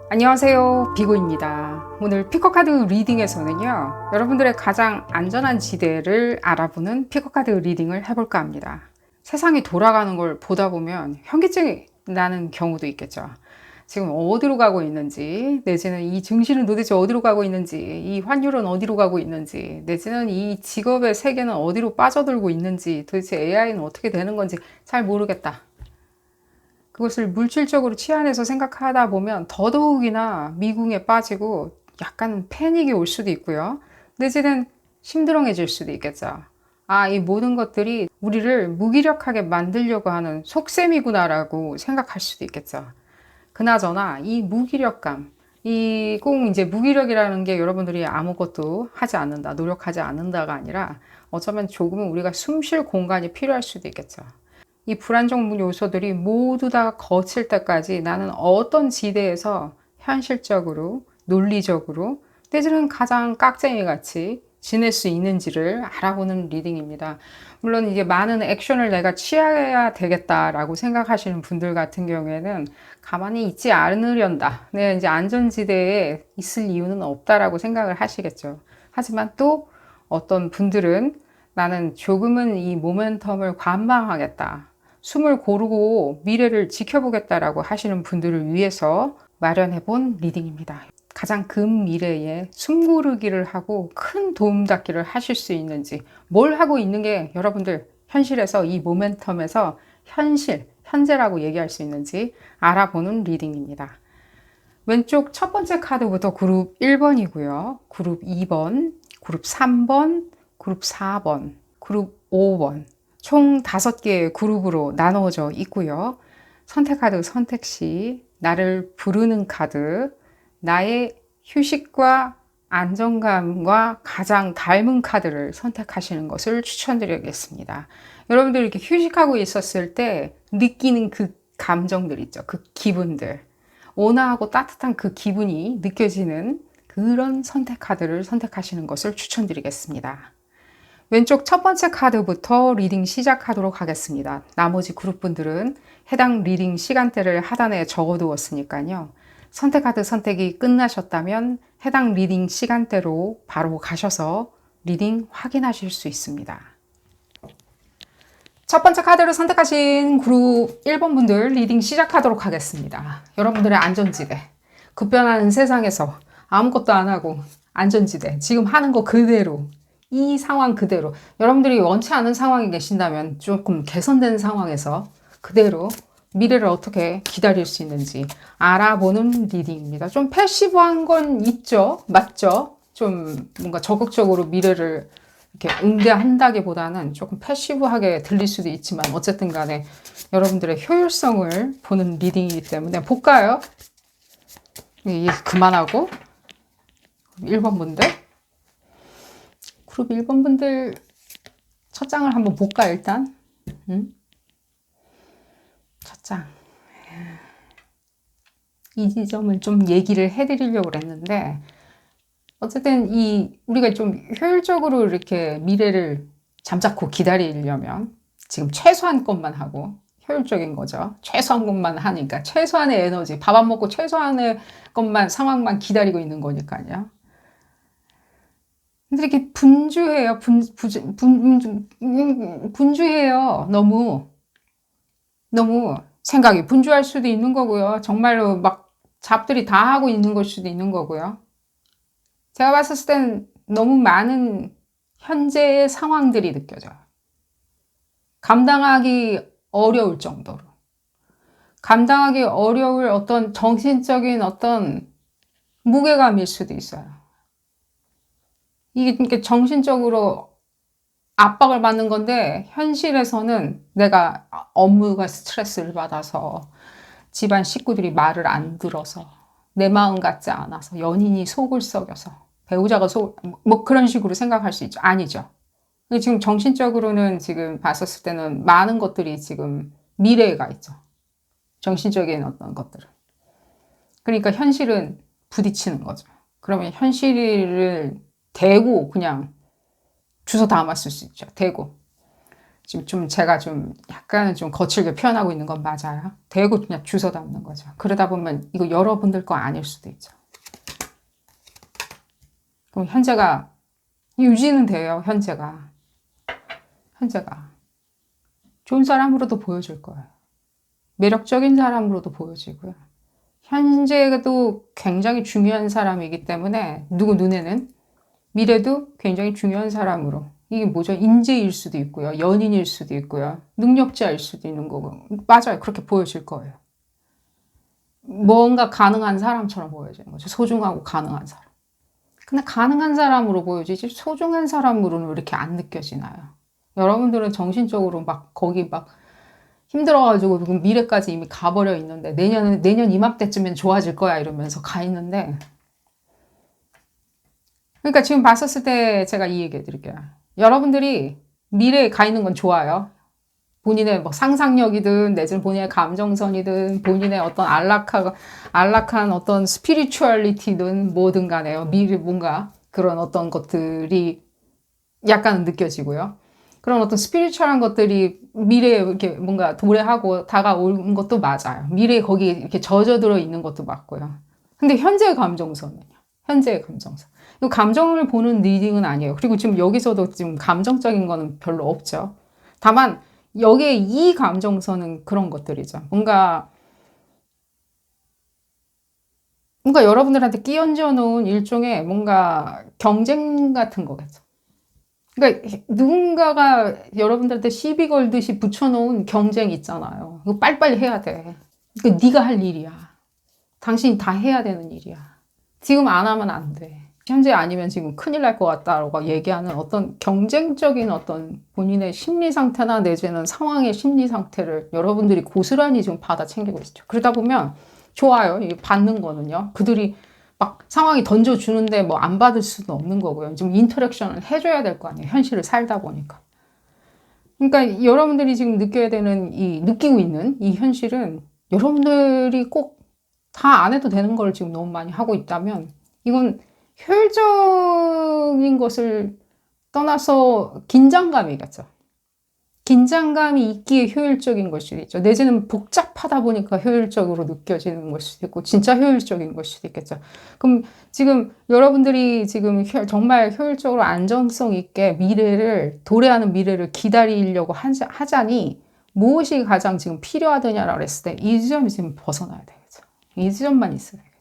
안녕하세요, 비고입니다. 오늘 피커카드 리딩에서는요, 여러분들의 가장 안전한 지대를 알아보는 피커카드 리딩을 해볼까 합니다. 세상이 돌아가는 걸 보다 보면 현기증이 나는 경우도 있겠죠. 지금 어디로 가고 있는지, 내지는 이 증시는 도대체 어디로 가고 있는지, 이 환율은 어디로 가고 있는지, 내지는 이 직업의 세계는 어디로 빠져들고 있는지, 도대체 AI는 어떻게 되는 건지 잘 모르겠다. 그것을 물질적으로 치안해서 생각하다 보면 더더욱이나 미궁에 빠지고 약간 패닉이 올 수도 있고요. 내지는 심드렁해질 수도 있겠죠. 아, 이 모든 것들이 우리를 무기력하게 만들려고 하는 속셈이구나라고 생각할 수도 있겠죠. 그나저나 이 무기력감, 이 꼭 이제 무기력이라는 게 여러분들이 아무것도 하지 않는다, 노력하지 않는다가 아니라 어쩌면 조금은 우리가 숨 쉴 공간이 필요할 수도 있겠죠. 이 불안정 요소들이 모두 다 거칠 때까지 나는 어떤 지대에서 현실적으로, 논리적으로, 내지는 가장 깍쟁이 같이 지낼 수 있는지를 알아보는 리딩입니다. 물론 이게 많은 액션을 내가 취해야 되겠다라고 생각하시는 분들 같은 경우에는 가만히 있지 않으련다. 내가 이제 안전지대에 있을 이유는 없다라고 생각을 하시겠죠. 하지만 또 어떤 분들은 나는 조금은 이 모멘텀을 관망하겠다. 숨을 고르고 미래를 지켜보겠다라고 하시는 분들을 위해서 마련해 본 리딩입니다. 가장 근미래에 숨 고르기를 하고 큰 도움 닫기를 하실 수 있는지, 뭘 하고 있는 게 여러분들 현실에서 이 모멘텀에서 현재라고 얘기할 수 있는지 알아보는 리딩입니다. 왼쪽 첫 번째 카드부터 그룹 1번이고요. 그룹 2번, 그룹 3번, 그룹 4번, 그룹 5번. 총 5개의 그룹으로 나누어져 있고요. 선택 카드 선택 시 나를 부르는 카드, 나의 휴식과 안정감과 가장 닮은 카드를 선택하시는 것을 추천드리겠습니다. 여러분들 이렇게 휴식하고 있었을 때 느끼는 그 감정들 있죠. 그 기분들. 온화하고 따뜻한 그 기분이 느껴지는 그런 선택 카드를 선택하시는 것을 추천드리겠습니다. 왼쪽 첫 번째 카드부터 리딩 시작하도록 하겠습니다. 나머지 그룹분들은 해당 리딩 시간대를 하단에 적어 두었으니까요. 선택 카드 선택이 끝나셨다면 해당 리딩 시간대로 바로 가셔서 리딩 확인하실 수 있습니다. 첫 번째 카드를 선택하신 그룹 1번 분들 리딩 시작하도록 하겠습니다. 여러분들의 안전지대, 급변하는 세상에서 아무것도 안 하고 안전지대, 지금 하는 거 그대로, 이 상황 그대로, 여러분들이 원치 않은 상황에 계신다면 조금 개선된 상황에서 그대로 미래를 어떻게 기다릴 수 있는지 알아보는 리딩입니다. 좀 패시브한 건 있죠? 맞죠? 좀 뭔가 적극적으로 미래를 이렇게 응대한다기보다는 조금 패시브하게 들릴 수도 있지만 어쨌든 간에 여러분들의 효율성을 보는 리딩이기 때문에 볼까요? 이제 그만하고 1번 분들 그룹 1번 분들 첫 장을 한번 볼까 일단 첫 장 이 지점을 좀 얘기를 해드리려고 그랬는데 어쨌든 우리가 좀 효율적으로 이렇게 미래를 잠자코 기다리려면 지금 최소한 것만 하고 효율적인 거죠. 최소한 것만 하니까 최소한의 에너지, 밥 안 먹고 최소한의 것만 상황만 기다리고 있는 거니까요. 근데 이렇게 분주해요. 분주해요. 너무 생각이 분주할 수도 있는 거고요. 정말로 막 잡들이 다 하고 있는 걸 수도 있는 거고요. 제가 봤을 땐 너무 많은 현재의 상황들이 느껴져요. 감당하기 어려울 정도로. 감당하기 어려울 어떤 정신적인 어떤 무게감일 수도 있어요. 이게 정신적으로 압박을 받는 건데 현실에서는 내가 업무가 스트레스를 받아서 집안 식구들이 말을 안 들어서 내 마음 같지 않아서 연인이 속을 썩여서 배우자가 뭐 그런 식으로 생각할 수 있죠. 아니죠. 지금 정신적으로는 지금 봤었을 때는 많은 것들이 지금 미래가 있죠. 정신적인 어떤 것들은. 그러니까 현실은 부딪히는 거죠. 그러면 현실을 대고 그냥 주워 담았을 수 있죠. 대고. 지금 좀 제가 좀 약간 좀 거칠게 표현하고 있는 건 맞아요. 대고 그냥 주워 담는 거죠. 그러다 보면 이거 여러분들 거 아닐 수도 있죠. 그럼 현재가 유지는 돼요. 현재가 좋은 사람으로도 보여줄 거예요. 매력적인 사람으로도 보여지고요. 현재도 굉장히 중요한 사람이기 때문에 누구 눈에는 미래도 굉장히 중요한 사람으로, 이게 뭐죠? 인재일 수도 있고요. 연인일 수도 있고요. 능력자일 수도 있는 거고. 맞아요. 그렇게 보여질 거예요. 뭔가 가능한 사람처럼 보여지는 거죠. 소중하고 가능한 사람. 근데 가능한 사람으로 보여지지 소중한 사람으로는 왜 이렇게 안 느껴지나요? 여러분들은 정신적으로 막 거기 막 힘들어가지고 미래까지 이미 가버려 있는데 내년 이맘때쯤엔 좋아질 거야 이러면서 가 있는데, 그러니까 지금 봤었을 때 제가 이 얘기 해드릴게요. 여러분들이 미래에 가 있는 건 좋아요. 본인의 뭐 상상력이든 내지는 본인의 감정선이든 본인의 어떤 안락한 어떤 스피리추얼리티든 뭐든 간에요. 미래 뭔가 그런 어떤 것들이 약간 느껴지고요. 그런 어떤 스피리추얼한 것들이 미래에 이렇게 뭔가 도래하고 다가오는 것도 맞아요. 미래에 거기에 이렇게 젖어들어 있는 것도 맞고요. 근데 현재의 감정선은요. 현재의 감정선. 이 감정을 보는 리딩은 아니에요. 그리고 지금 여기서도 지금 감정적인 거는 별로 없죠. 다만 여기에 이 감정선은 그런 것들이죠. 뭔가 여러분들한테 끼얹어 놓은 일종의 뭔가 경쟁 같은 거겠죠. 그러니까 누군가가 여러분들한테 시비 걸듯이 붙여놓은 경쟁 있잖아요. 이거 빨리빨리 해야 돼. 이거 네가 할 일이야. 당신이 다 해야 되는 일이야. 지금 안 하면 안 돼. 현재 아니면 지금 큰일 날 것 같다라고 얘기하는 어떤 경쟁적인 어떤 본인의 심리 상태나 내지는 상황의 심리 상태를 여러분들이 고스란히 지금 받아 챙기고 있죠. 그러다 보면 좋아요. 받는 거는요. 그들이 막 상황이 던져주는데 뭐 안 받을 수는 없는 거고요. 좀 인터랙션을 해줘야 될 거 아니에요. 현실을 살다 보니까. 그러니까 여러분들이 지금 느끼고 있는 이 현실은 여러분들이 꼭 다 안 해도 되는 걸 지금 너무 많이 하고 있다면 이건 효율적인 것을 떠나서 긴장감이겠죠. 긴장감이 있기에 효율적인 걸 수도 있죠. 내지는 복잡하다 보니까 효율적으로 느껴지는 걸 수도 있고, 진짜 효율적인 걸 수도 있겠죠. 그럼 지금 여러분들이 지금 정말 효율적으로 안정성 있게 도래하는 미래를 기다리려고 하자니 무엇이 가장 지금 필요하더냐라고 했을 때 이 지점이 지금 벗어나야 되겠죠. 이 지점만 있어야 되겠죠.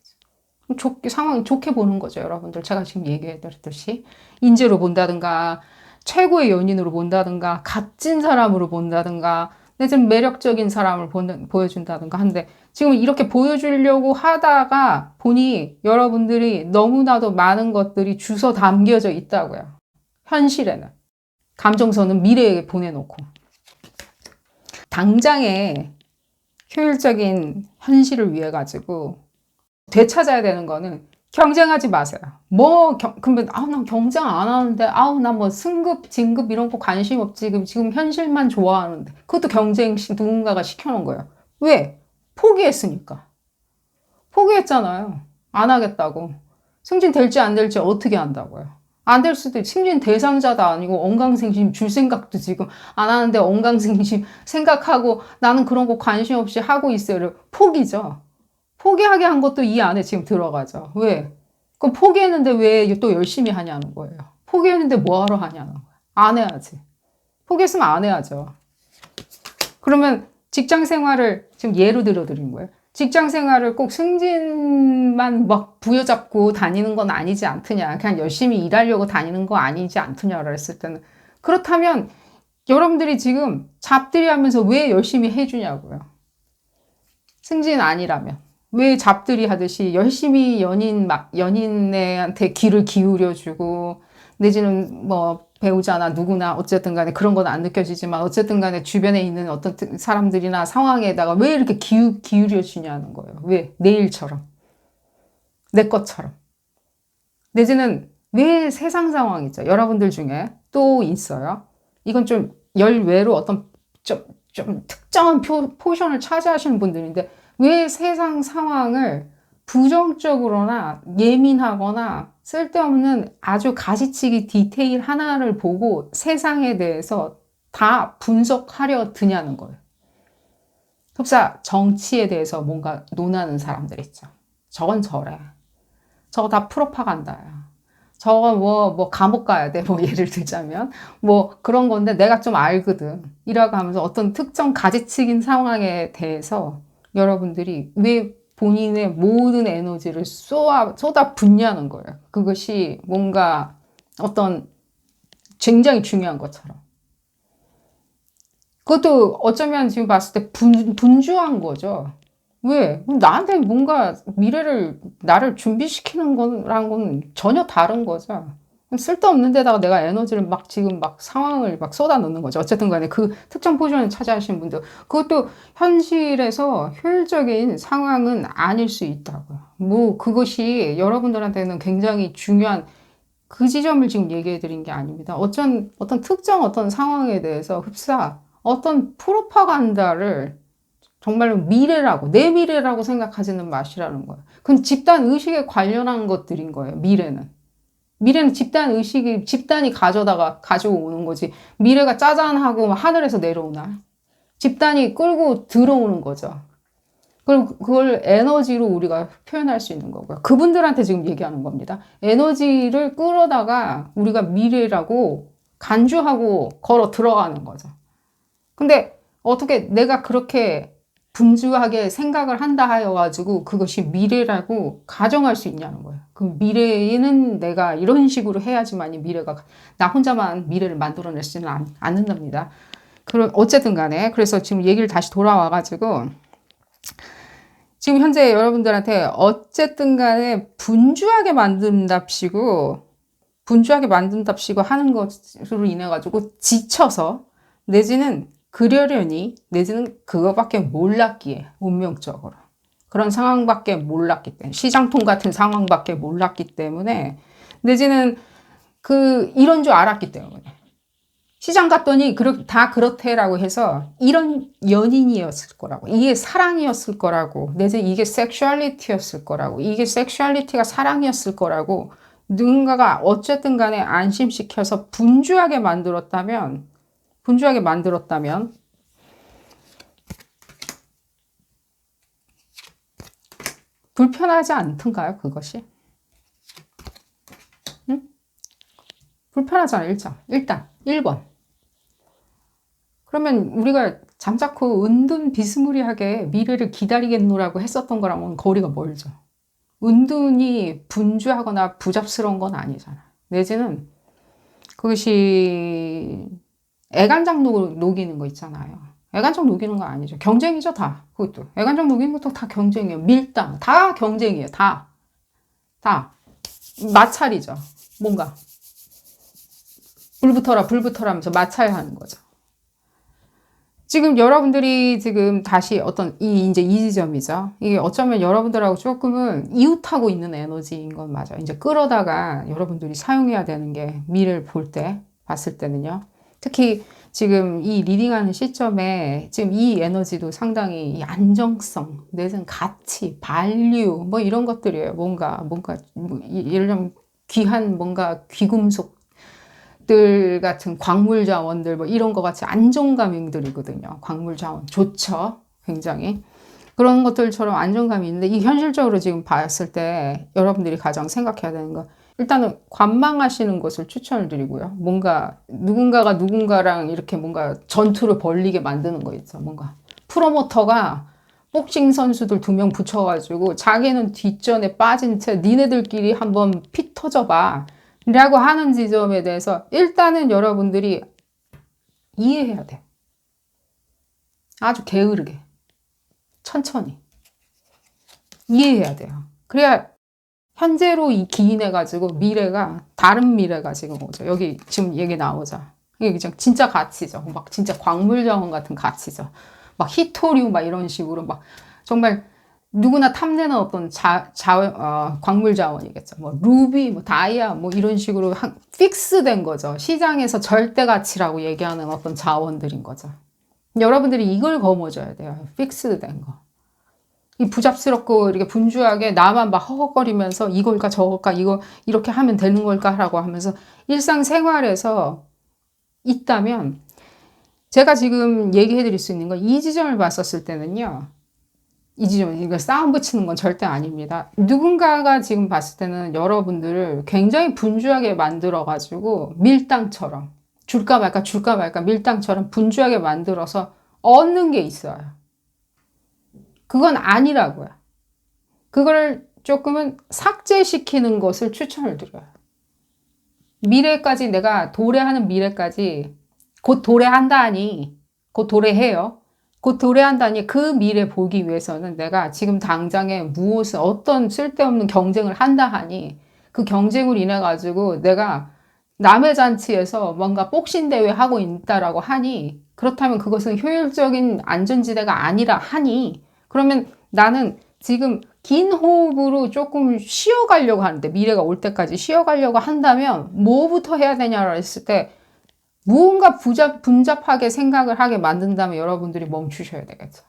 상황 좋게 보는 거죠, 여러분들. 제가 지금 얘기해 드렸듯이. 인재로 본다든가, 최고의 연인으로 본다든가, 값진 사람으로 본다든가, 내지는 매력적인 사람을 보여준다든가 하는데, 지금 이렇게 보여주려고 하다가 보니 여러분들이 너무나도 많은 것들이 주워 담겨져 있다고요. 현실에는. 감정선은 미래에 보내놓고. 당장의 효율적인 현실을 위해 가지고 되찾아야 되는 거는 경쟁하지 마세요. 그러면, 난 경쟁 안 하는데, 나 뭐 승급, 진급 이런 거 관심 없지. 지금 현실만 좋아하는데. 그것도 누군가가 시켜놓은 거예요. 왜? 포기했으니까. 포기했잖아요. 안 하겠다고. 승진 될지 안 될지 어떻게 안다고요? 안 될 수도 있고, 승진 대상자도 아니고, 언강생심 줄 생각도 지금 안 하는데, 언강생심 생각하고, 나는 그런 거 관심 없이 하고 있어요. 포기죠. 포기하게 한 것도 이 안에 지금 들어가죠. 왜? 그럼 포기했는데 왜 또 열심히 하냐는 거예요. 포기했는데 뭐하러 하냐는 거예요. 안 해야지. 포기했으면 안 해야죠. 그러면 직장 생활을 지금 예로 들어드린 거예요. 직장 생활을 꼭 승진만 막 부여잡고 다니는 건 아니지 않더냐. 그냥 열심히 일하려고 다니는 거 아니지 않더냐라고 했을 때는, 그렇다면 여러분들이 지금 잡들이 하면서 왜 열심히 해주냐고요. 승진 아니라면. 왜 잡들이 하듯이 열심히 연인한테 귀를 기울여주고, 내지는 뭐 배우자나 누구나 어쨌든 간에 그런 건 안 느껴지지만 어쨌든 간에 주변에 있는 어떤 사람들이나 상황에다가 왜 이렇게 기울여주냐는 거예요. 왜? 내 일처럼. 내 것처럼. 내지는 왜 세상 상황이죠. 여러분들 중에 또 있어요. 이건 좀 열외로 어떤 좀 특정한 포션을 차지하시는 분들인데, 왜 세상 상황을 부정적으로나 예민하거나 쓸데없는 아주 가지치기 디테일 하나를 보고 세상에 대해서 다 분석하려 드냐는 거예요. 흡사 정치에 대해서 뭔가 논하는 사람들 있죠. 저건 저래. 저거 다 프로파간다야. 저거 뭐 감옥 가야 돼. 뭐 예를 들자면 뭐 그런 건데 내가 좀 알거든. 이라고 하면서 어떤 특정 가지치긴 상황에 대해서 여러분들이 왜 본인의 모든 에너지를 쏟아 붓냐는 거예요. 그것이 뭔가 어떤 굉장히 중요한 것처럼. 그것도 어쩌면 지금 봤을 때 분주한 거죠. 왜? 나한테 뭔가 미래를, 나를 준비시키는 거랑 건 전혀 다른 거죠. 쓸데없는 데다가 내가 에너지를 막 지금 막 상황을 막 쏟아 넣는 거죠. 어쨌든 간에 그 특정 포지션을 차지하시는 분들. 그것도 현실에서 효율적인 상황은 아닐 수 있다고요. 뭐, 그것이 여러분들한테는 굉장히 중요한 그 지점을 지금 얘기해 드린 게 아닙니다. 어떤 특정 어떤 상황에 대해서 흡사 어떤 프로파간다를 정말로 미래라고, 내 미래라고 생각하지는 마시라는 거예요. 그건 집단 의식에 관련한 것들인 거예요, 미래는. 미래는 집단 의식이, 집단이 가져오는 거지. 미래가 짜잔하고 하늘에서 내려오나? 집단이 끌고 들어오는 거죠. 그걸 에너지로 우리가 표현할 수 있는 거고요. 그분들한테 지금 얘기하는 겁니다. 에너지를 끌어다가 우리가 미래라고 간주하고 걸어 들어가는 거죠. 근데 어떻게 내가 그렇게 분주하게 생각을 한다 하여가지고 그것이 미래라고 가정할 수 있냐는 거예요. 그 미래에는 내가 이런 식으로 해야지만이 미래가, 나 혼자만 미래를 만들어내지는 않는답니다. 어쨌든 간에, 그래서 지금 얘기를 다시 돌아와가지고, 지금 현재 여러분들한테 어쨌든 간에 분주하게 만든답시고 하는 것으로 인해가지고 지쳐서, 내지는 그러려니, 내지는 그거밖에 몰랐기에, 운명적으로. 그런 상황밖에 몰랐기 때문에, 시장통 같은 상황밖에 몰랐기 때문에, 내지는 이런 줄 알았기 때문에. 시장 갔더니 다 그렇대라고 해서 이런 연인이었을 거라고, 이게 사랑이었을 거라고, 내지는 이게 섹슈얼리티였을 거라고, 이게 섹슈얼리티가 사랑이었을 거라고 누군가가 어쨌든 간에 안심시켜서 분주하게 만들었다면 불편하지 않던가요, 그것이? 응? 불편하잖아, 일단 1번. 그러면 우리가 잠자코 은둔 비스무리하게 미래를 기다리겠노라고 했었던 거랑은 거리가 멀죠. 은둔이 분주하거나 부잡스러운 건 아니잖아. 내지는 그것이 애간장 녹이는 거 있잖아요. 애간장 녹이는 거 아니죠. 경쟁이죠, 다. 그것도. 애간장 녹이는 것도 다 경쟁이에요. 밀당. 다 경쟁이에요. 다. 마찰이죠. 뭔가. 불 붙어라 하면서 마찰하는 거죠. 지금 여러분들이 지금 다시 이제 이 지점이죠. 이게 어쩌면 여러분들하고 조금은 이웃하고 있는 에너지인 건 맞아요. 이제 끌어다가 여러분들이 사용해야 되는 게 미래를 봤을 때는요. 특히 지금 이 리딩하는 시점에 지금 이 에너지도 상당히 이 안정성, 내지는 가치, 반류, 뭐 이런 것들이에요. 뭔가, 예를 들면 귀한 뭔가 귀금속 들 같은 광물 자원들 뭐 이런 거 같이 안정감들이거든요. 광물 자원 좋죠. 굉장히 그런 것들처럼 안정감이 있는데, 이 현실적으로 지금 봤을 때 여러분들이 가장 생각해야 되는 건 일단은 관망하시는 것을 추천을 드리고요. 뭔가 누군가가 누군가랑 이렇게 뭔가 전투를 벌리게 만드는 거 있죠. 뭔가 프로모터가 복싱 선수들 2명 붙여가지고 자기는 뒷전에 빠진 채 니네들끼리 한번 피 터져봐 라고 하는 지점에 대해서 일단은 여러분들이 이해해야 돼. 아주 게으르게. 천천히. 이해해야 돼요. 그래야 현재로 기인해가지고 미래가, 다른 미래가 지금 오죠. 여기 지금 얘기 나오죠. 이게 진짜 가치죠. 막 진짜 광물자원 같은 가치죠. 막 히토리움 막 이런 식으로 막 정말 누구나 탐내는 어떤 광물 자원이겠죠. 뭐 루비, 뭐 다이아, 뭐 이런 식으로 픽스된 거죠. 시장에서 절대 가치라고 얘기하는 어떤 자원들인 거죠. 여러분들이 이걸 거머쥐어야 돼요. 픽스된 거. 이 부잡스럽고 이렇게 분주하게 나만 막 허걱거리면서 이걸까 저걸까 이거 이렇게 하면 되는 걸까라고 하면서 일상생활에서 있다면 제가 지금 얘기해 드릴 수 있는 건 이 지점을 봤었을 때는요. 이 지점, 이거 싸움 붙이는 건 절대 아닙니다. 누군가가 지금 봤을 때는 여러분들을 굉장히 분주하게 만들어가지고 밀당처럼 줄까 말까 줄까 말까 밀당처럼 분주하게 만들어서 얻는 게 있어요. 그건 아니라고요. 그걸 조금은 삭제시키는 것을 추천을 드려요. 미래까지 내가 도래하는 미래까지 곧 도래한다니 곧 도래해요. 곧 도래한다니 그 미래 보기 위해서는 내가 지금 당장에 무엇을 어떤 쓸데없는 경쟁을 한다 하니 그 경쟁을 인해 가지고 내가 남의 잔치에서 뭔가 복싱 대회 하고 있다라고 하니 그렇다면 그것은 효율적인 안전지대가 아니라 하니 그러면 나는 지금 긴 호흡으로 조금 쉬어가려고 하는데 미래가 올 때까지 쉬어가려고 한다면 뭐부터 해야 되냐고 했을 때 무언가 분잡하게 생각을 하게 만든다면 여러분들이 멈추셔야 되겠죠.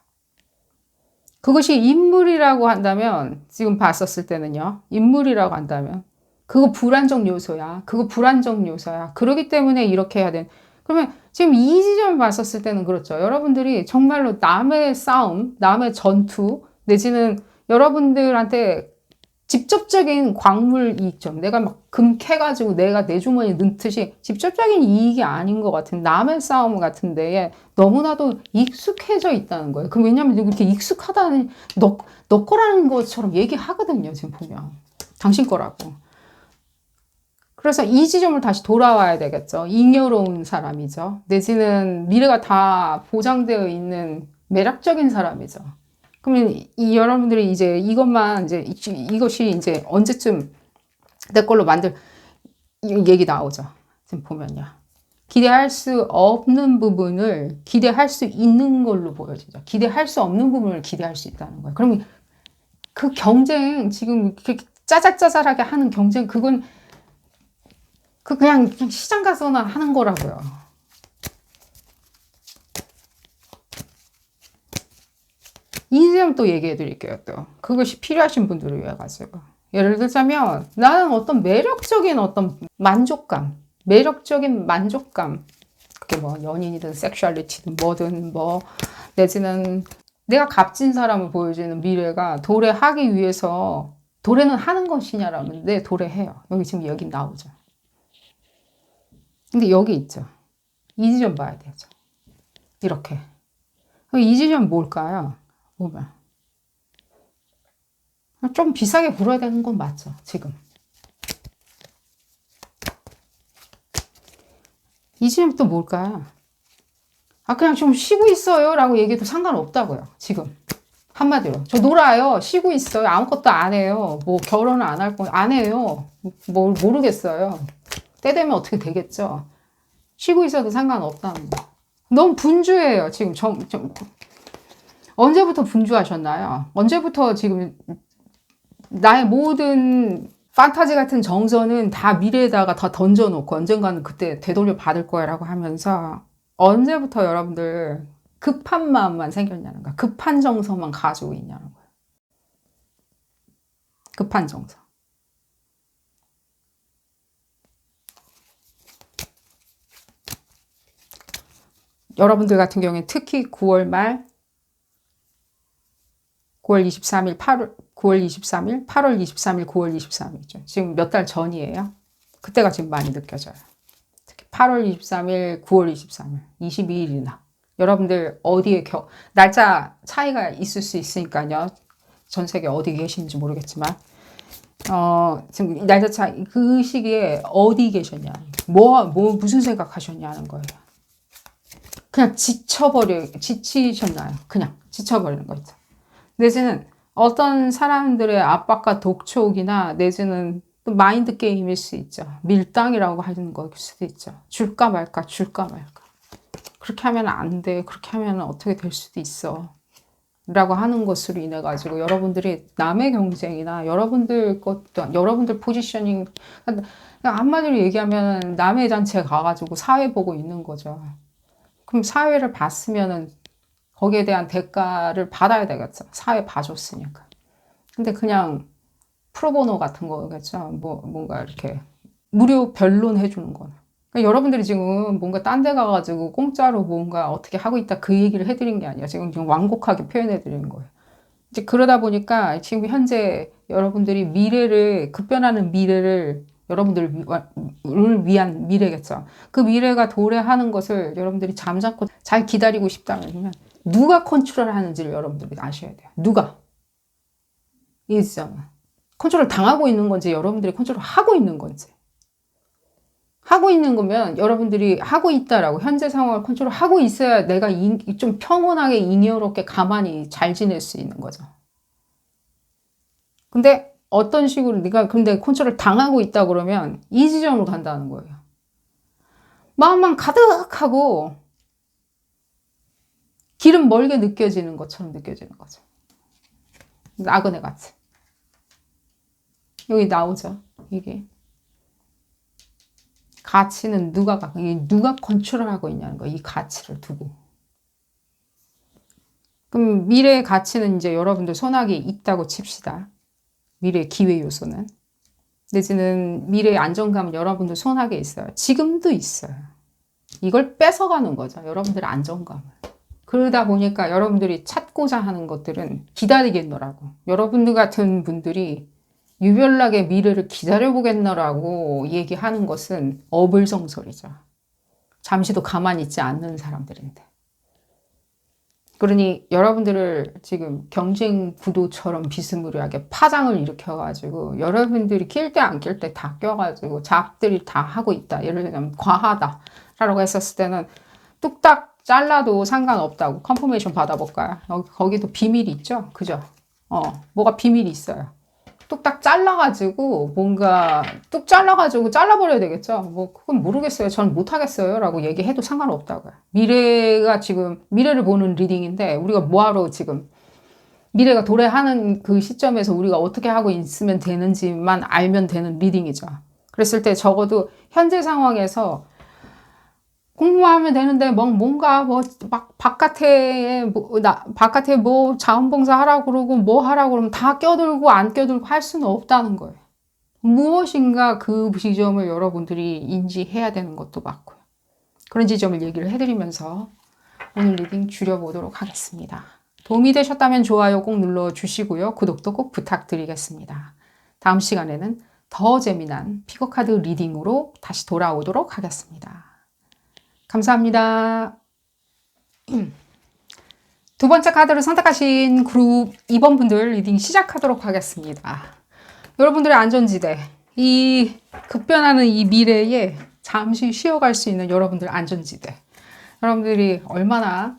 그것이 인물이라고 한다면 지금 봤었을 때는요. 인물이라고 한다면 그거 불안정 요소야. 그거 불안정 요소야. 그러기 때문에 이렇게 해야 돼. 그러면 지금 이 지점을 봤었을 때는 그렇죠. 여러분들이 정말로 남의 싸움, 남의 전투 내지는 여러분들한테 직접적인 광물 이익점, 내가 막 금 캐가지고 내가 내 주머니에 넣듯이 직접적인 이익이 아닌 것 같은 남의 싸움 같은 데에 너무나도 익숙해져 있다는 거예요. 그럼 왜냐면 이렇게 익숙하다는 너 거라는 것처럼 얘기하거든요. 지금 보면. 당신 거라고. 그래서 이 지점을 다시 돌아와야 되겠죠. 잉여로운 사람이죠. 내지는 미래가 다 보장되어 있는 매력적인 사람이죠. 그러면 여러분들이 이제 이것만 이것이 이제 언제쯤 내 걸로 얘기 나오죠. 지금 보면요. 기대할 수 없는 부분을 기대할 수 있는 걸로 보여지죠. 기대할 수 없는 부분을 기대할 수 있다는 거예요. 그러면 그 경쟁 지금 이렇게 짜잘짜잘하게 하는 경쟁 그건 그냥 시장 가서나 하는 거라고요. 이 점 또 얘기해 드릴게요. 또 그것이 필요하신 분들을 위해 가지고 예를 들자면 나는 어떤 매력적인 어떤 만족감 매력적인 만족감 그게 뭐 연인이든 섹슈얼리티든 뭐든 뭐 내지는 내가 값진 사람을 보여주는 미래가 도래하기 위해서 도래는 하는 것이냐라면 네 도래해요. 여기 지금 여기 나오죠. 근데 여기 있죠. 이 지점 봐야 되죠. 이렇게 이 지점 뭘까요? 보면 좀 비싸게 불어야 되는 건 맞죠, 지금. 이 지점 또 뭘까요? 그냥 좀 쉬고 있어요 라고 얘기해도 상관없다고요, 지금. 한마디로. 저 놀아요. 쉬고 있어요. 아무것도 안 해요. 뭐 결혼을 안 할 거, 안 해요. 뭘 모르겠어요. 때 되면 어떻게 되겠죠. 쉬고 있어도 상관없다는 거. 너무 분주해요, 지금. 언제부터 분주하셨나요? 언제부터 지금 나의 모든 판타지 같은 정서는 다 미래에다가 다 던져놓고 언젠가는 그때 되돌려 받을 거야 라고 하면서 언제부터 여러분들 급한 마음만 생겼냐는 거야. 급한 정서만 가지고 있냐는 거야. 급한 정서. 여러분들 같은 경우에 특히 9월 말 9월 23일, 9월 23일, 8월 23일, 9월 23일이죠. 지금 몇 달 전이에요. 그때가 지금 많이 느껴져요. 특히 8월 23일, 9월 23일, 22일이나. 여러분들 어디에 날짜 차이가 있을 수 있으니까요. 전 세계 어디 계시는지 모르겠지만. 지금 날짜 차이, 그 시기에 어디 계셨냐. 무슨 생각하셨냐는 거예요. 그냥 지치셨나요? 그냥 지쳐버리는 거 있죠. 내지는 어떤 사람들의 압박과 독촉이나 내지는 또 마인드 게임일 수 있죠. 밀당이라고 하는 거일 수도 있죠. 줄까 말까 줄까 말까. 그렇게 하면 안 돼. 그렇게 하면 어떻게 될 수도 있어. 라고 하는 것으로 인해 가지고 여러분들이 남의 경쟁이나 여러분들 것도 여러분들 포지셔닝 한마디로 얘기하면 남의 잔치에 가가지고 사회 보고 있는 거죠. 그럼 사회를 봤으면은 거기에 대한 대가를 받아야 되겠죠. 사회 봐줬으니까. 근데 그냥 프로보노 같은 거겠죠. 뭔가 이렇게 무료 변론 해주는 거는. 그러니까 여러분들이 지금 뭔가 딴 데 가가지고 공짜로 뭔가 어떻게 하고 있다 그 얘기를 해드린 게 아니야. 지금 완곡하게 표현해드리는 거예요. 이제 그러다 보니까 지금 현재 여러분들이 미래를, 급변하는 미래를 여러분들을 위한 미래겠죠. 그 미래가 도래하는 것을 여러분들이 잠잠고 잘 기다리고 싶다면 누가 컨트롤 하는지를 여러분들이 아셔야 돼요. 누가? 이 지점은. 컨트롤 당하고 있는 건지 여러분들이 컨트롤 하고 있는 건지. 하고 있는 거면 여러분들이 하고 있다라고 현재 상황을 컨트롤 하고 있어야 내가 좀 평온하게 잉여롭게 가만히 잘 지낼 수 있는 거죠. 근데 어떤 식으로 네가 근데 컨트롤 당하고 있다 그러면 이 지점으로 간다는 거예요. 마음만 가득하고 길은 멀게 느껴지는 것처럼 느껴지는 거죠. 나그네 같이. 여기 나오죠. 이게. 가치는 누가 컨트롤하고 있냐는 거예요. 이 가치를 두고. 그럼 미래의 가치는 이제 여러분들 손아귀에 있다고 칩시다. 미래의 기회 요소는. 내지는 미래의 안정감은 여러분들 손아귀에 있어요. 지금도 있어요. 이걸 뺏어가는 거죠. 여러분들의 안정감을. 그러다 보니까 여러분들이 찾고자 하는 것들은 기다리겠노라고. 여러분들 같은 분들이 유별나게 미래를 기다려보겠노라고 얘기하는 것은 어불성설이죠. 잠시도 가만히 있지 않는 사람들인데. 그러니 여러분들을 지금 경쟁 구도처럼 비스무리하게 파장을 일으켜가지고 여러분들이 낄 때 안 낄 때 다 껴가지고 잡들이 다 하고 있다. 예를 들면 과하다라고 했었을 때는 뚝딱 잘라도 상관없다고 컨퍼메이션 받아볼까요? 거기도 비밀이 있죠? 그죠? 뭐가 비밀이 있어요. 뚝딱 잘라가지고 뭔가 뚝 잘라가지고 잘라버려야 되겠죠. 뭐 그건 모르겠어요. 저는 못하겠어요. 라고 얘기해도 상관없다고요. 미래가 지금 미래를 보는 리딩인데 우리가 뭐하러 지금 미래가 도래하는 그 시점에서 우리가 어떻게 하고 있으면 되는지만 알면 되는 리딩이죠. 그랬을 때 적어도 현재 상황에서 공부하면 되는데 뭔가 막 바깥에 뭐 자원봉사 하라고 그러고 뭐 하라고 그러면 다 껴들고 안 껴들고 할 수는 없다는 거예요. 무엇인가 그 지점을 여러분들이 인지해야 되는 것도 맞고요. 그런 지점을 얘기를 해드리면서 오늘 리딩 줄여보도록 하겠습니다. 도움이 되셨다면 좋아요 꼭 눌러주시고요. 구독도 꼭 부탁드리겠습니다. 다음 시간에는 더 재미난 피거카드 리딩으로 다시 돌아오도록 하겠습니다. 감사합니다. 두 번째 카드를 선택하신 그룹 2번 분들 리딩 시작하도록 하겠습니다. 여러분들의 안전지대, 이 급변하는 이 미래에 잠시 쉬어갈 수 있는 여러분들 안전지대. 여러분들이 얼마나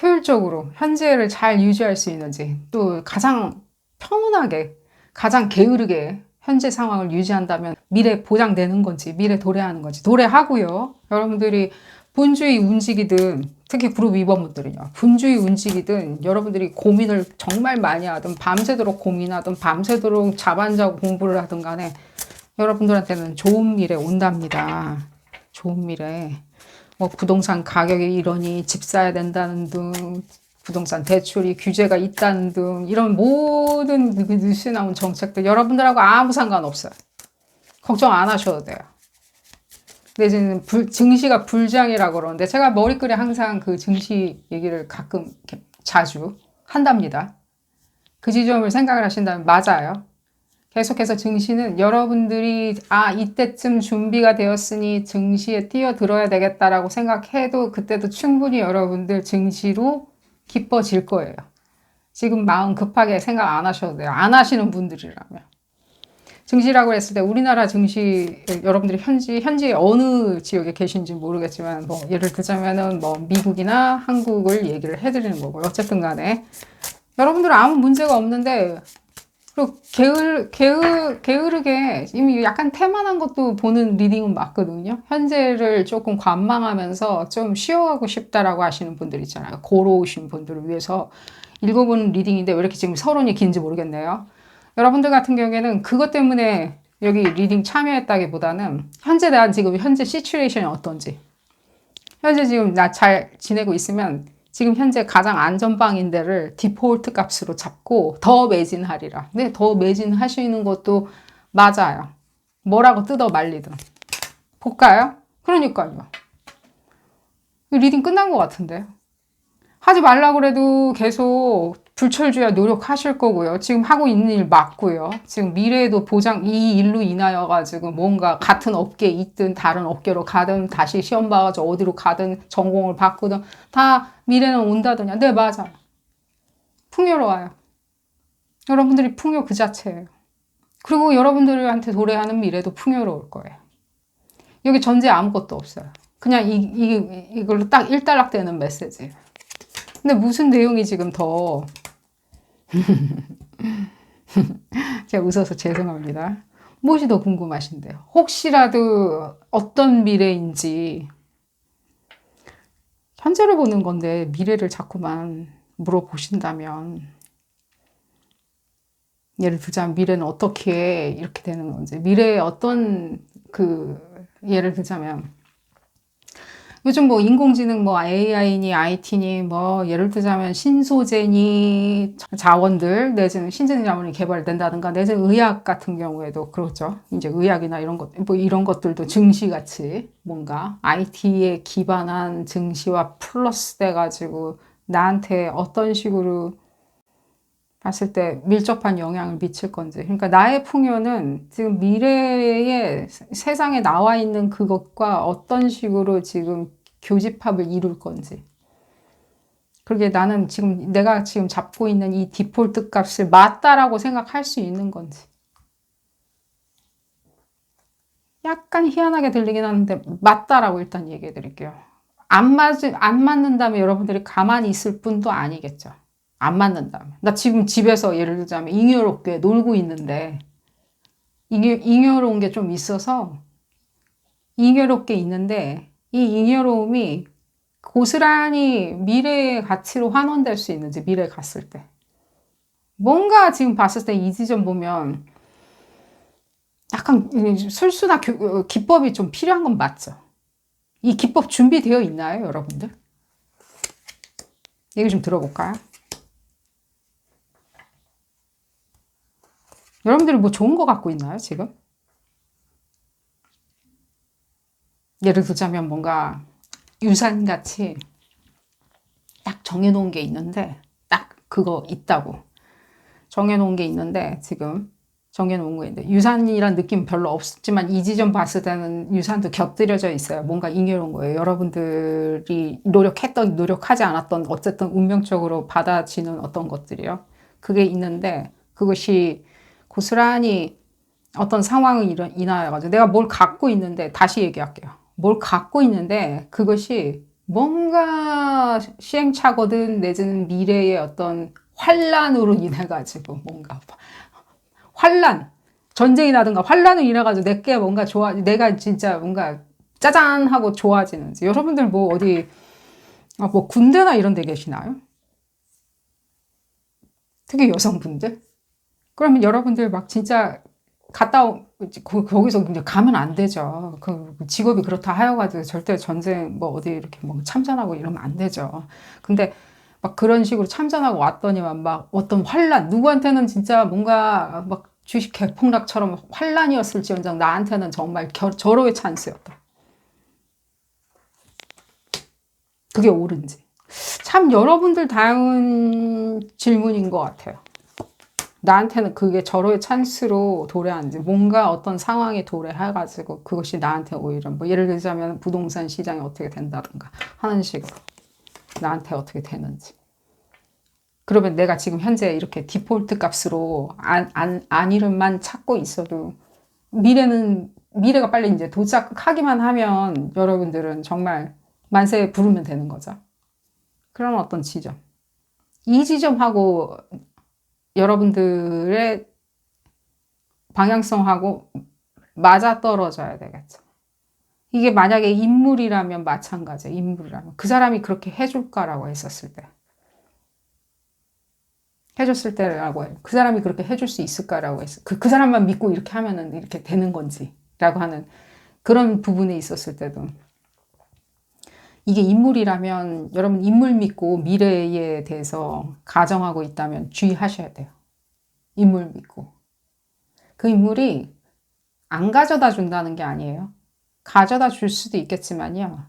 효율적으로 현재를 잘 유지할 수 있는지, 또 가장 평온하게, 가장 게으르게 현재 상황을 유지한다면 미래 보장되는 건지, 미래 도래하는 건지, 도래하고요. 여러분들이 분주히 움직이든, 특히 그룹 2번 분들은요. 분주히 움직이든, 여러분들이 고민을 정말 많이 하든, 밤새도록 고민하든, 밤새도록 잠 안 자고 공부를 하든 간에 여러분들한테는 좋은 미래 온답니다. 좋은 미래. 뭐 부동산 가격이 이러니 집 사야 된다는 등, 부동산 대출이 규제가 있다는 등 이런 모든 뉴스에 나온 정책들 여러분들하고 아무 상관없어요. 걱정 안 하셔도 돼요. 내지는 증시가 불장이라고 그러는데 제가 머리글에 항상 그 증시 얘기를 가끔 자주 한답니다. 그 지점을 생각을 하신다면 맞아요. 계속해서 증시는 여러분들이 이때쯤 준비가 되었으니 증시에 뛰어들어야 되겠다라고 생각해도 그때도 충분히 여러분들 증시로 기뻐질 거예요. 지금 마음 급하게 생각 안 하셔도 돼요. 안 하시는 분들이라면. 증시라고 했을 때 우리나라 증시 여러분들이 현재 어느 지역에 계신지 모르겠지만 뭐 예를 들자면은 뭐 미국이나 한국을 얘기를 해드리는 거고요. 어쨌든 간에 여러분들은 아무 문제가 없는데 그리고 게으르게 이미 약간 태만한 것도 보는 리딩은 맞거든요. 현재를 조금 관망하면서 좀 쉬어가고 싶다라고 하시는 분들 있잖아요. 고로우신 분들을 위해서 읽어보는 리딩인데 왜 이렇게 지금 서론이 긴지 모르겠네요. 여러분들 같은 경우에는 그것 때문에 여기 리딩 참여했다기보다는 현재 대한 지금 현재 시츄에이션이 어떤지 현재 지금 나 잘 지내고 있으면 지금 현재 가장 안전방인 데를 디폴트 값으로 잡고 더 매진하리라. 네, 더 매진하시는 것도 맞아요. 뭐라고 뜯어 말리든. 볼까요? 그러니까요. 리딩 끝난 것 같은데요. 하지 말라고 그래도 계속 불철주야 노력하실 거고요. 지금 하고 있는 일 맞고요. 지금 미래에도 보장, 이 일로 인하여 가지고 뭔가 같은 업계에 있든 다른 업계로 가든 다시 시험 봐가지고 어디로 가든 전공을 바꾸든 다 미래는 온다더냐. 네, 맞아. 풍요로워요. 여러분들이 풍요 그 자체예요. 그리고 여러분들한테 도래하는 미래도 풍요로울 거예요. 여기 전제 아무것도 없어요. 그냥 이걸로 딱 일단락되는 메시지. 근데 무슨 내용이 지금 더 제가 웃어서 죄송합니다. 무엇이 더 궁금하신데요? 혹시라도 어떤 미래인지 현재를 보는 건데 미래를 자꾸만 물어보신다면 예를 들자면 미래는 어떻게 이렇게 되는 건지 미래에 어떤 예를 들자면 요즘 뭐 인공지능 뭐 AI니 IT니 뭐 예를 들자면 신소재니 자원들 내지는 신재생 자원이 개발된다든가 내지는 의학 같은 경우에도 그렇죠. 이제 의학이나 이런 것, 뭐 이런 것들도 증시같이 뭔가 IT에 기반한 증시와 플러스 돼가지고 나한테 어떤 식으로 봤을 때 밀접한 영향을 미칠 건지. 그러니까 나의 풍요는 지금 미래의 세상에 나와 있는 그것과 어떤 식으로 지금 교집합을 이룰 건지. 그게 나는 지금 내가 지금 잡고 있는 이 디폴트 값을 맞다라고 생각할 수 있는 건지. 약간 희한하게 들리긴 하는데 맞다라고 일단 얘기해 드릴게요. 안 맞는다면 여러분들이 가만히 있을 뿐도 아니겠죠. 안 맞는다면. 나 지금 집에서 예를 들자면 잉여롭게 놀고 있는데 잉여로운 게 좀 있어서 잉여롭게 있는데 이 잉여로움이 고스란히 미래의 가치로 환원될 수 있는지 미래에 갔을 때 뭔가 지금 봤을 때 이 지점 보면 약간 술수나 기법이 좀 필요한 건 맞죠? 이 기법 준비되어 있나요, 여러분들? 얘기 좀 들어볼까요? 여러분들이 뭐 좋은 거 갖고 있나요, 지금? 예를 들자면 뭔가 유산같이 딱 정해놓은 게 있는데 딱 그거 있다고 정해놓은 게 있는데 지금 정해놓은 거 있는데 유산이란 느낌 별로 없지만 이 지점 봤을 때는 유산도 곁들여져 있어요. 뭔가 잉여로운 거예요. 여러분들이 노력했던 노력하지 않았던 어쨌든 운명적으로 받아지는 어떤 것들이요. 그게 있는데 그것이 고스란히 어떤 상황을 인하여가지고 내가 뭘 갖고 있는데 다시 얘기할게요. 뭘 갖고 있는데 그것이 뭔가 시행착오든 내지는 미래의 어떤 환란으로 인해가지고 뭔가 환란 전쟁이 나든가 환란으로 인해가지고 내게 뭔가 내가 진짜 뭔가 짜잔 하고 좋아지는지 여러분들 뭐 어디 뭐 군대나 이런 데 계시나요? 특히 여성분들? 그러면 여러분들 막 진짜 거기서 그냥 가면 안 되죠. 그 직업이 그렇다 하여가지고 절대 전쟁 뭐 어디 이렇게 뭐 참전하고 이러면 안 되죠. 근데 막 그런 식으로 참전하고 왔더니만 막 어떤 환란, 누구한테는 진짜 뭔가 막 주식 개폭락처럼 환란이었을지언정 나한테는 정말 절호의 찬스였다. 그게 옳은지. 참 여러분들 다운 질문인 것 같아요. 나한테는 그게 절호의 찬스로 도래하는지 뭔가 어떤 상황에 도래해가지고 그것이 나한테 오히려 뭐 예를 들자면 부동산 시장이 어떻게 된다든가 하는 식으로 나한테 어떻게 되는지 그러면 내가 지금 현재 이렇게 디폴트 값으로 안일음만 찾고 있어도 미래가 빨리 이제 도착하기만 하면 여러분들은 정말 만세 부르면 되는 거죠. 그런 어떤 지점 이 지점하고 여러분들의 방향성하고 맞아떨어져야 되겠죠. 이게 만약에 인물이라면 마찬가지예요. 인물이라면. 그 사람이 그렇게 해줄까라고 했었을 때. 해줬을 때라고 해요. 그 사람이 그렇게 해줄 수 있을까라고 했어요. 그 사람만 믿고 이렇게 하면은 이렇게 되는 건지. 라고 하는 그런 부분에 있었을 때도. 이게 인물이라면 여러분 인물 믿고 미래에 대해서 가정하고 있다면 주의하셔야 돼요. 인물 믿고. 그 인물이 안 가져다 준다는 게 아니에요. 가져다 줄 수도 있겠지만요.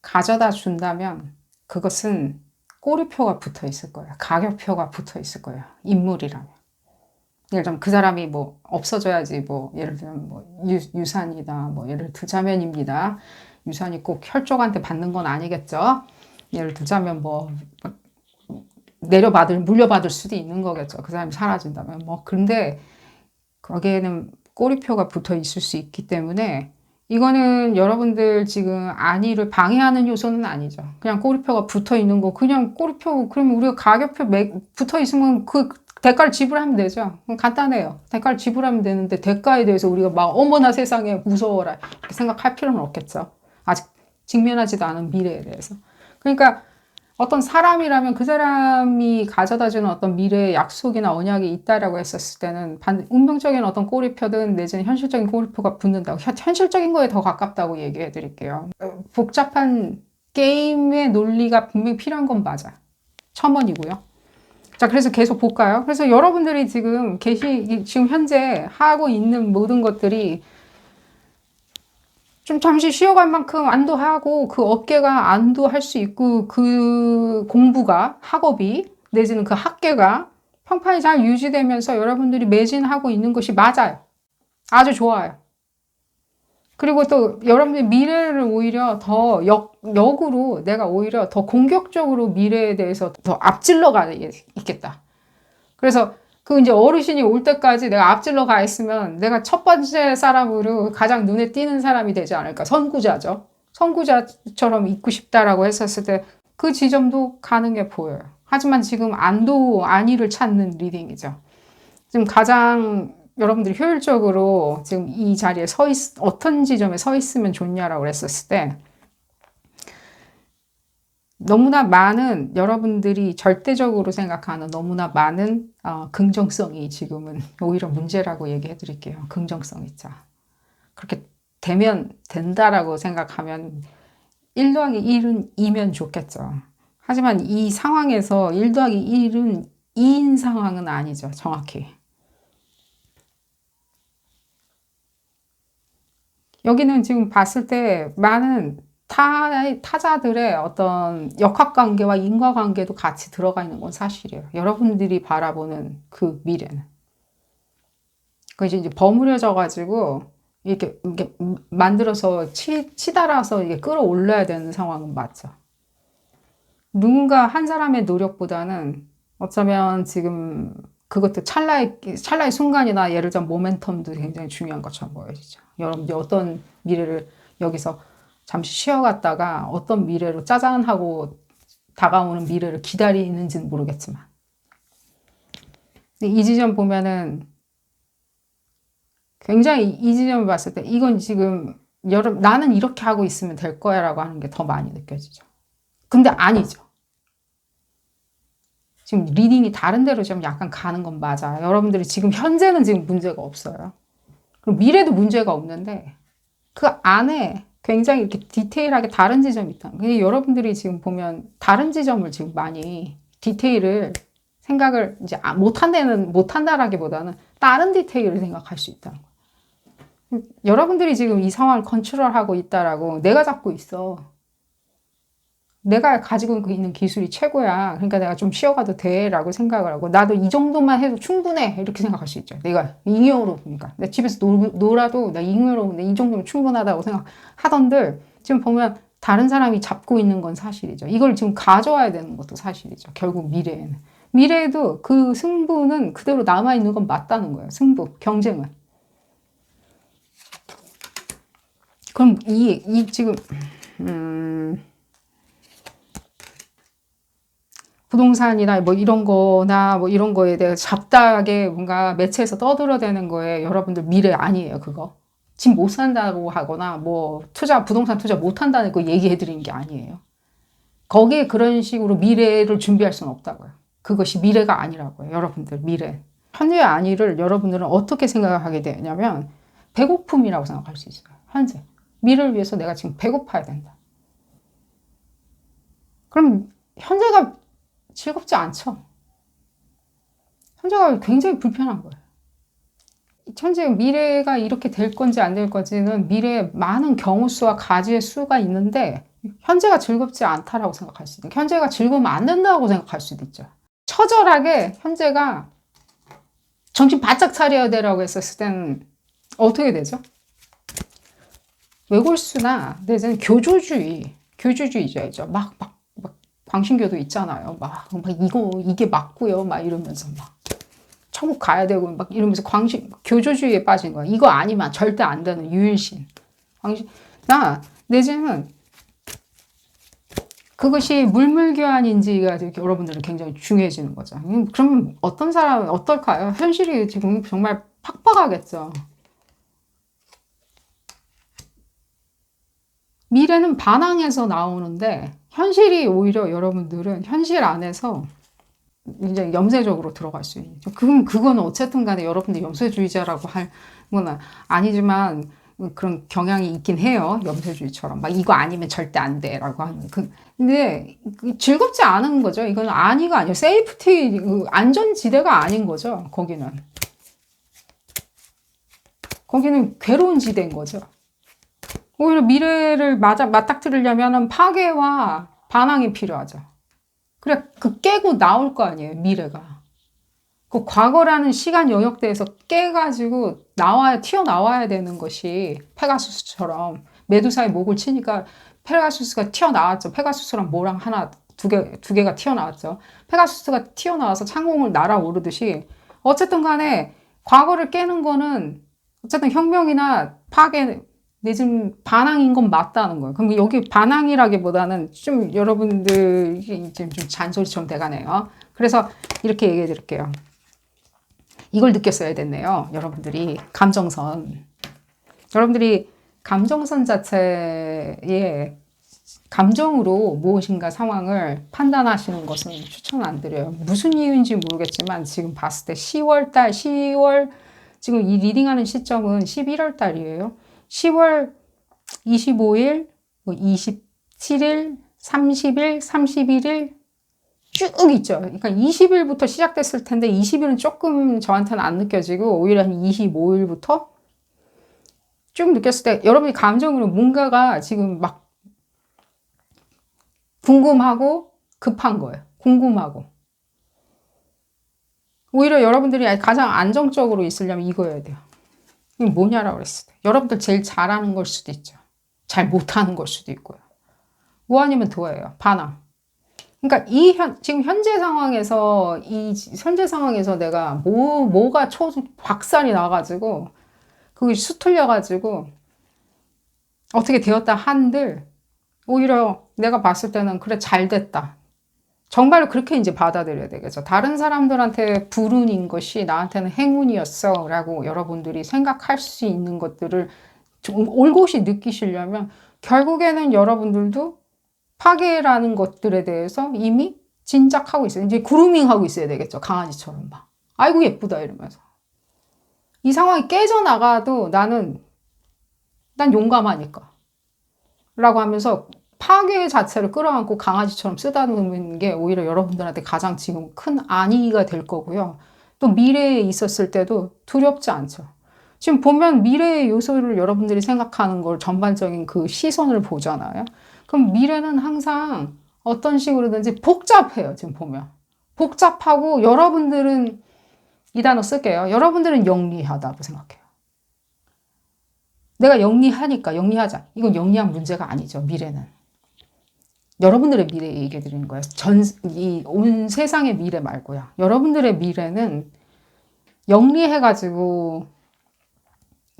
가져다 준다면 그것은 꼬리표가 붙어 있을 거예요. 가격표가 붙어 있을 거예요. 인물이라면. 예를 들면 그 사람이 뭐 없어져야지 뭐 예를 들면 뭐 유산이다 뭐 예를 들자면입니다. 유산이 꼭 혈족한테 받는 건 아니겠죠. 예를 들자면 뭐 물려받을 수도 있는 거겠죠. 그 사람이 사라진다면 뭐 근데 거기에는 꼬리표가 붙어 있을 수 있기 때문에 이거는 여러분들 지금 안위를 방해하는 요소는 아니죠. 그냥 꼬리표가 붙어 있는 거 그냥 꼬리표 그러면 우리가 가격표 붙어 있으면 그 대가를 지불하면 되죠. 간단해요. 대가를 지불하면 되는데 대가에 대해서 우리가 막 어머나 세상에 무서워라 이렇게 생각할 필요는 없겠죠. 아직 직면하지도 않은 미래에 대해서. 그러니까 어떤 사람이라면 그 사람이 가져다주는 어떤 미래의 약속이나 언약이 있다라고 했었을 때는 운명적인 어떤 꼬리표든 내지는 현실적인 꼬리표가 붙는다고 현실적인 거에 더 가깝다고 얘기해 드릴게요. 복잡한 게임의 논리가 분명히 필요한 건 맞아. 첨언이고요. 자, 그래서 계속 볼까요? 그래서 여러분들이 지금 지금 현재 하고 있는 모든 것들이 좀 잠시 쉬어갈 만큼 안도하고 그 업계가 안도할 수 있고 그 공부가 학업이 내지는 그 학계가 평판이 잘 유지되면서 여러분들이 매진하고 있는 것이 맞아요. 아주 좋아요. 그리고 또 여러분들이 미래를 오히려 더 역으로 내가 오히려 더 공격적으로 미래에 대해서 더 앞질러 가 있겠다. 그래서 그 이제 어르신이 올 때까지 내가 앞질러 가 있으면 내가 첫 번째 사람으로 가장 눈에 띄는 사람이 되지 않을까. 선구자죠. 선구자처럼 있고 싶다라고 했었을 때 그 지점도 가능해 보여요. 하지만 지금 안위를 찾는 리딩이죠. 지금 가장 여러분들이 효율적으로 지금 이 자리에 어떤 지점에 서 있으면 좋냐라고 했었을 때 너무나 많은 여러분들이 절대적으로 생각하는 너무나 많은 긍정성이 지금은 오히려 문제라고 얘기해 드릴게요. 긍정성 있죠. 그렇게 되면 된다라고 생각하면 1 더하기 1은 2면 좋겠죠. 하지만 이 상황에서 1 더하기 1은 2인 상황은 아니죠. 정확히. 여기는 지금 봤을 때 많은 타자들의 어떤 역학관계와 인과관계도 같이 들어가 있는 건 사실이에요. 여러분들이 바라보는 그 미래는. 그게 이제 버무려져 가지고 이렇게 만들어서 치달아서 이게 끌어올려야 되는 상황은 맞죠. 누군가 한 사람의 노력보다는 어쩌면 지금 그것도 찰나의 순간이나 예를 들면 모멘텀도 굉장히 중요한 것처럼 보여지죠. 여러분들이 어떤 미래를 여기서 잠시 쉬어갔다가 어떤 미래로 짜잔하고 다가오는 미래를 기다리는지는 모르겠지만 이 지점 보면은 굉장히 이 지점을 봤을 때 이건 지금 나는 이렇게 하고 있으면 될 거야 라고 하는 게 더 많이 느껴지죠. 근데 아니죠. 지금 리딩이 다른 데로 좀 약간 가는 건 맞아. 여러분들이 지금 현재는 지금 문제가 없어요. 그리고 미래도 문제가 없는데 그 안에 굉장히 이렇게 디테일하게 다른 지점이 있다. 여러분들이 지금 보면 다른 지점을 지금 많이 디테일을 생각을 이제 못한다라기보다는 다른 디테일을 생각할 수 있다는 거예요. 여러분들이 지금 이 상황을 컨트롤하고 있다라고 내가 잡고 있어. 내가 가지고 있는 기술이 최고야. 그러니까 내가 좀 쉬어가도 돼. 라고 생각을 하고, 나도 이 정도만 해도 충분해. 이렇게 생각할 수 있죠. 내가 잉여로 보니까. 내 집에서 놀아도 나 잉여로 이 정도면 충분하다고 생각하던들, 지금 보면 다른 사람이 잡고 있는 건 사실이죠. 이걸 지금 가져와야 되는 것도 사실이죠. 결국 미래에는. 미래에도 그 승부는 그대로 남아있는 건 맞다는 거예요. 승부, 경쟁은. 그럼 지금, 부동산이나 뭐 이런 거나 뭐 이런 거에 대해 잡다하게 뭔가 매체에서 떠들어대는 거에 여러분들 미래 아니에요, 그거. 집 못 산다고 하거나 뭐 부동산 투자 못 한다는 거 얘기해 드리는 게 아니에요. 거기에 그런 식으로 미래를 준비할 수는 없다고요. 그것이 미래가 아니라고요, 여러분들 미래. 현재의 안위를 여러분들은 어떻게 생각하게 되냐면 배고픔이라고 생각할 수 있어요, 현재. 미래를 위해서 내가 지금 배고파야 된다. 그럼 현재가 즐겁지 않죠. 현재가 굉장히 불편한 거예요. 현재 미래가 이렇게 될 건지 안 될 건지는 미래에 많은 경우 수와 가지의 수가 있는데 현재가 즐겁지 않다라고 생각할 수도 있고 현재가 즐거우면 안 된다고 생각할 수도 있죠. 처절하게 현재가 정신 바짝 차려야 되라고 했었을 때는 어떻게 되죠? 외골수나 내지는 교조주의자이죠. 막 광신교도 있잖아요. 이게 맞고요. 막 이러면서 막 천국 가야 되고 막 이러면서 교조주의에 빠진 거야. 이거 아니면 절대 안 되는 유일신. 내지는 그것이 물물교환인지가 여러분들은 굉장히 중요해지는 거죠. 그럼 어떤 사람은 어떨까요? 현실이 지금 정말 팍팍하겠죠. 미래는 반항에서 나오는데 현실이 오히려 여러분들은 현실 안에서 이제 염세적으로 들어갈 수 있죠. 그건 어쨌든 간에 여러분들 염세주의자라고 할 건 아니지만 그런 경향이 있긴 해요. 염세주의처럼. 막 이거 아니면 절대 안 돼. 라고 하는. 근데 즐겁지 않은 거죠. 이건 아니가 아니에요. 세이프티, 안전지대가 아닌 거죠. 거기는 괴로운 지대인 거죠. 오히려 미래를 맞닥뜨리려면 파괴와 반항이 필요하죠. 그래, 깨고 나올 거 아니에요, 미래가. 그 과거라는 시간 영역대에서 깨가지고 튀어나와야 되는 것이 페가수스처럼 메두사의 목을 치니까 페가수스가 튀어나왔죠. 페가수스랑 모랑 두 개가 튀어나왔죠. 페가수스가 튀어나와서 창공을 날아오르듯이 어쨌든 간에 과거를 깨는 거는 어쨌든 혁명이나 파괴, 내지는 반항인 건 맞다는 거예요. 그럼 여기 반항이라기보다는 좀 여러분들 좀 잔소리처럼 돼가네요. 그래서 이렇게 얘기해 드릴게요. 이걸 느꼈어야 됐네요. 여러분들이 감정선 자체에 감정으로 무엇인가 상황을 판단하시는 것은 추천 안 드려요. 무슨 이유인지 모르겠지만 지금 봤을 때 10월 지금 이 리딩하는 시점은 11월 달이에요. 10월 25일, 27일, 30일, 31일 쭉 있죠. 그러니까 20일부터 시작됐을 텐데 20일은 조금 저한테는 안 느껴지고 오히려 한 25일부터 쭉 느꼈을 때 여러분이 감정으로 뭔가가 지금 막 궁금하고 급한 거예요. 궁금하고. 오히려 여러분들이 가장 안정적으로 있으려면 이거여야 돼요. 이게 뭐냐라고 그랬을 때. 여러분들 제일 잘하는 걸 수도 있죠. 잘 못하는 걸 수도 있고요. 뭐 아니면 도예요. 반항. 그러니까 지금 현재 상황에서 내가 뭐가 박살이 나가지고 그게 수틀려가지고 어떻게 되었다 한들 오히려 내가 봤을 때는 그래 잘 됐다. 정말로 그렇게 이제 받아들여야 되겠죠. 다른 사람들한테 불운인 것이 나한테는 행운이었어 라고 여러분들이 생각할 수 있는 것들을 좀 올곧이 느끼시려면 결국에는 여러분들도 파괴라는 것들에 대해서 이미 진작하고 있어요. 이제 그루밍하고 있어야 되겠죠. 강아지처럼 막. 아이고 예쁘다 이러면서. 이 상황이 깨져나가도 난 용감하니까. 라고 하면서 파괴 자체를 끌어안고 강아지처럼 쓰다듬는 게 오히려 여러분들한테 가장 지금 큰 안위가 될 거고요. 또 미래에 있었을 때도 두렵지 않죠. 지금 보면 미래의 요소를 여러분들이 생각하는 걸 전반적인 그 시선을 보잖아요. 그럼 미래는 항상 어떤 식으로든지 복잡해요. 지금 보면. 복잡하고 여러분들은 이 단어 쓸게요. 여러분들은 영리하다고 생각해요. 내가 영리하니까 영리하자. 이건 영리한 문제가 아니죠. 미래는. 여러분들의 미래 얘기해 드리는 거예요. 온 세상의 미래 말고요. 여러분들의 미래는 영리해가지고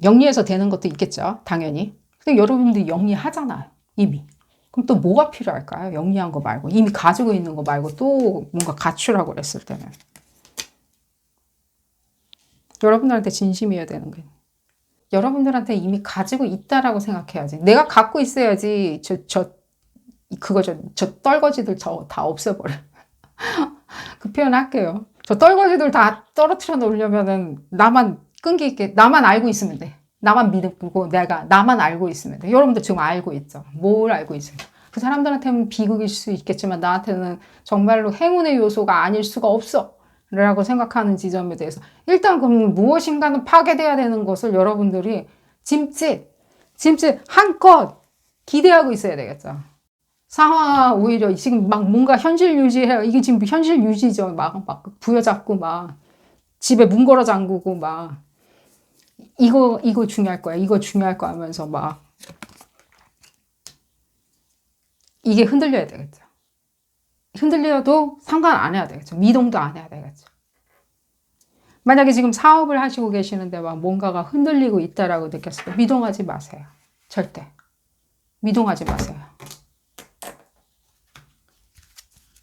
영리해서 되는 것도 있겠죠. 당연히. 근데 여러분들이 영리하잖아요. 이미. 그럼 또 뭐가 필요할까요? 영리한 거 말고. 이미 가지고 있는 거 말고 또 뭔가 갖추라고 그랬을 때는. 여러분들한테 진심이어야 되는 거예요. 여러분들한테 이미 가지고 있다라고 생각해야지. 내가 갖고 있어야지 저 떨거지들 다 없애버려. 그 표현 할게요. 저 떨거지들 다 떨어뜨려 놓으려면은 나만 끈기 있게, 나만 알고 있으면 돼. 나만 믿고 나만 알고 있으면 돼. 여러분들 지금 알고 있죠. 뭘 알고 있어요. 그 사람들한테는 비극일 수 있겠지만 나한테는 정말로 행운의 요소가 아닐 수가 없어. 라고 생각하는 지점에 대해서 일단 그럼 무엇인가는 파괴돼야 되는 것을 여러분들이 짐짓 한껏 기대하고 있어야 되겠죠. 상황 오히려 지금 막 뭔가 현실 유지해요. 이게 지금 현실 유지죠. 막 부여잡고 막 집에 문 걸어 잠그고 막 이거 중요할 거야. 이거 중요할 거야 하면서 막 이게 흔들려야 되겠죠. 흔들려도 상관 안 해야 되겠죠. 미동도 안 해야 되겠죠. 만약에 지금 사업을 하시고 계시는데 막 뭔가가 흔들리고 있다라고 느꼈을 때 미동하지 마세요. 절대. 미동하지 마세요.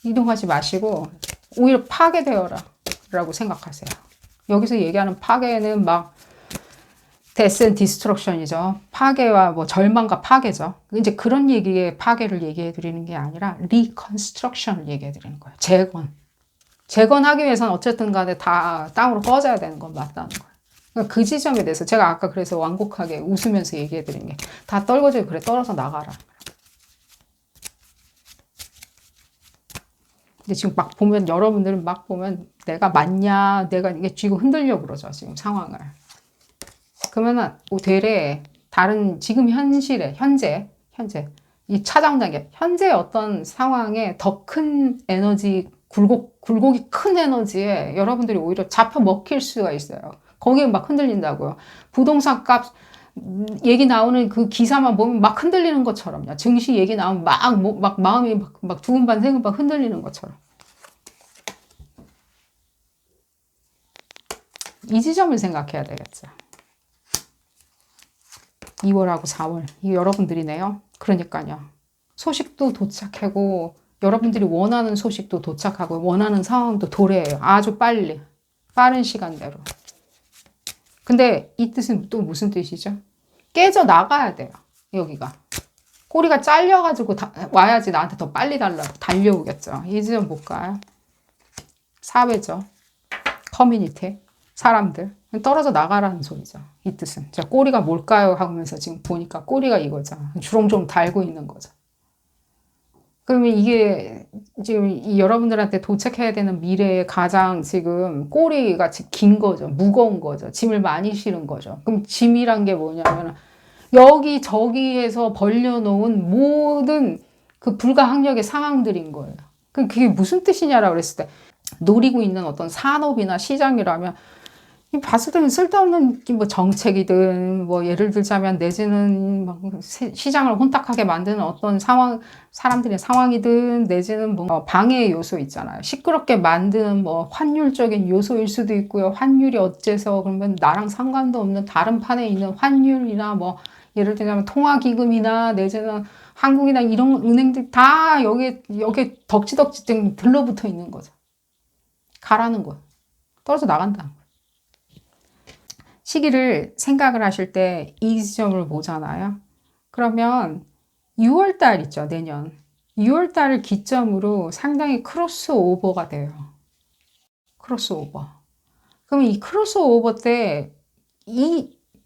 미동하지 마시고 오히려 파괴되어라 라고 생각하세요. 여기서 얘기하는 파괴는 막 death and destruction이죠. 파괴와 뭐 절망과 파괴죠. 이제 그런 얘기의 파괴를 얘기해 드리는 게 아니라 reconstruction을 얘기해 드리는 거예요. 재건하기 위해서는 어쨌든 간에 다 땅으로 꺼져야 되는 건 맞다는 거예요. 그러니까 그 지점에 대해서 제가 아까 그래서 완곡하게 웃으면서 얘기해 드린 게 다 떨궈져 그래 떨어져 나가라. 근데 지금 막 보면 여러분들은 막 보면 내가 맞냐 내가 이게 지금 흔들려 그러죠. 지금 상황을. 그러면은 되레 다른 지금 현재 이 차장단계 현재 어떤 상황에 더 큰 에너지 굴곡이 큰 에너지에 여러분들이 오히려 잡혀 먹힐 수가 있어요. 거기에 막 흔들린다고요. 부동산 값 얘기 나오는 그 기사만 보면 막 흔들리는 것처럼요. 증시 얘기 나오면 막 마음이 막 두근반 세근반 흔들리는 것처럼. 이 지점을 생각해야 되겠죠. 2월하고 4월 이게 여러분들이네요. 그러니까요. 소식도 도착하고 여러분들이 원하는 소식도 도착하고 원하는 상황도 도래해요. 아주 빠른 시간대로. 근데 이 뜻은 또 무슨 뜻이죠? 깨져 나가야 돼요. 여기가. 꼬리가 잘려가지고 와야지 나한테 더 빨리 달려오겠죠. 이 지점 볼까요? 사회죠. 커뮤니티. 사람들. 떨어져 나가라는 소리죠. 이 뜻은. 자, 꼬리가 뭘까요? 하면서 지금 보니까 꼬리가 이거죠. 주렁주렁 달고 있는 거죠. 그러면 이게 지금 여러분들한테 도착해야 되는 미래에 가장 지금 꼬리가 긴 거죠. 무거운 거죠. 짐을 많이 실은 거죠. 그럼 짐이란 게 뭐냐면 여기저기에서 벌려놓은 모든 그 불가항력의 상황들인 거예요. 그럼 그게 무슨 뜻이냐라고 그랬을 때 노리고 있는 어떤 산업이나 시장이라면 봤을 때는 쓸데없는 뭐 정책이든 뭐 예를 들자면 내지는 막 시장을 혼탁하게 만드는 어떤 사람들의 상황이든 내지는 뭐 방해 요소 있잖아요. 시끄럽게 만드는 뭐 환율적인 요소일 수도 있고요. 환율이 어째서 그러면 나랑 상관도 없는 다른 판에 있는 환율이나 뭐 예를 들자면 통화기금이나 내지는 한국이나 이런 은행들 다 여기에 덕지덕지 들러붙어 있는 거죠. 가라는 거예요. 떨어져 나간다. 시기를 생각을 하실 때 이 지점을 보잖아요. 그러면 6월달 있죠, 내년. 6월달을 기점으로 상당히 크로스오버가 돼요. 크로스오버. 그러면 이 크로스오버 때,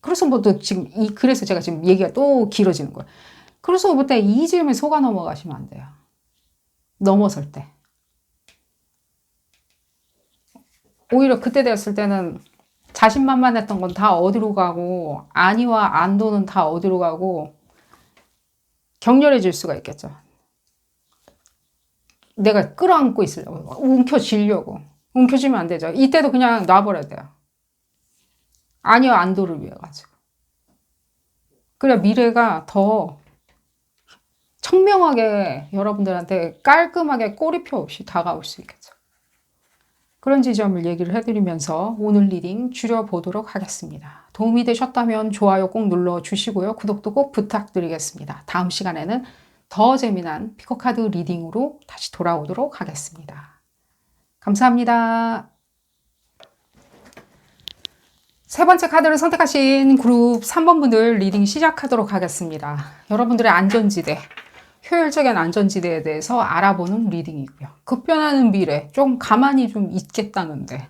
크로스오버도 지금, 그래서 제가 지금 얘기가 또 길어지는 거예요. 크로스오버 때 이 지점에 속아 넘어가시면 안 돼요. 넘어설 때. 오히려 그때 되었을 때는 자신만만했던 건 다 어디로 가고 안위와 안도는 다 어디로 가고 격렬해질 수가 있겠죠. 내가 끌어안고 있으려고 움켜쥐려고 움켜쥐면 안 되죠. 이때도 그냥 놔버려야 돼요. 안위와 안도를 위해 가지고. 그래야 미래가 더 청명하게 여러분들한테 깔끔하게 꼬리표 없이 다가올 수 있겠죠. 그런 지점을 얘기를 해드리면서 오늘 리딩 줄여보도록 하겠습니다. 도움이 되셨다면 좋아요 꼭 눌러주시고요. 구독도 꼭 부탁드리겠습니다. 다음 시간에는 더 재미난 피코카드 리딩으로 다시 돌아오도록 하겠습니다. 감사합니다. 세 번째 카드를 선택하신 그룹 3번 분들 리딩 시작하도록 하겠습니다. 여러분들의 안전지대. 효율적인 안전지대에 대해서 알아보는 리딩이고요. 급변하는 미래, 좀 가만히 좀 있겠다는데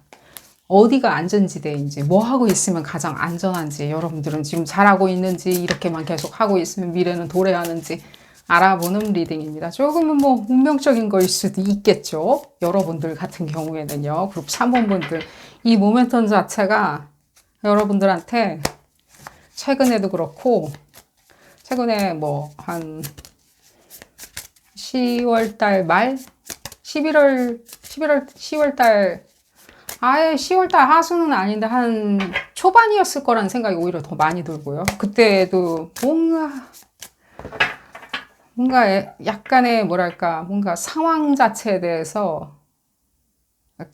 어디가 안전지대인지, 뭐 하고 있으면 가장 안전한지, 여러분들은 지금 잘하고 있는지, 이렇게만 계속 하고 있으면 미래는 도래하는지 알아보는 리딩입니다. 조금은 뭐 운명적인 거일 수도 있겠죠. 여러분들 같은 경우에는요. 그룹 3번 분들. 이 모멘텀 자체가 여러분들한테 최근에도 그렇고, 최근에 뭐 한 10월 달 말? 10월 달, 아예 10월 달 하순은 아닌데 한 초반이었을 거라는 생각이 오히려 더 많이 들고요. 그때도 뭔가 약간의 뭐랄까, 뭔가 상황 자체에 대해서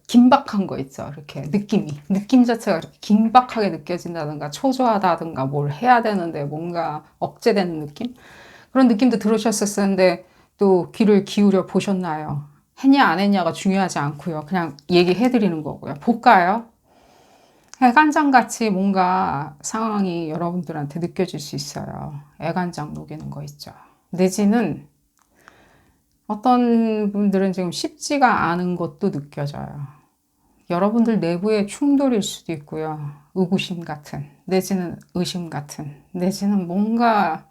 긴박한 거 있죠. 이렇게 느낌 자체가 이렇게 긴박하게 느껴진다든가 초조하다든가 뭘 해야 되는데 뭔가 억제되는 느낌? 그런 느낌도 들으셨을 텐데 또 귀를 기울여 보셨나요? 했냐 안 했냐가 중요하지 않고요. 그냥 얘기해 드리는 거고요. 볼까요? 애간장같이 뭔가 상황이 여러분들한테 느껴질 수 있어요. 애간장 녹이는 거 있죠. 내지는 어떤 분들은 지금 쉽지가 않은 것도 느껴져요. 여러분들 내부의 충돌일 수도 있고요. 의구심 같은, 내지는 의심 같은, 내지는 뭔가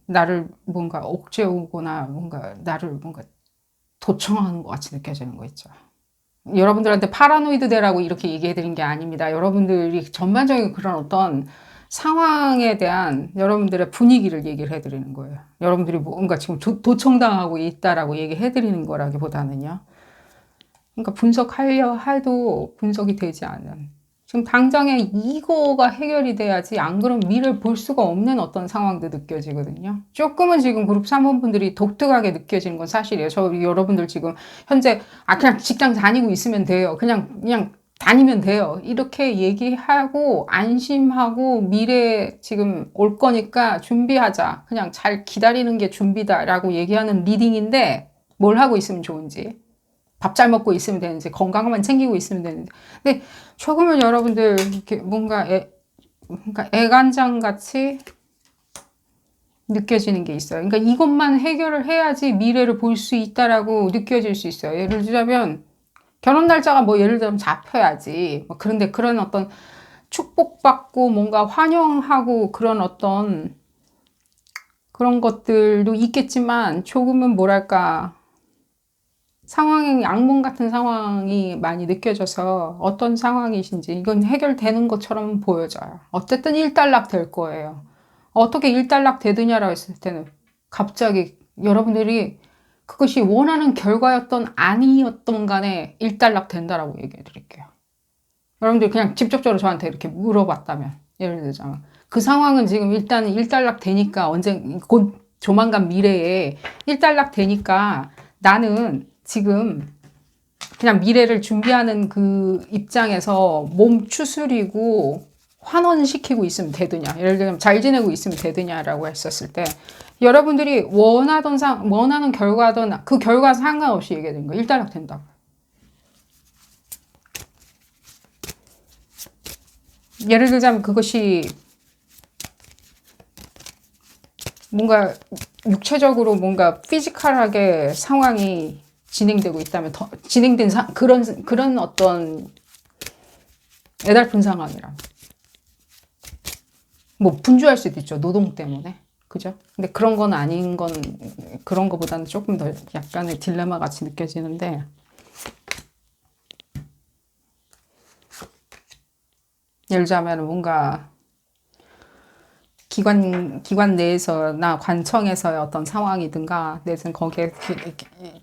나를 뭔가 옥죄오거나 뭔가 나를 뭔가 도청하는 것 같이 느껴지는 거 있죠. 여러분들한테 파라노이드 되라고 이렇게 얘기해 드린 게 아닙니다. 여러분들이 전반적인 그런 어떤 상황에 대한 여러분들의 분위기를 얘기를 해 드리는 거예요. 여러분들이 뭔가 지금 도청당하고 있다라고 얘기해 드리는 거라기보다는요. 그러니까 분석하려 해도 분석이 되지 않는. 지금 당장에 이거가 해결이 돼야지 안 그러면 미래를 볼 수가 없는 어떤 상황도 느껴지거든요. 조금은 지금 그룹 3번 분들이 독특하게 느껴지는 건 사실이에요. 여러분들 지금 현재 그냥 직장 다니고 있으면 돼요. 그냥 다니면 돼요. 이렇게 얘기하고 안심하고 미래에 지금 올 거니까 준비하자. 그냥 잘 기다리는 게 준비다라고 얘기하는 리딩인데 뭘 하고 있으면 좋은지. 밥 잘 먹고 있으면 되는지, 건강만 챙기고 있으면 되는지. 근데 조금은 여러분들 이렇게 뭔가 애간장 같이 느껴지는 게 있어요. 그러니까 이것만 해결을 해야지 미래를 볼 수 있다라고 느껴질 수 있어요. 예를 들자면 결혼 날짜가 뭐 예를 들면 잡혀야지. 뭐 그런데 그런 어떤 축복받고 뭔가 환영하고 그런 어떤 그런 것들도 있겠지만 조금은 뭐랄까 상황이 악몽 같은 상황이 많이 느껴져서 어떤 상황이신지 이건 해결되는 것처럼 보여져요. 어쨌든 일단락 될 거예요. 어떻게 일단락 되느냐라고 했을 때는 갑자기 여러분들이 그것이 원하는 결과였던 아니었던 간에 일단락 된다라고 얘기해 드릴게요. 여러분들 그냥 직접적으로 저한테 이렇게 물어봤다면 예를 들자면 그 상황은 지금 일단 일단락 되니까 곧 조만간 미래에 일단락 되니까 나는 지금 그냥 미래를 준비하는 그 입장에서 몸 추스리고 환원시키고 있으면 되느냐. 예를 들면 잘 지내고 있으면 되느냐라고 했었을 때 여러분들이 원하는 결과든 그 결과 상관없이 얘기하는 거예요. 일단락 된다고. 예를 들자면 그것이 뭔가 육체적으로 뭔가 피지컬하게 상황이 진행되고 있다면 진행된 그런 어떤 애달픈 상황이라 뭐 분주할 수도 있죠. 노동 때문에. 그죠? 근데 그런 건 아닌 건 그런 거보다는 조금 더 약간의 딜레마 같이 느껴지는데 예를 들자면 뭔가 기관 내에서나 관청에서의 어떤 상황이든가, 내지는 거기에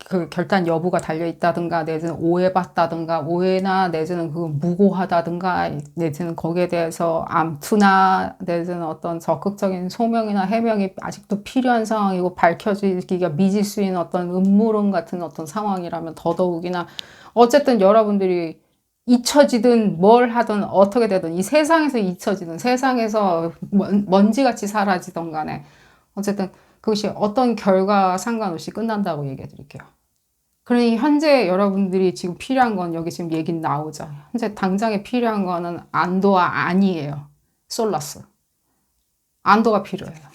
그 결단 여부가 달려있다든가, 내지는 오해받다든가, 오해나 내지는 그 무고하다든가, 내지는 거기에 대해서 암투나, 내지는 어떤 적극적인 소명이나 해명이 아직도 필요한 상황이고, 밝혀지기가 미지수인 어떤 음모론 같은 어떤 상황이라면 더더욱이나, 어쨌든 여러분들이 잊혀지든 뭘 하든 어떻게 되든 이 세상에서 잊혀지든 세상에서 먼지같이 사라지던 간에 어쨌든 그것이 어떤 결과 상관없이 끝난다고 얘기해 드릴게요. 그러니 현재 여러분들이 지금 필요한 건 여기 지금 얘기 나오죠. 현재 당장에 필요한 거는 안도와 안이에요. 솔라스. 안도가 필요해요.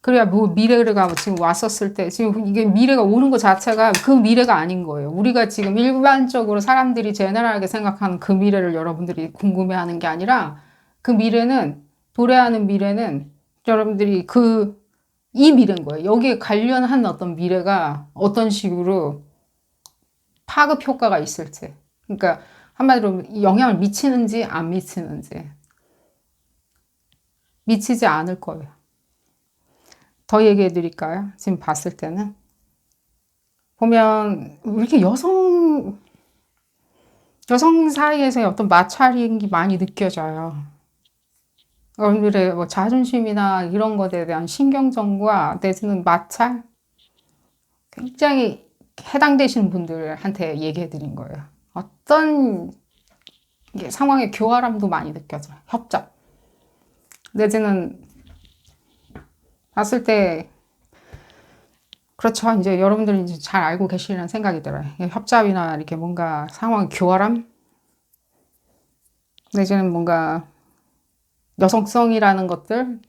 그래야 뭐 미래가 지금 왔었을 때 지금 이게 미래가 오는 것 자체가 그 미래가 아닌 거예요. 우리가 지금 일반적으로 사람들이 제너럴하게 생각하는 그 미래를 여러분들이 궁금해하는 게 아니라 그 미래는 도래하는 미래는 여러분들이 이 미래인 거예요. 여기에 관련한 어떤 미래가 어떤 식으로 파급 효과가 있을지. 그러니까 한마디로 영향을 미치는지 안 미치는지. 미치지 않을 거예요. 더 얘기해 드릴까요? 지금 봤을 때는. 보면 왜 이렇게 여성 사이에서의 어떤 마찰이 많이 느껴져요. 여러분들의 뭐 자존심이나 이런 것에 대한 신경전과 내지는 마찰 굉장히 해당되시는 분들한테 얘기해 드린 거예요. 어떤 상황의 교활함도 많이 느껴져요. 협잡. 내지는 봤을 때 그렇죠. 이제 여러분들이 이제 잘 알고 계시리라는 생각이 들어요. 협잡이나 이렇게 뭔가 상황의 교활함 내지는 뭔가 여성성이라는 것들을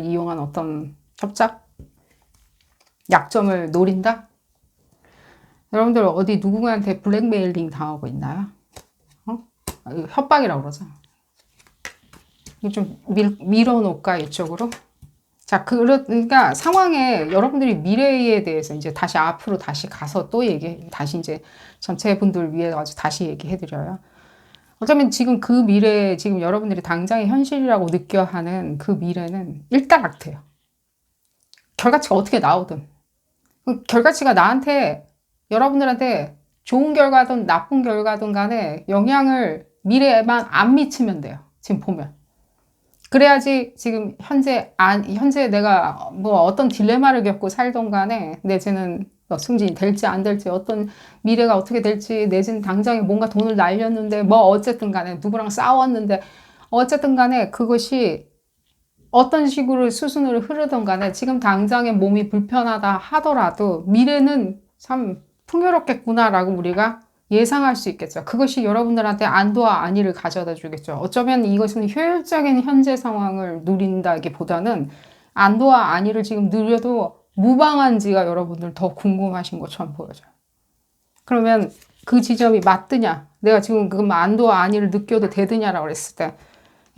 이용한 어떤 협잡, 약점을 노린다? 여러분들 어디 누군가한테 블랙메일링 당하고 있나요? 협박이라고 그러죠. 좀 밀어놓을까 이쪽으로? 자, 그러니까 상황에 여러분들이 미래에 대해서 이제 다시 앞으로 다시 가서 또 다시 이제 전체 분들 위해 가지고 다시 얘기해드려요. 어쩌면 지금 그 미래, 지금 여러분들이 당장의 현실이라고 느껴 하는 그 미래는 일단락돼요. 결과치가 어떻게 나오든. 그 결과치가 여러분들한테 좋은 결과든 나쁜 결과든 간에 영향을 미래에만 안 미치면 돼요. 지금 보면. 그래야지 지금 현재 내가 뭐 어떤 딜레마를 겪고 살던 간에 내지는 승진이 될지 안 될지 어떤 미래가 어떻게 될지 내지는 당장에 뭔가 돈을 날렸는데 뭐 어쨌든 간에 누구랑 싸웠는데 어쨌든 간에 그것이 어떤 식으로 수순으로 흐르던 간에 지금 당장에 몸이 불편하다 하더라도 미래는 참 풍요롭겠구나라고 우리가 예상할 수 있겠죠. 그것이 여러분들한테 안도와 안위를 가져다 주겠죠. 어쩌면 이것은 효율적인 현재 상황을 누린다기보다는 안도와 안위를 지금 누려도 무방한지가 여러분들 더 궁금하신 것처럼 보여져요. 그러면 그 지점이 맞드냐? 내가 지금 그 안도와 안위를 느껴도 되느냐라고 그랬을 때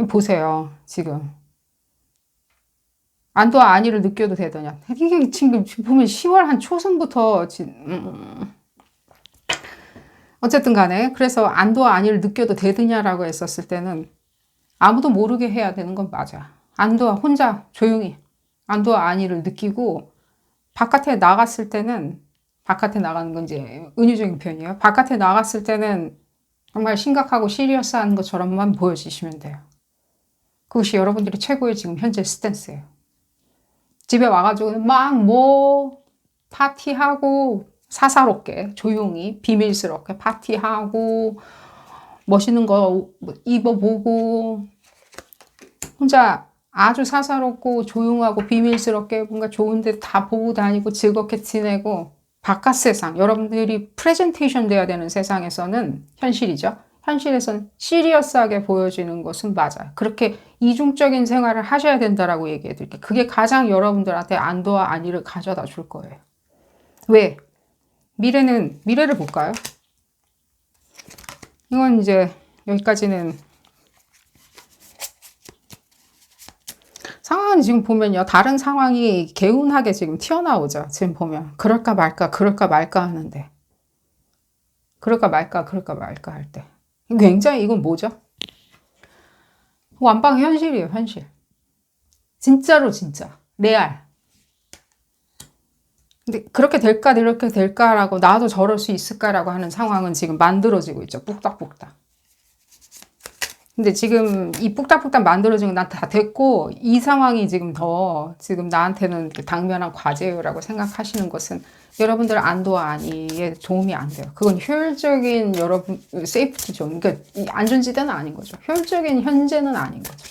보세요. 지금. 안도와 안위를 느껴도 되더냐? 이게 지금 보면 10월 한 초순부터 어쨌든 간에 그래서 안도와 안위를 느껴도 되느냐라고 했었을 때는 아무도 모르게 해야 되는 건 맞아. 안도와 혼자 조용히 안도와 안위를 느끼고 바깥에 나갔을 때는 바깥에 나가는 건 이제 은유적인 표현이에요. 바깥에 나갔을 때는 정말 심각하고 시리어스한 것처럼만 보여지시면 돼요. 그것이 여러분들이 최고의 지금 현재 스탠스예요. 집에 와가지고 막 뭐 파티하고 사사롭게 조용히 비밀스럽게 파티하고 멋있는 거 입어보고 혼자 아주 사사롭고 조용하고 비밀스럽게 뭔가 좋은 데 다 보고 다니고 즐겁게 지내고 바깥 세상 여러분들이 프레젠테이션 돼야 되는 세상에서는 현실이죠. 현실에서는 시리어스하게 보여지는 것은 맞아요. 그렇게 이중적인 생활을 하셔야 된다라고 얘기해 드릴게요. 그게 가장 여러분들한테 안도와 안위를 가져다 줄 거예요. 왜? 미래를 볼까요? 이건 이제 여기까지는 상황은 지금 보면요. 다른 상황이 개운하게 지금 튀어나오죠. 지금 보면 그럴까 말까 하는데 그럴까 말까 할 때 굉장히 이건 뭐죠? 완방 현실이에요. 현실. 진짜로 진짜 레알. 근데 그렇게 될까 이렇게 될까라고 나도 저럴 수 있을까라고 하는 상황은 지금 만들어지고 있죠. 뚝딱뚝딱. 근데 지금 이 뚝딱뚝딱 만들어진 건 난 다 됐고 이 상황이 지금 지금 나한테는 당면한 과제라고 생각하시는 것은 여러분들 안도와 안위에 도움이 안 돼요. 그건 효율적인 여러분 세이프티죠. 그러니까 안전지대는 아닌 거죠. 효율적인 현재는 아닌 거죠.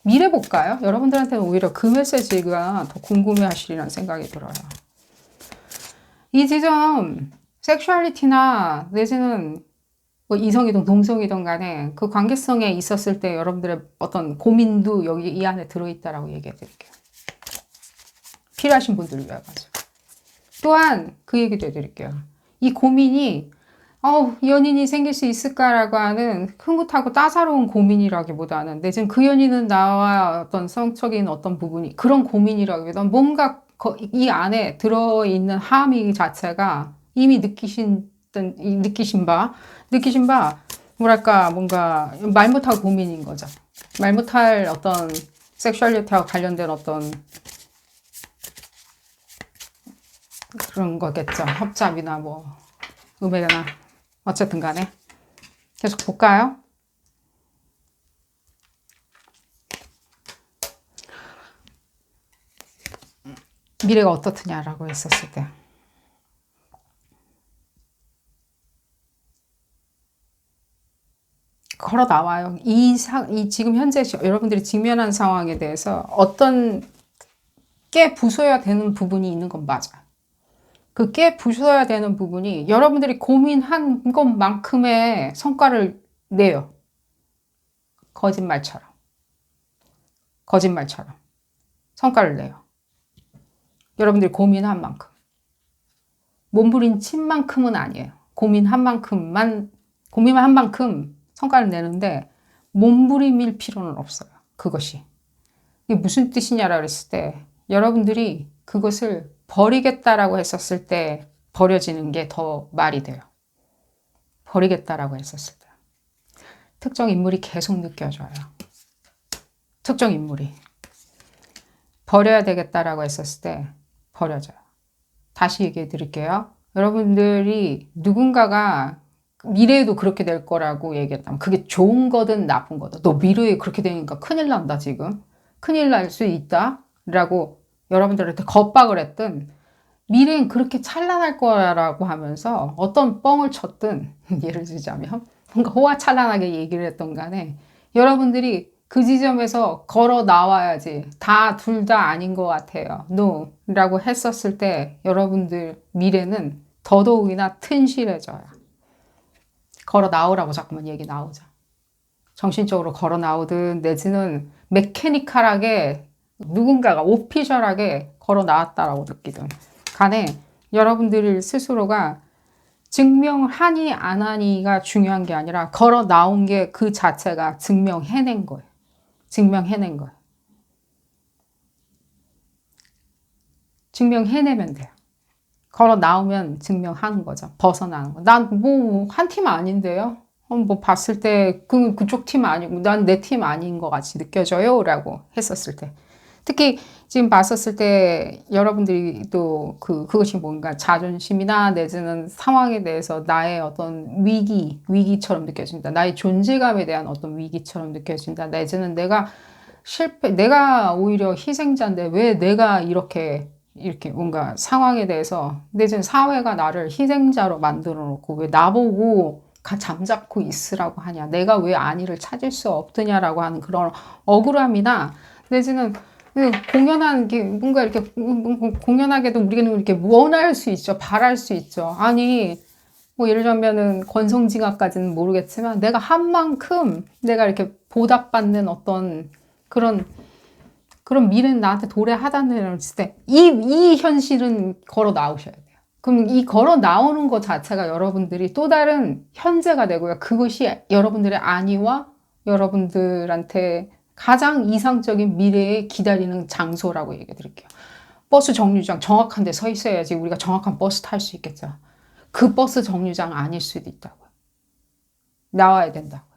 미래 볼까요? 여러분들한테는 오히려 그 메시지가 더 궁금해 하시리라는 생각이 들어요. 이 지점 섹슈얼리티나 내지는 뭐 이성이든 동성이든 간에 그 관계성에 있었을 때 여러분들의 어떤 고민도 여기 이 안에 들어있다라고 얘기해 드릴게요. 필요하신 분들을 위해 가지고. 또한 그 얘기도 해드릴게요. 이 고민이 연인이 생길 수 있을까라고 하는 흐뭇하고 따사로운 고민이라기보다는 내지는 그 연인은 나와 어떤 성적인 어떤 부분이 그런 고민이라기보다는 뭔가 이 안에 들어있는 함의 자체가 이미 느끼신 바, 뭐랄까, 뭔가 말 못할 고민인 거죠. 말 못할 어떤 섹슈얼리티와 관련된 어떤 그런 거겠죠. 협잡이나 뭐, 음해나. 어쨌든 간에. 계속 볼까요? 미래가 어떻느냐라고 했었을 때. 걸어 나와요. 이 지금 현재 여러분들이 직면한 상황에 대해서 어떤 깨 부숴야 되는 부분이 있는 건 맞아요. 그 깨 부숴야 되는 부분이 여러분들이 고민한 것만큼의 성과를 내요. 거짓말처럼. 성과를 내요. 여러분들이 고민한 만큼. 몸부림친 만큼은 아니에요. 고민한 만큼 성과를 내는데 몸부림일 필요는 없어요. 그것이. 이게 무슨 뜻이냐라고 그랬을 때 여러분들이 그것을 버리겠다라고 했었을 때 버려지는 게 더 말이 돼요. 버리겠다라고 했었을 때. 특정 인물이 계속 느껴져요. 특정 인물이. 버려야 되겠다라고 했었을 때 버려져요. 다시 얘기해 드릴게요. 여러분들이 누군가가 미래에도 그렇게 될 거라고 얘기했다면 그게 좋은 거든 나쁜 거든 너 미래에 그렇게 되니까 큰일 난다 지금. 큰일 날 수 있다 라고 여러분들한테 겁박을 했든 미래엔 그렇게 찬란할 거라고 하면서 어떤 뻥을 쳤든 예를 들자면 뭔가 호화찬란하게 얘기를 했던 간에 여러분들이 그 지점에서 걸어 나와야지 둘 다 아닌 것 같아요. No 라고 했었을 때 여러분들 미래는 더더욱이나 튼실해져요. 걸어 나오라고 자꾸만 얘기 나오죠. 정신적으로 걸어 나오든 내지는 메케니컬하게 누군가가 오피셜하게 걸어 나왔다라고 느끼든 간에 여러분들 스스로가 증명하니 안 하니가 중요한 게 아니라 걸어 나온 게 그 자체가 증명해낸 거예요. 증명해내면 돼요. 걸어 나오면 증명하는 거죠. 벗어나는 거. 난 뭐 한 팀 아닌데요. 뭐 봤을 때 그쪽 팀 아니고 난 내 팀 아닌 것 같이 느껴져요 라고 했었을 때 특히 지금 봤었을 때 여러분들이 또 그것이 뭔가 자존심이나 내지는 상황에 대해서 나의 어떤 위기처럼 느껴진다. 나의 존재감에 대한 어떤 위기처럼 느껴진다. 내지는 내가 오히려 희생자인데 왜 내가 이렇게 뭔가 상황에 대해서 내지는 사회가 나를 희생자로 만들어 놓고 왜 나보고 잠잡고 있으라고 하냐. 내가 왜 안위를 찾을 수 없느냐라고 하는 그런 억울함이나 내지는 공연하는 게 뭔가 이렇게 공연하게도 우리는 이렇게 원할 수 있죠. 바랄 수 있죠. 아니 뭐 예를 들면은 권성징악까지는 모르겠지만 내가 한 만큼 내가 이렇게 보답받는 어떤 그런 미래는 나한테 도래하다는 했을 때 이 현실은 걸어 나오셔야 돼요. 그럼 이 걸어 나오는 것 자체가 여러분들이 또 다른 현재가 되고요. 그것이 여러분들의 안위와 여러분들한테 가장 이상적인 미래에 기다리는 장소라고 얘기해 드릴게요. 버스 정류장 정확한 데 서 있어야지 우리가 정확한 버스 탈 수 있겠죠. 그 버스 정류장 아닐 수도 있다고요. 나와야 된다고요.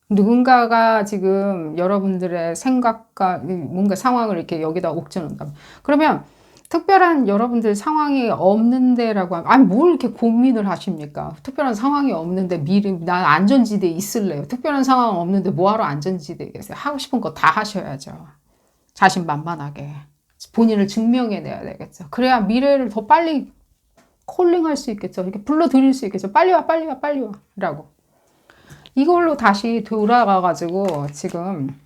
누군가가 지금 여러분들의 생각과 뭔가 상황을 이렇게 여기다 옥죄는다. 그러면 특별한 여러분들 상황이 없는데라고 하면 아니 뭘 이렇게 고민을 하십니까? 특별한 상황이 없는데 난 안전지대에 있을래요. 특별한 상황 없는데 뭐하러 안전지대에 계세요? 하고 싶은 거 다 하셔야죠. 자신만만하게. 본인을 증명해내야 되겠죠. 그래야 미래를 더 빨리 콜링할 수 있겠죠. 이렇게 불러드릴 수 있겠죠. 빨리 와 라고. 이걸로 다시 돌아가가지고 지금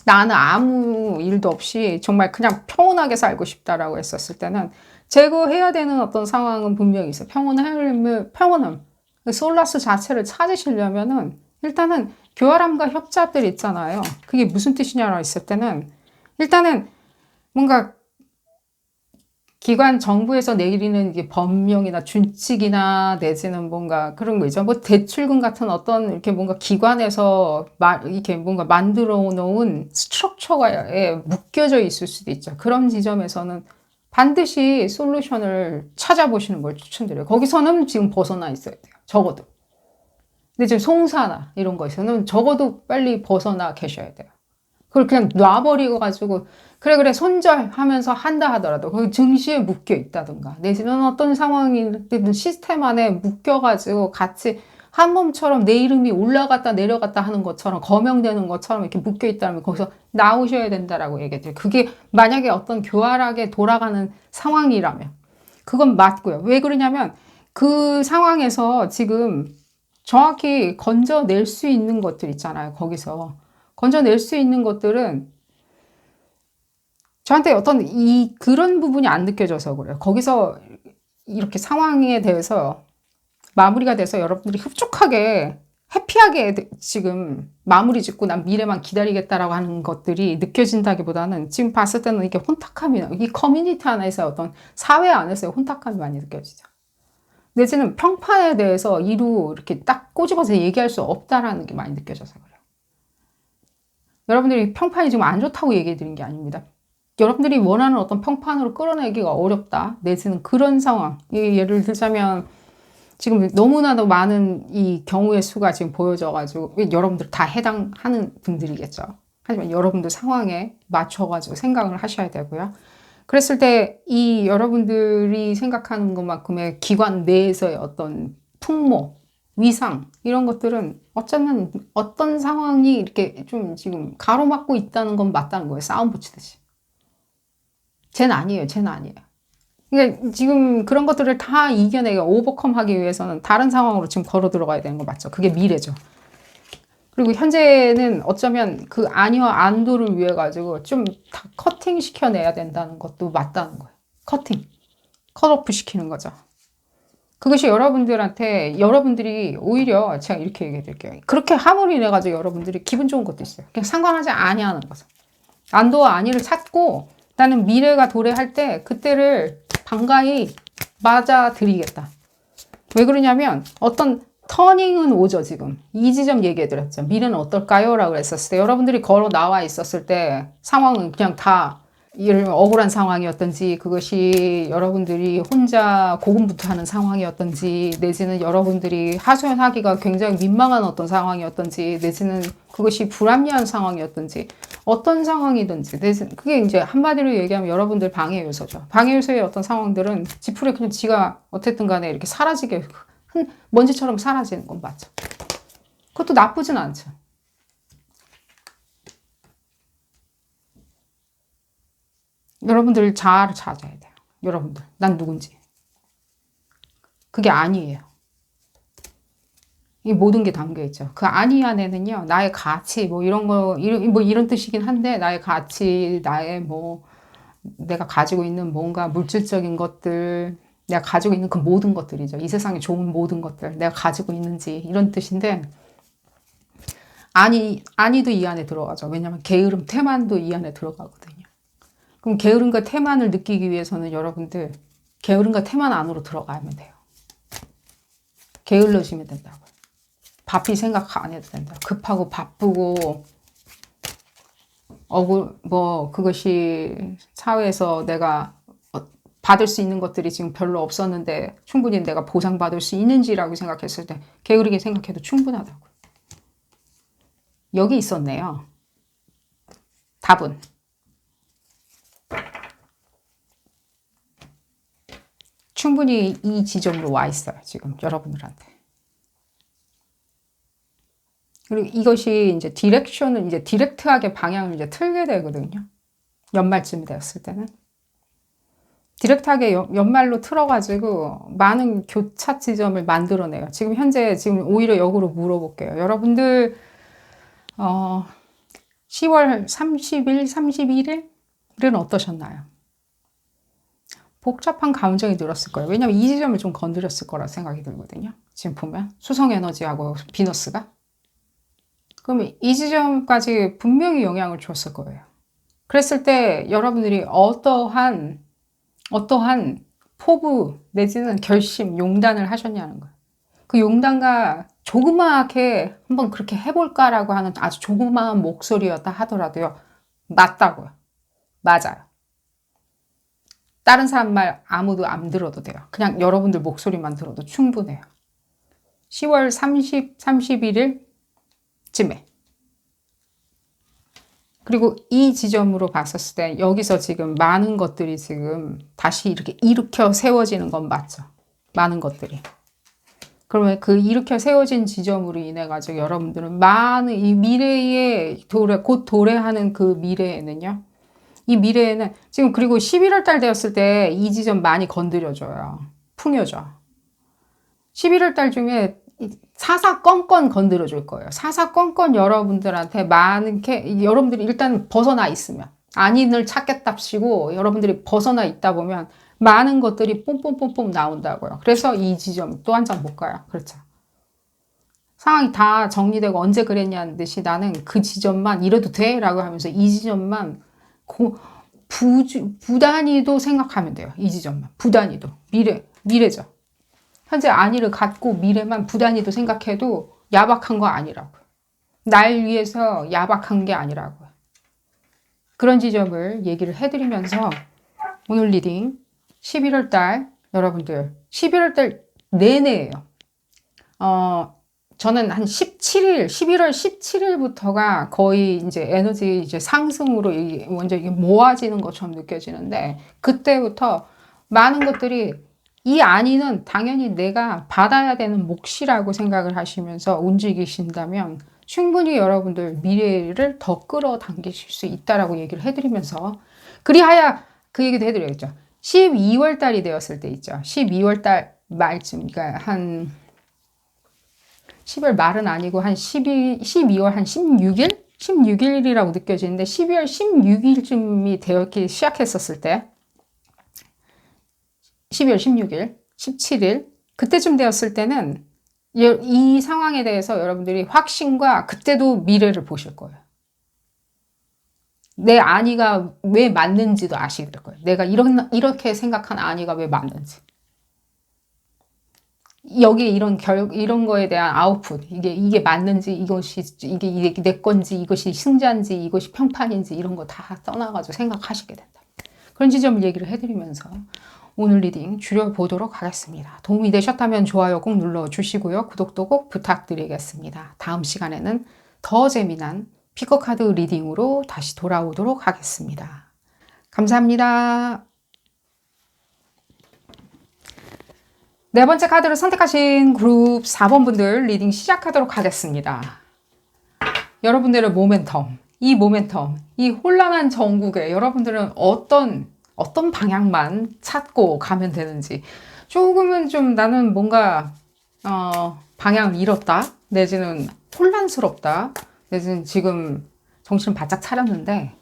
나는 아무 일도 없이 정말 그냥 평온하게 살고 싶다라고 했었을 때는 제거해야 되는 어떤 상황은 분명히 있어요. 평온함. 솔라스 자체를 찾으시려면은 일단은 교활함과 협잡들 있잖아요. 그게 무슨 뜻이냐라고 했을 때는 일단은 뭔가 기관 정부에서 내리는 이게 법령이나 준칙이나 내지는 뭔가 그런 거 있죠. 뭐 대출금 같은 어떤 이렇게 뭔가 기관에서 이렇게 뭔가 만들어 놓은 스트럭처가 묶여져 있을 수도 있죠. 그런 지점에서는 반드시 솔루션을 찾아보시는 걸 추천드려요. 거기서는 지금 벗어나 있어야 돼요. 적어도. 근데 지금 송사나 이런 거에서는 적어도 빨리 벗어나 계셔야 돼요. 그걸 그냥 놔버리고 가지고 그래 손절하면서 한다 하더라도 거기 증시에 묶여 있다든가 내지는 어떤 상황이든 시스템 안에 묶여가지고 같이 한 몸처럼 내 이름이 올라갔다 내려갔다 하는 것처럼 거명되는 것처럼 이렇게 묶여 있다면 거기서 나오셔야 된다라고 얘기해요. 그게 만약에 어떤 교활하게 돌아가는 상황이라면 그건 맞고요. 왜 그러냐면 그 상황에서 지금 정확히 건져낼 수 있는 것들 있잖아요. 거기서 건져낼 수 있는 것들은 저한테 어떤 그런 부분이 안 느껴져서 그래요. 거기서 이렇게 상황에 대해서 마무리가 돼서 여러분들이 흡족하게 해피하게 지금 마무리 짓고 난 미래만 기다리겠다라고 하는 것들이 느껴진다기보다는 지금 봤을 때는 이게 혼탁함이, 이 커뮤니티 안에서 어떤 사회 안에서의 혼탁함이 많이 느껴지죠. 내지는 평판에 대해서 이렇게 딱 꼬집어서 얘기할 수 없다라는 게 많이 느껴져서 그래요. 여러분들이 평판이 지금 안 좋다고 얘기해 드린 게 아닙니다. 여러분들이 원하는 어떤 평판으로 끌어내기가 어렵다. 내지는 그런 상황. 예를 들자면 지금 너무나도 많은 이 경우의 수가 지금 보여져가지고 여러분들 다 해당하는 분들이겠죠. 하지만 여러분들 상황에 맞춰가지고 생각을 하셔야 되고요. 그랬을 때 이 여러분들이 생각하는 것만큼의 기관 내에서의 어떤 풍모, 위상 이런 것들은 어쩌면 어떤 상황이 이렇게 좀 지금 가로막고 있다는 건 맞다는 거예요. 싸움 붙이듯이. 쟤는 아니에요. 쟤는 아니에요. 그러니까 지금 그런 것들을 다 이겨내고 오버컴하기 위해서는 다른 상황으로 지금 걸어 들어가야 되는 거 맞죠? 그게 미래죠. 그리고 현재는 어쩌면 그 아니와 안도를 위해 가지고 좀 다 커팅 시켜내야 된다는 것도 맞다는 거예요. 커팅. 컷오프 시키는 거죠. 그것이 여러분들이 오히려 제가 이렇게 얘기해 드릴게요. 그렇게 함으로 인해 가지고 여러분들이 기분 좋은 것도 있어요. 그냥 상관하지 아니하는 거죠. 안도와 안위를 찾고 나는 미래가 도래할 때 그때를 반가이 맞아들이겠다. 왜 그러냐면 어떤 터닝은 오죠. 지금 이 지점 얘기해 드렸죠. 미래는 어떨까요? 라고 했었을 때 여러분들이 걸어 나와 있었을 때 상황은 그냥 다 예를 들면 억울한 상황이었던지 그것이 여러분들이 혼자 고군분투하는 상황이었던지 내지는 여러분들이 하소연하기가 굉장히 민망한 어떤 상황이었던지 내지는 그것이 불합리한 상황이었던지 어떤 상황이든지 내지는 그게 이제 한마디로 얘기하면 여러분들 방해 요소죠. 방해 요소의 어떤 상황들은 지풀에 그냥 지가 어쨌든 간에 이렇게 사라지게 먼지처럼 사라지는 건 맞죠. 그것도 나쁘진 않죠. 여러분들 자아를 찾아야 돼요. 여러분들. 난 누군지. 그게 아니에요. 이 모든 게 담겨 있죠. 그 아니 안에는요, 나의 가치, 뭐 이런 거, 이런 뜻이긴 한데, 나의 가치, 내가 가지고 있는 뭔가 물질적인 것들, 내가 가지고 있는 그 모든 것들이죠. 이 세상에 좋은 모든 것들, 내가 가지고 있는지, 이런 뜻인데, 아니도 이 안에 들어가죠. 왜냐면 게으름, 태만도 이 안에 들어가거든요. 그럼 게으름과 태만을 느끼기 위해서는 여러분들 게으름과 태만 안으로 들어가면 돼요. 게을러지면 된다고요. 바삐 생각 안 해도 된다. 급하고 바쁘고 그것이 사회에서 내가 받을 수 있는 것들이 지금 별로 없었는데 충분히 내가 보상받을 수 있는지라고 생각했을 때 게으르게 생각해도 충분하다고요. 여기 있었네요. 답은. 충분히 이 지점으로 와 있어요. 지금 여러분들한테. 그리고 이것이 이제 디렉션은 이제 디렉트하게 방향을 이제 틀게 되거든요. 연말쯤 되었을 때는. 디렉트하게 연말로 틀어가지고 많은 교차 지점을 만들어내요. 지금 오히려 역으로 물어볼게요. 여러분들, 10월 30일, 31일은 어떠셨나요? 복잡한 감정이 들었을 거예요. 왜냐면 이 지점을 좀 건드렸을 거라 생각이 들거든요. 지금 보면 수성 에너지하고 비너스가. 그럼 이 지점까지 분명히 영향을 줬을 거예요. 그랬을 때 여러분들이 어떠한 어떠한 포부 내지는 결심, 용단을 하셨냐는 거예요. 그 용단과 조그맣게 한번 그렇게 해볼까라고 하는 아주 조그마한 목소리였다 하더라도요. 맞다고요. 맞아요. 다른 사람 말 아무도 안 들어도 돼요. 그냥 여러분들 목소리만 들어도 충분해요. 10월 30, 31일쯤에. 그리고 이 지점으로 봤었을 때 여기서 지금 많은 것들이 지금 다시 이렇게 일으켜 세워지는 건 맞죠. 많은 것들이. 그러면 그 일으켜 세워진 지점으로 인해 가지고 여러분들은 많은 이 미래에 곧 도래하는 그 미래에는요. 이 미래에는 지금 그리고 11월 달 되었을 때 이 지점 많이 건드려줘요. 풍요죠. 11월 달 중에 사사건건 건드려줄 거예요. 사사건건 여러분들한테 여러분들이 일단 벗어나 있으면 안인을 찾겠답시고 여러분들이 벗어나 있다 보면 많은 것들이 뽐뽐뽐뽐 나온다고요. 그래서 이 지점 또 한 장 볼까요? 그렇죠. 상황이 다 정리되고 언제 그랬냐는 듯이 나는 그 지점만 이래도 돼? 라고 하면서 이 지점만 부단히도 생각하면 돼요. 이 지점만. 부단히도. 미래죠. 현재 안위를 갖고 미래만 부단히도 생각해도 야박한 거 아니라고요. 날 위해서 야박한 게 아니라고요. 그런 지점을 얘기를 해드리면서 오늘 리딩 11월 달 여러분들 11월 달 내내예요. 저는 한 17일, 11월 17일부터가 거의 이제 에너지 이제 상승으로 먼저 이게 모아지는 것처럼 느껴지는데 그때부터 많은 것들이 이 안위는 당연히 내가 받아야 되는 몫이라고 생각을 하시면서 움직이신다면 충분히 여러분들 미래를 더 끌어당기실 수 있다라고 얘기를 해드리면서 그리하여 그 얘기도 해드려야겠죠. 12월 달이 되었을 때 있죠. 12월 달 말쯤, 그러니까 한 10월 말은 아니고 한 12월 한 16일? 16일이라고 느껴지는데 12월 16일쯤이 되었기 시작했었을 때 12월 16일, 17일 그때쯤 되었을 때는 이 상황에 대해서 여러분들이 확신과 그때도 미래를 보실 거예요. 내 안위가 왜 맞는지도 아시게 될 거예요. 내가 이렇게 생각한 안위가 왜 맞는지. 여기에 이런 거에 대한 아웃풋, 이게 맞는지, 이게 내 건지, 이것이 승자인지, 이것이 평판인지, 이런 거 다 떠나가지고 생각하시게 된다. 그런 지점을 얘기를 해드리면서 오늘 리딩 줄여보도록 하겠습니다. 도움이 되셨다면 좋아요 꼭 눌러주시고요. 구독도 꼭 부탁드리겠습니다. 다음 시간에는 더 재미난 피커카드 리딩으로 다시 돌아오도록 하겠습니다. 감사합니다. 네 번째 카드를 선택하신 그룹 4번 분들 리딩 시작하도록 하겠습니다. 여러분들의 모멘텀, 이 혼란한 전국에 여러분들은 어떤 방향만 찾고 가면 되는지 조금은 좀 나는 뭔가 방향을 잃었다 내지는 혼란스럽다 내지는 지금 정신을 바짝 차렸는데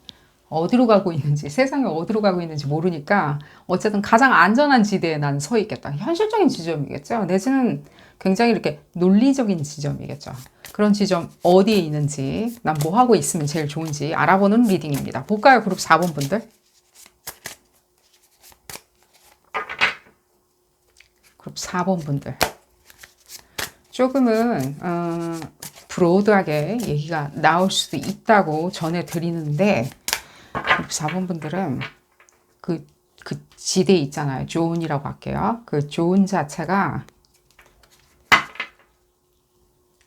어디로 가고 있는지 세상에 어디로 가고 있는지 모르니까 어쨌든 가장 안전한 지대에 난 서 있겠다. 현실적인 지점이겠죠. 내지는 굉장히 이렇게 논리적인 지점이겠죠. 그런 지점 어디에 있는지 난 뭐 하고 있으면 제일 좋은지 알아보는 리딩입니다. 볼까요? 그룹 4번 분들. 그룹 4번 분들. 조금은 브로드하게 얘기가 나올 수도 있다고 전해드리는데 그룹 4번 분들은 그 지대 있잖아요. 존이라고 할게요. 그 존 자체가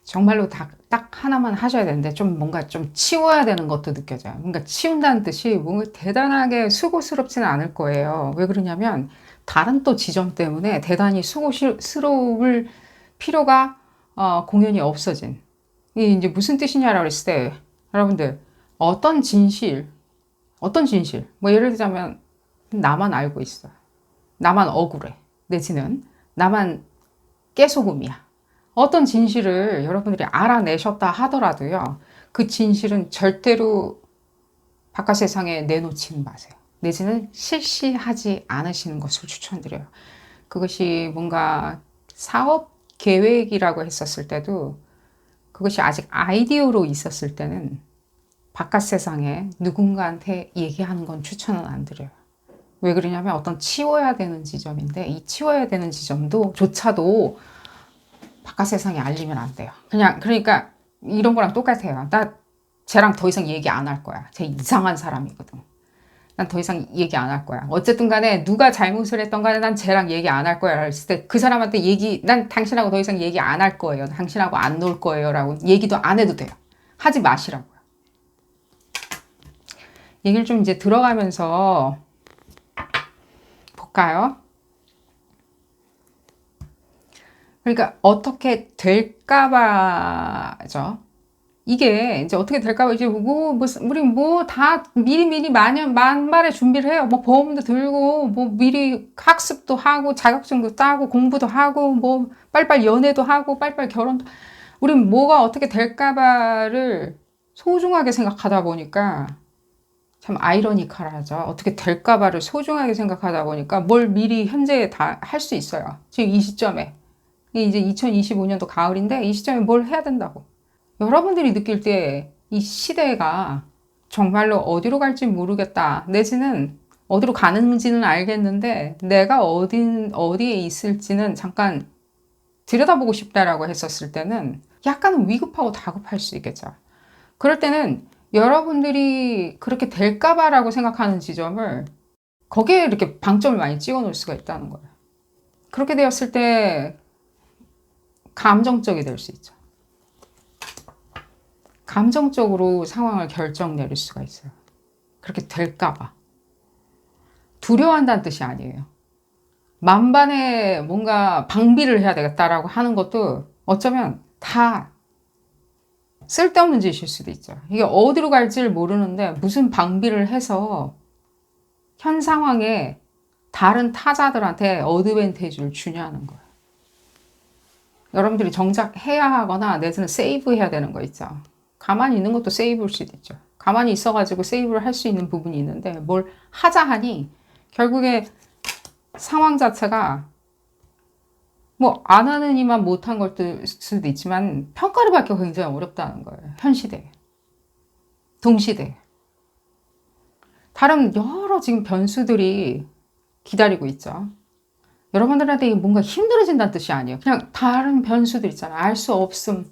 정말로 딱 하나만 하셔야 되는데 좀 뭔가 좀 치워야 되는 것도 느껴져요. 뭔가 치운다는 뜻이 뭔가 대단하게 수고스럽지는 않을 거예요. 왜 그러냐면 다른 또 지점 때문에 대단히 수고스러울 필요가 공연이 없어진. 이게 이제 무슨 뜻이냐라고 했을 때 여러분들 어떤 진실 뭐 예를 들자면 나만 알고 있어. 나만 억울해. 내지는 나만 깨소금이야. 어떤 진실을 여러분들이 알아내셨다 하더라도요. 그 진실은 절대로 바깥 세상에 내놓지는 마세요. 내지는 실시하지 않으시는 것을 추천드려요. 그것이 뭔가 사업 계획이라고 했었을 때도 그것이 아직 아이디어로 있었을 때는 바깥 세상에 누군가한테 얘기하는 건 추천은 안 드려요. 왜 그러냐면 어떤 치워야 되는 지점인데 이 치워야 되는 지점도 조차도 바깥 세상에 알리면 안 돼요. 그러니까 이런 거랑 똑같아요. 나 쟤랑 더 이상 얘기 안 할 거야. 쟤 이상한 사람이거든. 난 더 이상 얘기 안 할 거야. 어쨌든 간에 누가 잘못을 했던 간에 난 쟤랑 얘기 안 할 거야. 했을 때 그 사람한테 난 당신하고 더 이상 얘기 안 할 거예요. 당신하고 안 놀 거예요. 라고 얘기도 안 해도 돼요. 하지 마시라고요. 얘기를 좀 이제 들어가면서 볼까요? 그러니까 어떻게 될까봐죠. 이게 이제 어떻게 될까봐 이제 우리 다 미리미리 만발의 준비를 해요. 뭐 보험도 들고 뭐 미리 학습도 하고 자격증도 따고 공부도 하고 뭐 빨리빨리 연애도 하고 빨리빨리 결혼도. 우린 뭐가 어떻게 될까봐를 소중하게 생각하다 보니까 참 아이러니컬하죠. 어떻게 될까봐를 소중하게 생각하다 보니까 뭘 미리 현재에 다 할 수 있어요. 지금 이 시점에. 이제 2025년도 가을인데 이 시점에 뭘 해야 된다고. 여러분들이 느낄 때 이 시대가 정말로 어디로 갈지 모르겠다. 내지는 어디로 가는지는 알겠는데 내가 어디에 있을지는 잠깐 들여다보고 싶다라고 했었을 때는 약간은 위급하고 다급할 수 있겠죠. 그럴 때는 여러분들이 그렇게 될까봐라고 생각하는 지점을 거기에 이렇게 방점을 많이 찍어 놓을 수가 있다는 거예요. 그렇게 되었을 때 감정적이 될 수 있죠. 감정적으로 상황을 결정 내릴 수가 있어요. 그렇게 될까봐. 두려워한다는 뜻이 아니에요. 만반의 뭔가 방비를 해야 되겠다라고 하는 것도 어쩌면 다 쓸데없는 짓일 수도 있죠. 이게 어디로 갈지를 모르는데 무슨 방비를 해서 현 상황에 다른 타자들한테 어드밴티지를 주냐는 거예요. 여러분들이 정작 해야 하거나 내지는 세이브해야 되는 거 있죠. 가만히 있는 것도 세이브일 수도 있죠. 가만히 있어가지고 세이브를 할 수 있는 부분이 있는데 뭘 하자 하니 결국에 상황 자체가 뭐 안 하는 이만 못한 것일 수도 있지만 평가를 받기가 굉장히 어렵다는 거예요. 현 시대에. 동시대에. 다른 여러 지금 변수들이 기다리고 있죠. 여러분들한테 뭔가 힘들어진다는 뜻이 아니에요. 그냥 다른 변수들 있잖아요. 알 수 없음.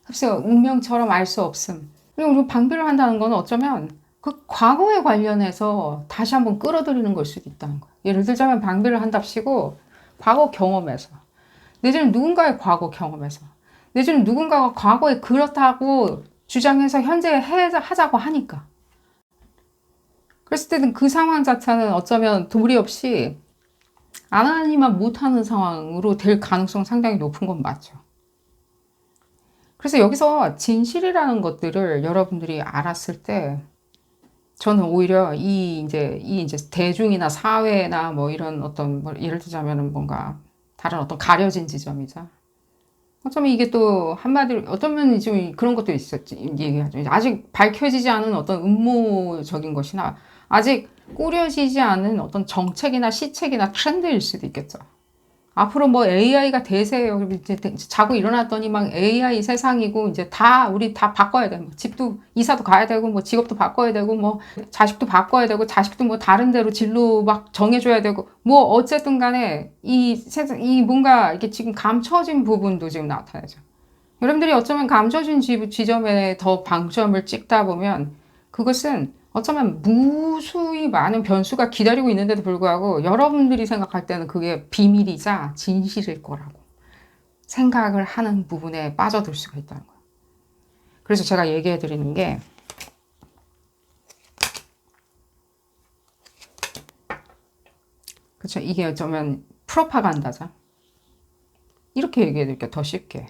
글쎄요, 운명처럼 알 수 없음. 그리고 우리 방비를 한다는 건 어쩌면 그 과거에 관련해서 다시 한번 끌어들이는 걸 수도 있다는 거예요. 예를 들자면 방비를 한답시고 과거 경험에서 내지는 누군가의 과거 경험에서 내지는 누군가가 과거에 그렇다고 주장해서 현재 하자고 하니까 그랬을 때는 그 상황 자체는 어쩌면 도리 없이 안 하니만 못하는 상황으로 될 가능성 상당히 높은 건 맞죠. 그래서 여기서 진실이라는 것들을 여러분들이 알았을 때 저는 오히려 이제 대중이나 사회나 뭐 이런 어떤 뭐 예를 들자면은 뭔가 다른 어떤 가려진 지점이죠. 어쩌면 이게 또 한마디로 어쩌면 좀 그런 것도 있었지 얘기하죠. 아직 밝혀지지 않은 어떤 음모적인 것이나 아직 꾸려지지 않은 어떤 정책이나 시책이나 트렌드일 수도 있겠죠. 앞으로 뭐 AI가 대세예요. 이제 자고 일어났더니 막 AI 세상이고 이제 우리 다 바꿔야 돼. 뭐 집도 이사도 가야 되고 뭐 직업도 바꿔야 되고 뭐 자식도 바꿔야 되고 자식도 뭐 다른 데로 진로 막 정해줘야 되고 뭐 어쨌든 간에 이 세상 이 뭔가 이렇게 지금 감춰진 부분도 지금 나타나죠. 여러분들이 어쩌면 감춰진 지점에 더 방점을 찍다 보면 그것은 어쩌면 무수히 많은 변수가 기다리고 있는데도 불구하고 여러분들이 생각할 때는 그게 비밀이자 진실일 거라고 생각을 하는 부분에 빠져들 수가 있다는 거예요. 그래서 제가 얘기해 드리는 게 그렇죠. 이게 어쩌면 프로파간다죠. 이렇게 얘기해 드릴게요. 더 쉽게.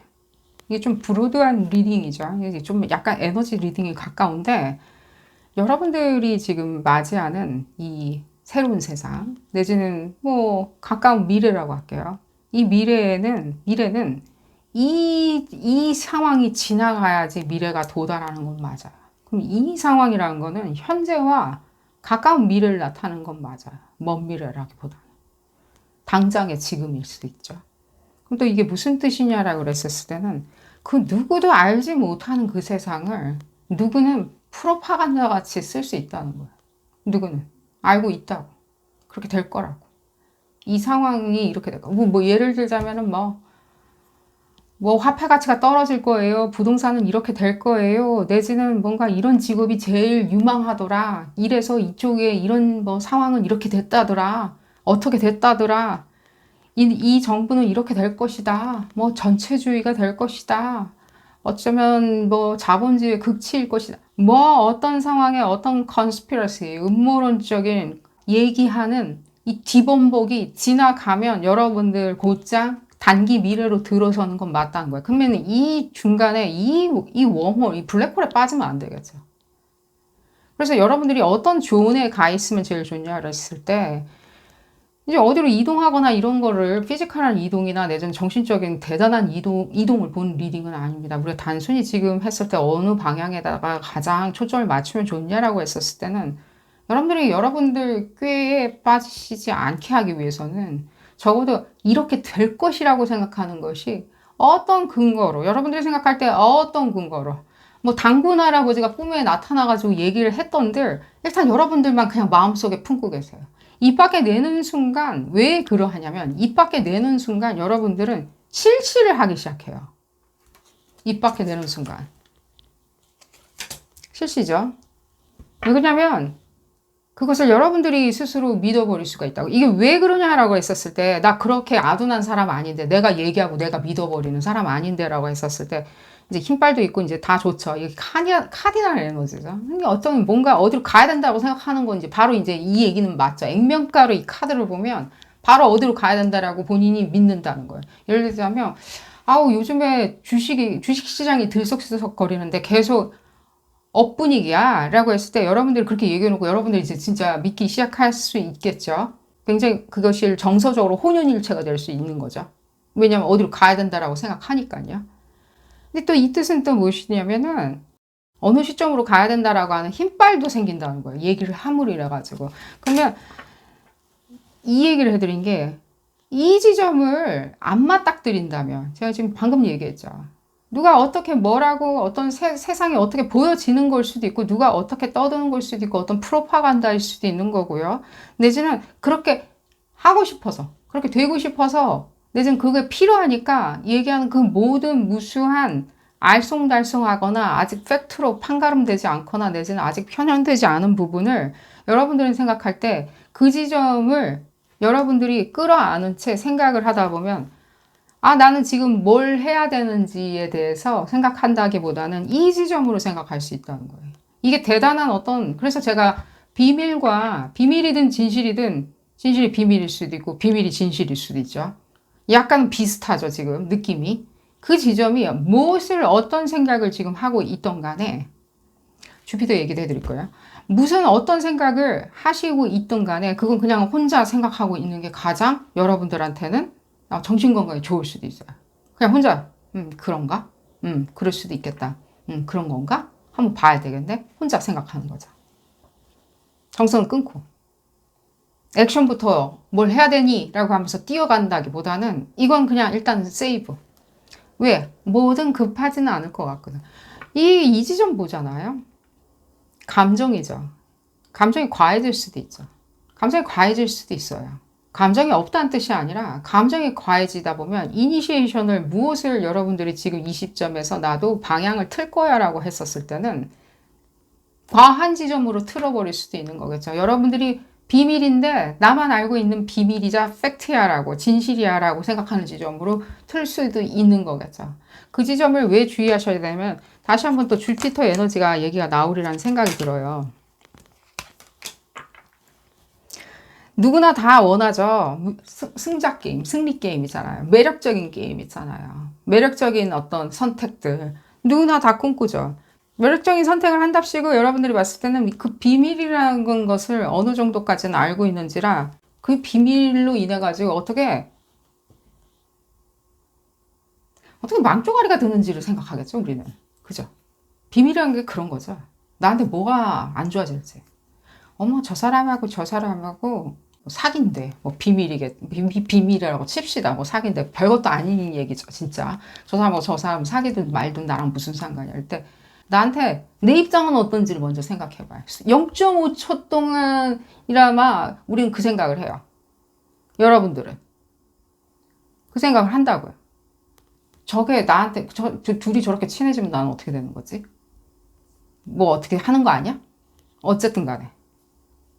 이게 좀 브로드한 리딩이죠. 이게 좀 약간 에너지 리딩이 가까운데 여러분들이 지금 맞이하는 이 새로운 세상 내지는 뭐 가까운 미래라고 할게요. 이 미래는 이 상황이 지나가야지 미래가 도달하는 건 맞아요. 그럼 이 상황이라는 거는 현재와 가까운 미래를 나타내는 건 맞아요. 먼 미래라기보다는. 당장의 지금일 수도 있죠. 그럼 또 이게 무슨 뜻이냐라고 그랬었을 때는 그 누구도 알지 못하는 그 세상을 누구는 프로파간다 같이 쓸 수 있다는 거예요. 누구는 알고 있다고. 그렇게 될 거라고. 이 상황이 이렇게 될 거고. 뭐 예를 들자면은 뭐 화폐 가치가 떨어질 거예요. 부동산은 이렇게 될 거예요. 내지는 뭔가 이런 직업이 제일 유망하더라. 이래서 이쪽에 이런 뭐 상황은 이렇게 됐다더라. 어떻게 됐다더라. 이 정부는 이렇게 될 것이다. 뭐 전체주의가 될 것이다. 어쩌면 뭐 자본주의의 극치일 것이다. 뭐 어떤 상황에 어떤 컨스피러시, 음모론적인 얘기하는 이 뒤범벅이 지나가면 여러분들 곧장 단기 미래로 들어서는 건 맞다는 거예요. 그러면 이 중간에 이 웜홀, 이 블랙홀에 빠지면 안 되겠죠. 그래서 여러분들이 어떤 존에 가 있으면 제일 좋냐를 했을 때 이제 어디로 이동하거나 이런 거를 피지컬한 이동이나 내지는 정신적인 대단한 이동을 본 리딩은 아닙니다. 우리가 단순히 지금 했을 때 어느 방향에다가 가장 초점을 맞추면 좋냐라고 했었을 때는 여러분들이 여러분들 꾀에 빠지시지 않게 하기 위해서는 적어도 이렇게 될 것이라고 생각하는 것이 어떤 근거로, 여러분들이 생각할 때 어떤 근거로, 뭐 당군 할아버지가 꿈에 나타나가지고 얘기를 했던들 일단 여러분들만 그냥 마음속에 품고 계세요. 입 밖에 내는 순간 왜 그러하냐면 입 밖에 내는 순간 여러분들은 실시를 하기 시작해요. 입 밖에 내는 순간. 실시죠. 왜 그러냐면 그것을 여러분들이 스스로 믿어버릴 수가 있다고. 이게 왜 그러냐라고 했었을 때, 나 그렇게 아둔한 사람 아닌데, 내가 얘기하고 내가 믿어버리는 사람 아닌데, 라고 했었을 때, 이제 힘빨도 있고, 이제 다 좋죠. 이게 카디널 에너지죠. 이게 어떤 뭔가 어디로 가야 된다고 생각하는 건지, 바로 이제 이 얘기는 맞죠. 액면가로 이 카드를 보면, 바로 어디로 가야 된다라고 본인이 믿는다는 거예요. 예를 들자면, 아우, 요즘에 주식시장이 들썩들썩 거리는데 계속, 업 분위기야 라고 했을 때 여러분들이 그렇게 얘기해놓고 여러분들이 이제 진짜 믿기 시작할 수 있겠죠. 굉장히 그것이 정서적으로 혼연일체가 될 수 있는 거죠. 왜냐하면 어디로 가야 된다라고 생각하니까요. 근데 또 이 뜻은 또 무엇이냐면은 어느 시점으로 가야 된다라고 하는 힘빨도 생긴다는 거예요. 얘기를 함으로 해가지고. 그러면 이 얘기를 해드린 게 이 지점을 안 맞닥뜨린다면 제가 지금 방금 얘기했죠. 누가 어떻게 뭐라고 어떤 세상이 어떻게 보여지는 걸 수도 있고 누가 어떻게 떠드는 걸 수도 있고 어떤 프로파간다일 수도 있는 거고요. 내지는 그렇게 하고 싶어서 그렇게 되고 싶어서 내지는 그게 필요하니까 얘기하는 그 모든 무수한 알쏭달쏭하거나 아직 팩트로 판가름되지 않거나 내지는 아직 편향되지 않은 부분을 여러분들이 생각할 때 그 지점을 여러분들이 끌어안은 채 생각을 하다 보면 아, 나는 지금 뭘 해야 되는지에 대해서 생각한다기보다는 이 지점으로 생각할 수 있다는 거예요. 이게 대단한 그래서 제가 비밀이든 진실이든 진실이 비밀일 수도 있고 비밀이 진실일 수도 있죠. 약간 비슷하죠, 지금 느낌이. 그 지점이 어떤 생각을 지금 하고 있던 간에 주피터 얘기도 해드릴 거예요. 어떤 생각을 하시고 있던 간에 그건 그냥 혼자 생각하고 있는 게 가장 여러분들한테는 정신건강에 좋을 수도 있어요. 그냥 혼자 그런가? 그럴 수도 있겠다. 그런 건가? 한번 봐야 되겠네. 혼자 생각하는 거죠. 정성을 끊고 액션부터 뭘 해야 되니? 라고 하면서 뛰어간다기보다는 이건 그냥 일단 세이브. 왜? 뭐든 급하지는 않을 것 같거든. 이 지점 보잖아요. 감정이죠. 감정이 과해질 수도 있죠. 감정이 과해질 수도 있어요. 감정이 없다는 뜻이 아니라 감정이 과해지다 보면 이니시에이션을 무엇을 여러분들이 지금 이 시점에서 나도 방향을 틀 거야 라고 했었을 때는 과한 지점으로 틀어버릴 수도 있는 거겠죠. 여러분들이 비밀인데 나만 알고 있는 비밀이자 팩트야 라고 진실이야 라고 생각하는 지점으로 틀 수도 있는 거겠죠. 그 지점을 왜 주의하셔야 되냐면 다시 한번 또 주피터 에너지가 얘기가 나오리라는 생각이 들어요. 누구나 다 원하죠. 승자 게임, 승리 게임이잖아요. 매력적인 게임이잖아요. 매력적인 어떤 선택들. 누구나 다 꿈꾸죠. 매력적인 선택을 한답시고 여러분들이 봤을 때는 그 비밀이라는 것을 어느 정도까지는 알고 있는지라 그 비밀로 인해 가지고 어떻게 망조가리가 드는지를 생각하겠죠, 우리는. 그죠? 비밀이라는 게 그런 거죠. 나한테 뭐가 안 좋아질지. 어머, 저 사람하고 사귄대. 뭐 비밀이라고 칩시다. 뭐 사귄대. 별것도 아닌 얘기죠, 진짜. 저 사람 사귀든 말든 나랑 무슨 상관이야. 할 때 나한테 내 입장은 어떤지를 먼저 생각해봐요. 0.5초 동안이라마 우리는 그 생각을 해요. 여러분들은 그 생각을 한다고요. 저게 나한테 둘이 저렇게 친해지면 나는 어떻게 되는 거지? 뭐 어떻게 하는 거 아니야? 어쨌든 간에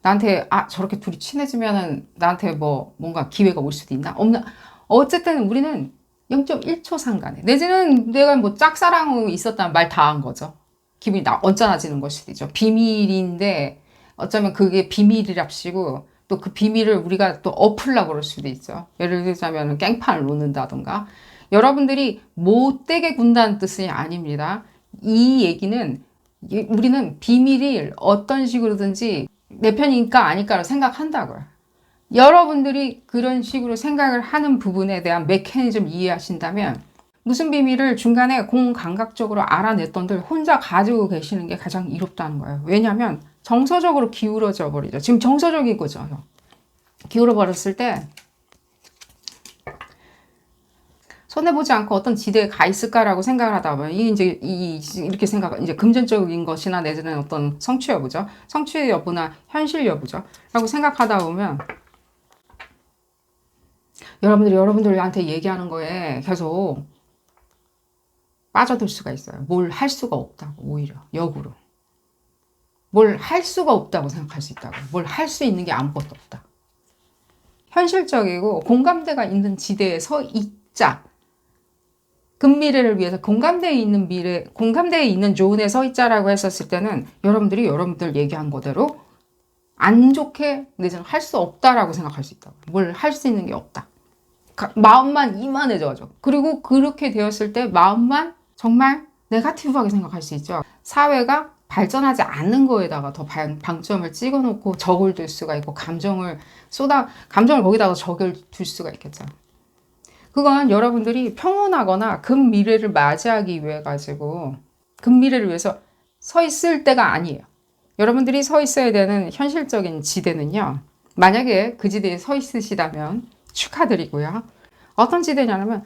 나한테 저렇게 둘이 친해지면은 나한테 뭐 뭔가 기회가 올 수도 있나? 없나? 어쨌든 우리는 0.1초 상관에 내지는 내가 뭐 짝사랑 있었다면 말 다 한 거죠. 기분이 언짢아지는 걸 수도 있죠. 비밀인데 어쩌면 그게 비밀이랍시고 또 그 비밀을 우리가 또 엎으려고 그럴 수도 있죠. 예를 들자면 깽판을 놓는다던가. 여러분들이 못되게 군다는 뜻이 아닙니다. 이 얘기는 우리는 비밀이 어떤 식으로든지 내 편일까 아닐까로 생각한다고요. 여러분들이 그런 식으로 생각을 하는 부분에 대한 메커니즘 이해하신다면 무슨 비밀을 중간에 공감각적으로 알아냈던들 혼자 가지고 계시는 게 가장 이롭다는 거예요. 왜냐하면 정서적으로 기울어져 버리죠. 지금 정서적인 거죠. 기울어 버렸을 때 손해보지 않고 어떤 지대에 가 있을까라고 생각을 하다 보면 이렇게 이제 금전적인 것이나 내지는 어떤 성취 여부죠. 성취 여부나 현실 여부죠. 라고 생각하다 보면 여러분들한테 얘기하는 거에 계속 빠져들 수가 있어요. 뭘 할 수가 없다고 오히려 역으로. 뭘 할 수가 없다고 생각할 수 있다고. 뭘 할 수 있는 게 아무것도 없다. 현실적이고 공감대가 있는 지대에 서 있자. 금미래를 위해서 공감대에 있는 존에 서 있자라고 했었을 때는 여러분들 얘기한 거대로 안 좋게 내지는 할 수 없다라고 생각할 수 있다고. 뭘 할 수 있는 게 없다. 마음만 이만해져가지고. 그리고 그렇게 되었을 때 마음만 정말 네거티브하게 생각할 수 있죠. 사회가 발전하지 않는 거에다가 더 방점을 찍어놓고 적을 둘 수가 있고 감정을 거기다가 적을 둘 수가 있겠죠. 그건 여러분들이 평온하거나 금미래를 맞이하기 위해 가지고 금미래를 위해서 서 있을 때가 아니에요. 여러분들이 서 있어야 되는 현실적인 지대는요. 만약에 그 지대에 서 있으시다면 축하드리고요. 어떤 지대냐면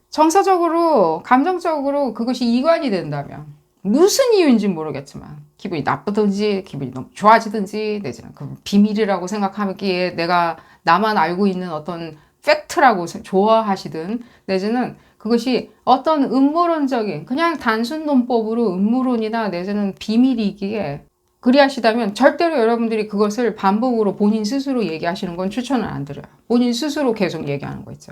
정서적으로 감정적으로 그것이 이관이 된다면 무슨 이유인지 모르겠지만 기분이 나쁘든지 기분이 너무 좋아지든지 내지는 그 비밀이라고 생각하기에 나만 알고 있는 어떤 팩트라고 좋아하시든 내지는 그것이 어떤 음모론적인 그냥 단순 논법으로 음모론이나 내지는 비밀이기에 그리하시다면 절대로 여러분들이 그것을 반복으로 본인 스스로 얘기하시는 건 추천을 안 드려요. 본인 스스로 계속 얘기하는 거 있죠.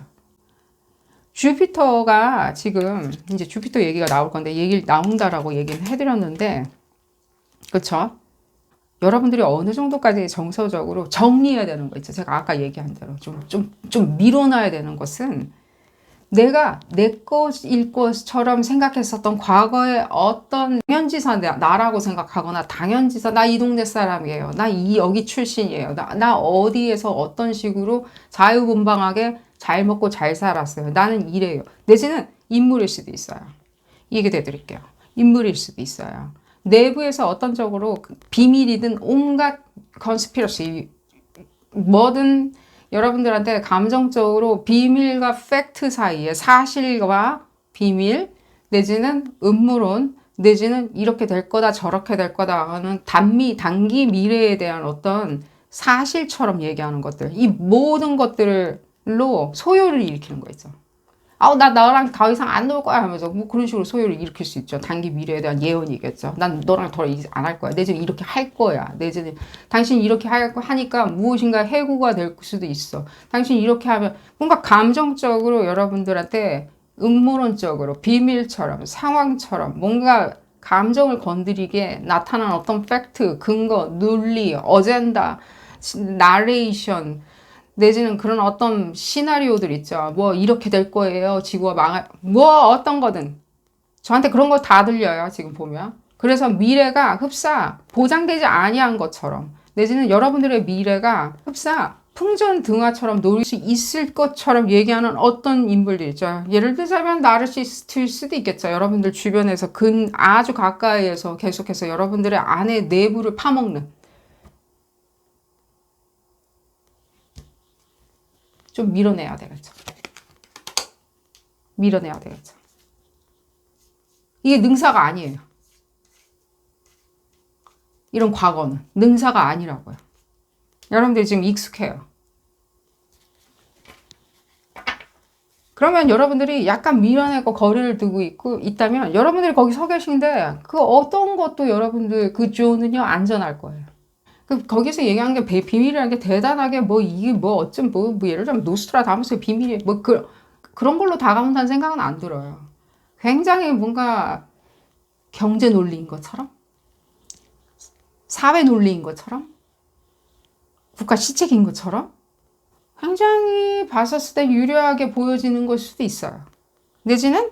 주피터가 지금 이제 주피터 얘기가 나올 건데 나온다라고 얘기는 해드렸는데 그렇죠? 여러분들이 어느 정도까지 정서적으로 정리해야 되는 거 있죠. 제가 아까 얘기한 대로 좀 밀어놔야 되는 것은 내가 내 것일 것처럼 생각했었던 과거의 어떤 당연지사 나라고 생각하거나 당연지사 나 이 동네 사람이에요. 나 여기 출신이에요. 나 어디에서 어떤 식으로 자유분방하게 잘 먹고 잘 살았어요. 나는 이래요. 내지는 인물일 수도 있어요. 얘기 해드릴게요. 인물일 수도 있어요. 내부에서 어떤 쪽으로 비밀이든 온갖 컨스피러시 뭐든 여러분들한테 감정적으로 비밀과 팩트 사이에 사실과 비밀 내지는 음모론 내지는 이렇게 될 거다 저렇게 될 거다 하는 단기 미래에 대한 어떤 사실처럼 얘기하는 것들 이 모든 것들로 소요를 일으키는 거 있죠. 나 너랑 더 이상 안 놀 거야 하면서 뭐 그런 식으로 소요를 일으킬 수 있죠. 단기 미래에 대한 예언이겠죠. 난 너랑 더 안 할 거야. 내지는 이렇게 할 거야. 내지는 당신 이렇게 하니까 무엇인가 해고가 될 수도 있어. 당신 이렇게 하면 뭔가 감정적으로 여러분들한테 음모론적으로 비밀처럼 상황처럼 뭔가 감정을 건드리게 나타난 어떤 팩트, 근거, 논리, 어젠다, 나레이션 내지는 그런 어떤 시나리오들 있죠. 뭐 이렇게 될 거예요. 지구가 뭐 어떤 거든. 저한테 그런 거 다 들려요. 지금 보면. 그래서 미래가 흡사 보장되지 아니한 것처럼 내지는 여러분들의 미래가 흡사 풍전등화처럼 놓일 수 있을 것처럼 얘기하는 어떤 인물들 있죠. 예를 들자면 나르시스트일 수도 있겠죠. 여러분들 주변에서 아주 가까이에서 계속해서 여러분들의 안의 내부를 파먹는 좀 밀어내야 되겠죠. 밀어내야 되겠죠. 이게 능사가 아니에요. 이런 과거는 능사가 아니라고요. 여러분들 지금 익숙해요. 그러면 여러분들이 약간 미련하고 거리를 두고 있다면 여러분들이 거기 서 계신데 그 어떤 것도 여러분들 그 조는요 안전할 거예요. 거기서 얘기한 게 비밀이라는 게 대단하게 뭐 이게 뭐 어쩜 뭐 예를 들면 노스트라다무스의 비밀이 뭐 그런 걸로 다가온다는 생각은 안 들어요. 굉장히 뭔가 경제 논리인 것처럼 사회 논리인 것처럼 국가 시책인 것처럼 굉장히 봤었을 때 유려하게 보여지는 걸 수도 있어요. 내지는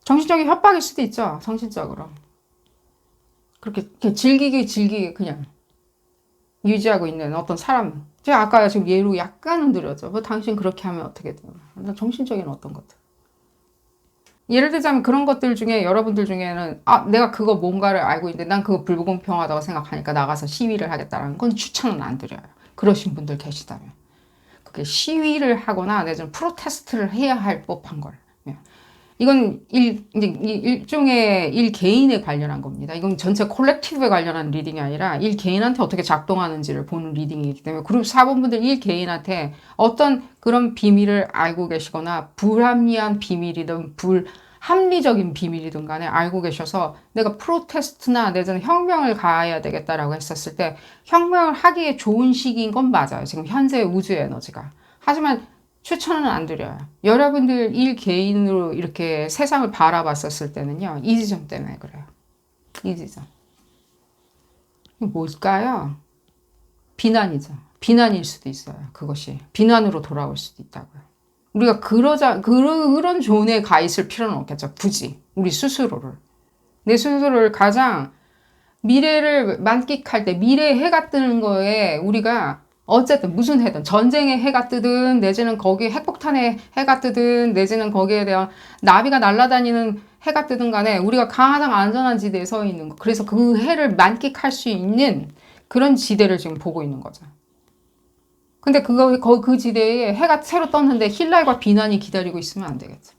정신적인 협박일 수도 있죠. 정신적으로. 그렇게 즐기게 그냥 유지하고 있는 어떤 사람. 제가 아까 지금 예로 약간은 드렸죠. 뭐 당신 그렇게 하면 어떻게 돼요? 정신적인 어떤 것들. 예를 들자면 그런 것들 중에 여러분들 중에는 내가 그거 뭔가를 알고 있는데 난 그거 불공평하다고 생각하니까 나가서 시위를 하겠다라는 건 추천은 안 드려요. 그러신 분들 계시다면. 그게 시위를 하거나 내지는 프로테스트를 해야 할 법한 걸. 이건 일종의 일 개인에 관련한 겁니다. 이건 전체 콜렉티브에 관련한 리딩이 아니라 일 개인한테 어떻게 작동하는지를 보는 리딩이기 때문에 그룹 4번분들 일 개인한테 어떤 그런 비밀을 알고 계시거나 불합리한 비밀이든 합리적인 비밀이든 간에 알고 계셔서 내가 프로테스트나 내지는 혁명을 가해야 되겠다라고 했었을 때 혁명을 하기에 좋은 시기인 건 맞아요. 지금 현재 우주의 에너지가. 하지만 추천은 안 드려요. 여러분들 일 개인으로 이렇게 세상을 바라봤었을 때는요. 이 지점 때문에 그래요. 이 지점. 뭘까요? 비난이죠. 비난일 수도 있어요. 그것이. 비난으로 돌아올 수도 있다고요. 우리가 그런 존에 가 있을 필요는 없겠죠. 굳이. 우리 스스로를. 내 스스로를 가장 미래를 만끽할 때 미래에 해가 뜨는 거에 우리가 어쨌든 무슨 해든 전쟁의 해가 뜨든 내지는 거기에 핵폭탄의 해가 뜨든 내지는 거기에 대한 나비가 날아다니는 해가 뜨든 간에 우리가 가장 안전한 지대에 서 있는 거. 그래서 그 해를 만끽할 수 있는 그런 지대를 지금 보고 있는 거죠. 근데 그 지대에 해가 새로 떴는데 힐날과 비난이 기다리고 있으면 안 되겠죠.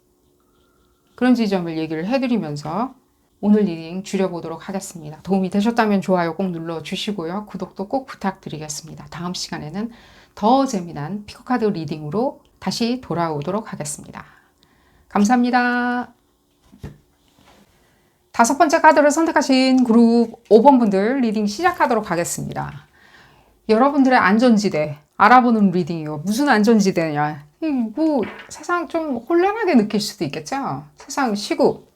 그런 지점을 얘기를 해드리면서 오늘 리딩 줄여보도록 하겠습니다. 도움이 되셨다면 좋아요 꼭 눌러주시고요. 구독도 꼭 부탁드리겠습니다. 다음 시간에는 더 재미난 피코카드 리딩으로 다시 돌아오도록 하겠습니다. 감사합니다. 5번째 카드를 선택하신 그룹 5번 분들 리딩 시작하도록 하겠습니다. 여러분들의 안전지대 알아보는 리딩이요. 무슨 안전지대냐. 뭐 세상 좀 혼란하게 느낄 수도 있겠죠. 세상 시국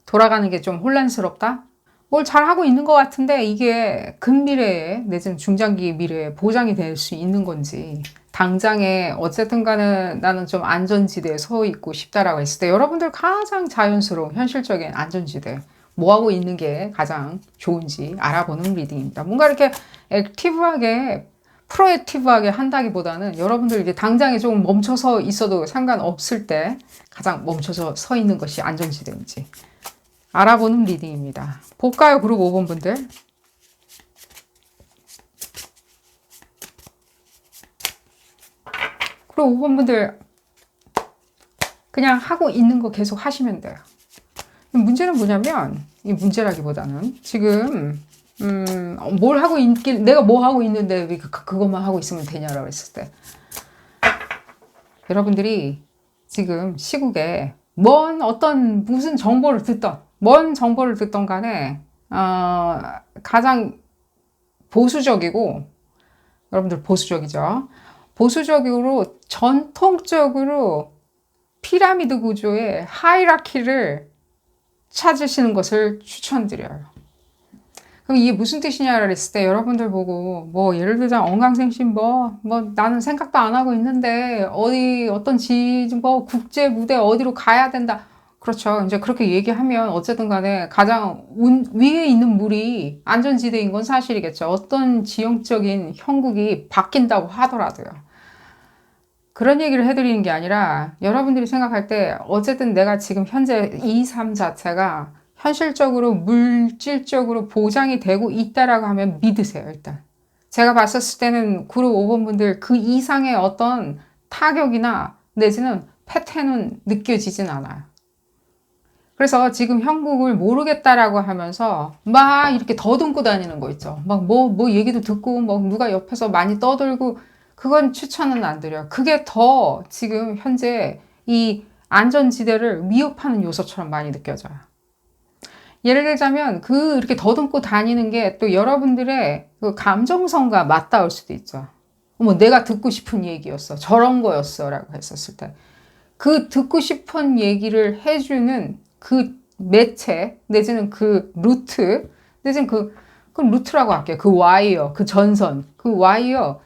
돌아가는 게 좀 혼란스럽다? 뭘 잘하고 있는 것 같은데 이게 근미래에 내지는 중장기 미래에 보장이 될 수 있는 건지 당장에 어쨌든 간에 나는 좀 안전지대에 서 있고 싶다라고 했을 때 여러분들 가장 자연스러운 현실적인 안전지대 뭐 하고 있는 게 가장 좋은지 알아보는 리딩입니다. 뭔가 이렇게 액티브하게 프로액티브하게 한다기보다는 여러분들 이제 당장에 조금 멈춰서 있어도 상관없을 때 가장 멈춰서 서 있는 것이 안전지대인지 알아보는 리딩입니다. 볼까요? 그룹 5번 분들. 그룹 5번 분들 그냥 하고 있는 거 계속 하시면 돼요. 문제는 뭐냐면 이 문제라기보다는 지금 뭘 하고 있길 내가 뭐 하고 있는데 왜 그것만 하고 있으면 되냐라고 했을 때 여러분들이 지금 시국에 무슨 정보를 듣던 뭔 정보를 듣던 간에 가장 보수적이고 여러분들 보수적이죠. 보수적으로 전통적으로 피라미드 구조의 하이라키를 찾으시는 것을 추천드려요. 그럼 이게 무슨 뜻이냐를 했을 때 여러분들 보고 뭐 예를 들자 언강생심 뭐 나는 생각도 안 하고 있는데 어떤 국제 무대 어디로 가야 된다. 그렇죠. 이제 그렇게 얘기하면 어쨌든 간에 가장 위에 있는 물이 안전지대인 건 사실이겠죠. 어떤 지형적인 형국이 바뀐다고 하더라도요. 그런 얘기를 해드리는 게 아니라 여러분들이 생각할 때 어쨌든 내가 지금 현재 이 삶 자체가 현실적으로 물질적으로 보장이 되고 있다라고 하면 믿으세요. 일단 제가 봤었을 때는 그룹 5번 분들 그 이상의 어떤 타격이나 내지는 패턴은 느껴지진 않아요. 그래서 지금 형국을 모르겠다라고 하면서 막 이렇게 더듬고 다니는 거 있죠. 막 뭐 얘기도 듣고 뭐 누가 옆에서 많이 떠들고 그건 추천은 안 드려요. 그게 더 지금 현재 이 안전지대를 위협하는 요소처럼 많이 느껴져요. 예를 들자면 그 이렇게 더듬고 다니는 게 또 여러분들의 그 감정선과 맞닿을 수도 있죠. 어머, 내가 듣고 싶은 얘기였어. 저런 거였어. 라고 했었을 때. 그 듣고 싶은 얘기를 해주는 그 매체, 내지는 그 루트, 내지는 그 루트라고 할게요. 그 와이어, 그 전선, 그 와이어,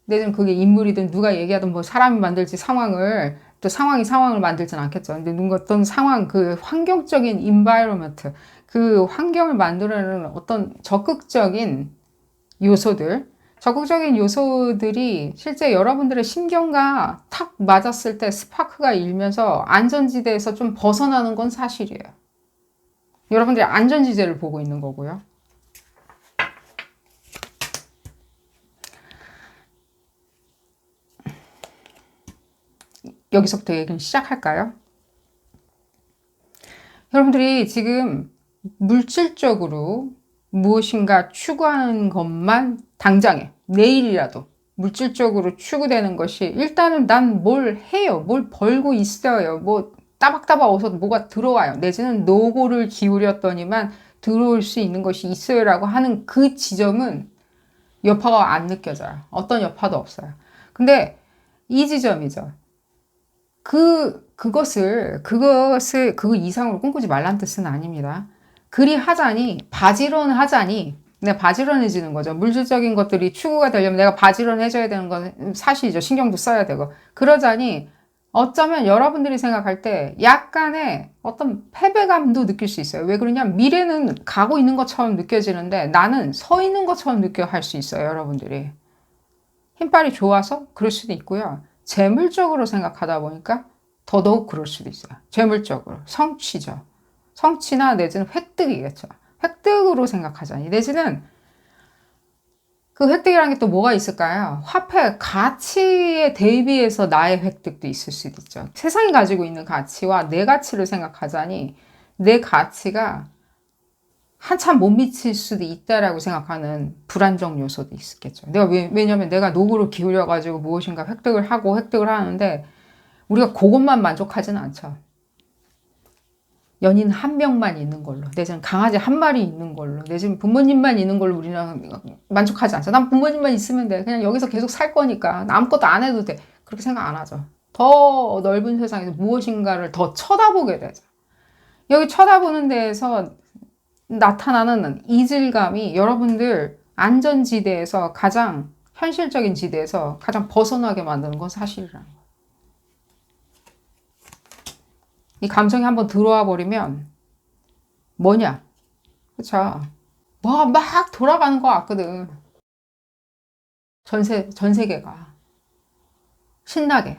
내지는 그게 인물이든 누가 얘기하든 뭐 사람이 만들지 상황을, 또 상황이 상황을 만들진 않겠죠. 근데 누가 어떤 상황, 그 환경적인 environment, 그 환경을 만들어내는 어떤 적극적인 요소들, 적극적인 요소들이 실제 여러분들의 심경과 탁 맞았을 때 스파크가 일면서 안전지대에서 좀 벗어나는 건 사실이에요. 여러분들이 안전지대를 보고 있는 거고요. 여기서부터 얘기를 시작할까요? 여러분들이 지금 물질적으로 무엇인가 추구하는 것만 당장에 내일이라도 물질적으로 추구되는 것이 일단은 난 뭘 해요. 뭘 벌고 있어요. 뭐 따박따박 어서 뭐가 들어와요. 내지는 노고를 기울였더니만 들어올 수 있는 것이 있어요라고 하는 그 지점은 여파가 안 느껴져요. 어떤 여파도 없어요. 근데 이 지점이죠. 그 이상으로 꿈꾸지 말란 뜻은 아닙니다. 그리 하자니, 바지런하자니, 내가 바지런해지는 거죠. 물질적인 것들이 추구가 되려면 내가 바지런해져야 되는 건 사실이죠. 신경도 써야 되고. 그러자니, 어쩌면 여러분들이 생각할 때 약간의 어떤 패배감도 느낄 수 있어요. 왜 그러냐면 미래는 가고 있는 것처럼 느껴지는데 나는 서 있는 것처럼 할 수 있어요. 여러분들이. 힘빨이 좋아서 그럴 수도 있고요. 재물적으로 생각하다 보니까 더더욱 그럴 수도 있어요. 재물적으로. 성취죠. 성취나 내지는 획득이겠죠. 획득으로 생각하자니. 내지는 그 획득이라는 게 또 뭐가 있을까요? 화폐 가치에 대비해서 나의 획득도 있을 수도 있죠. 세상이 가지고 있는 가치와 내 가치를 생각하자니 내 가치가 한참 못 미칠 수도 있다라고 생각하는 불안정 요소도 있겠죠. 왜냐면 내가 노고를 기울여가지고 무엇인가 획득을 하는데 우리가 그것만 만족하지는 않죠. 연인 한 명만 있는 걸로, 내지는 강아지 한 마리 있는 걸로, 내지는 부모님만 있는 걸로 우리는 만족하지 않죠. 난 부모님만 있으면 돼. 그냥 여기서 계속 살 거니까 아무것도 안 해도 돼. 그렇게 생각 안 하죠. 더 넓은 세상에서 무엇인가를 더 쳐다보게 되죠. 여기 쳐다보는 데에서 나타나는 이질감이 여러분들 안전지대에서 가장 현실적인 지대에서 가장 벗어나게 만드는 건 사실이라는 거예요. 이 감정이 한번 들어와 버리면 뭐냐? 그쵸? 뭐가 막 돌아가는 것 같거든. 전 세계가. 신나게.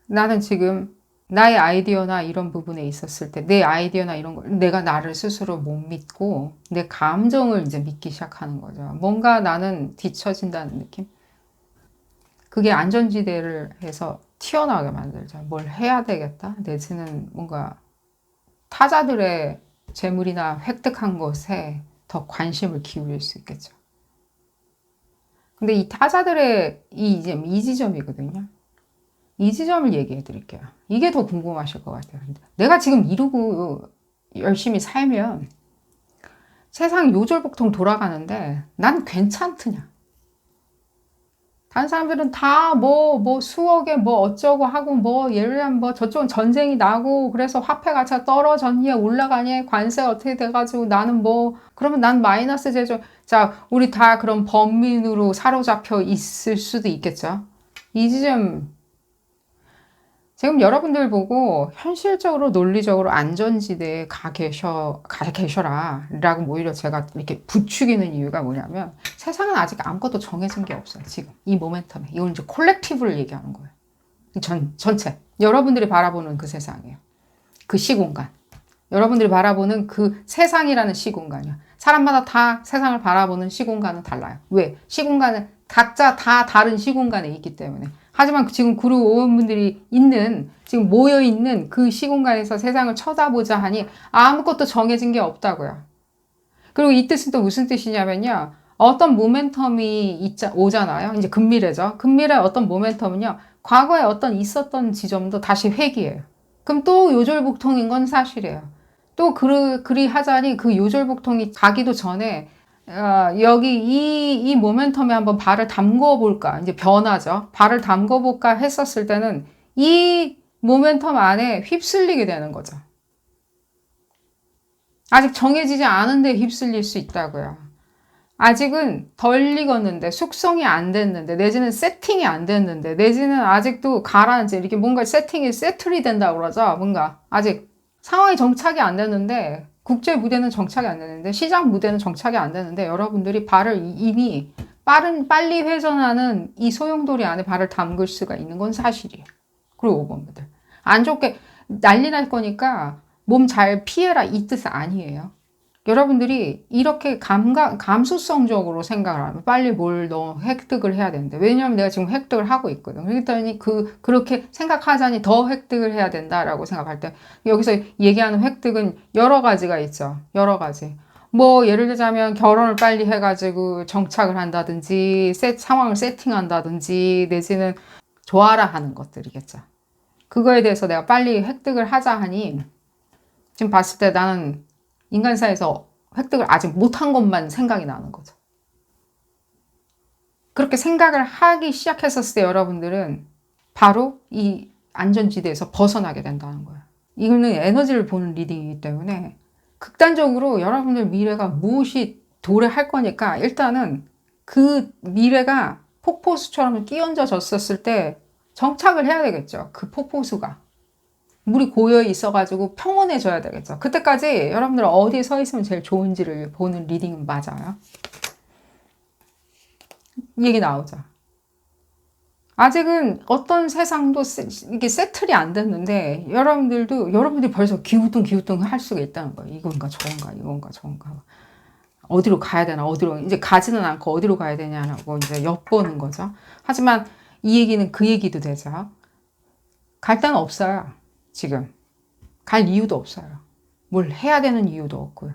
나는 지금 나의 아이디어나 이런 부분에 있었을 때, 내 아이디어나 이런 걸 내가 나를 스스로 못 믿고 내 감정을 이제 믿기 시작하는 거죠. 뭔가 나는 뒤처진다는 느낌? 그게 안전지대를 해서 튀어나오게 만들죠. 뭘 해야 되겠다? 내지는 뭔가 타자들의 재물이나 획득한 것에 더 관심을 기울일 수 있겠죠. 근데 이 타자들의 이 지점이거든요. 이 지점을 얘기해 드릴게요. 이게 더 궁금하실 것 같아요. 내가 지금 이루고 열심히 살면 세상 요절복통 돌아가는데 난 괜찮더냐? 다른 사람들은 다 수억에 뭐 어쩌고 하고 예를 들면 저쪽은 전쟁이 나고 그래서 화폐 가치가 떨어졌냐 올라가냐 관세 어떻게 돼가지고 나는 그러면 난 마이너스 제조. 자, 우리 다 그런 범민으로 사로잡혀 있을 수도 있겠죠. 이 지점 지금 여러분들 보고 현실적으로 논리적으로 안전지대에 가 계셔라 라고 오히려 제가 이렇게 부추기는 이유가 뭐냐면 세상은 아직 아무것도 정해진 게 없어요. 지금 이 모멘텀에. 이건 이제 콜렉티브를 얘기하는 거예요. 전체. 여러분들이 바라보는 그 세상이에요. 그 시공간. 여러분들이 바라보는 그 세상이라는 시공간이요. 사람마다 다 세상을 바라보는 시공간은 달라요. 왜? 시공간은 각자 다 다른 시공간에 있기 때문에 하지만 지금 구루 5원분들이 있는, 지금 모여있는 그 시공간에서 세상을 쳐다보자 하니 아무것도 정해진 게 없다고요. 그리고 이 뜻은 또 무슨 뜻이냐면요. 어떤 모멘텀이 오잖아요. 이제 근미래죠. 근미래 어떤 모멘텀은요. 과거에 어떤 있었던 지점도 다시 회귀해요. 그럼 또 요절복통인 건 사실이에요. 또 그리 하자니 그 요절복통이 가기도 전에 여기 이 모멘텀에 한번 발을 담궈 볼까? 이제 변화죠. 발을 담궈 볼까 했었을 때는 이 모멘텀 안에 휩쓸리게 되는 거죠. 아직 정해지지 않은데 휩쓸릴 수 있다고요. 아직은 덜 익었는데, 숙성이 안 됐는데, 내지는 세팅이 안 됐는데, 내지는 아직도 가라앉지, 이렇게 뭔가 세팅이 세틀이 된다고 그러죠. 뭔가 아직 상황이 정착이 안 됐는데, 국제 무대는 정착이 안 되는데, 시장 무대는 정착이 안 되는데, 여러분들이 발을 이미 빨리 회전하는 이 소용돌이 안에 발을 담글 수가 있는 건 사실이에요. 그리고 5번분들. 안 좋게 난리 날 거니까 몸 잘 피해라 이 뜻은 아니에요. 여러분들이 이렇게 감수성적으로 생각을 하면 빨리 뭘 너 획득을 해야 되는데. 왜냐하면 내가 지금 획득을 하고 있거든. 그랬더니 그렇게 생각하자니 더 획득을 해야 된다라고 생각할 때 여기서 얘기하는 획득은 여러 가지가 있죠. 여러 가지. 뭐 예를 들자면 결혼을 빨리 해가지고 정착을 한다든지 상황을 세팅한다든지 내지는 좋아라 하는 것들이겠죠. 그거에 대해서 내가 빨리 획득을 하자 하니 지금 봤을 때 나는 인간사에서 획득을 아직 못한 것만 생각이 나는 거죠. 그렇게 생각을 하기 시작했었을 때 여러분들은 바로 이 안전지대에서 벗어나게 된다는 거예요. 이거는 에너지를 보는 리딩이기 때문에 극단적으로 여러분들 미래가 무엇이 도래할 거니까 일단은 그 미래가 폭포수처럼 끼얹어졌었을 때 정착을 해야 되겠죠. 그 폭포수가. 물이 고여 있어가지고 평온해져야 되겠죠. 그때까지 여러분들 어디에 서 있으면 제일 좋은지를 보는 리딩은 맞아요. 얘기 나오죠. 아직은 어떤 세상도 이게 세틀이 안 됐는데 여러분들이 벌써 기우뚱 할 수가 있다는 거예요. 이건가 저건가. 어디로 가야 되나 이제 가지는 않고 어디로 가야 되냐고 이제 엿보는 거죠. 하지만 이 얘기는 그 얘기도 되죠. 갈 데는 없어요. 지금 갈 이유도 없어요. 뭘 해야 되는 이유도 없고요.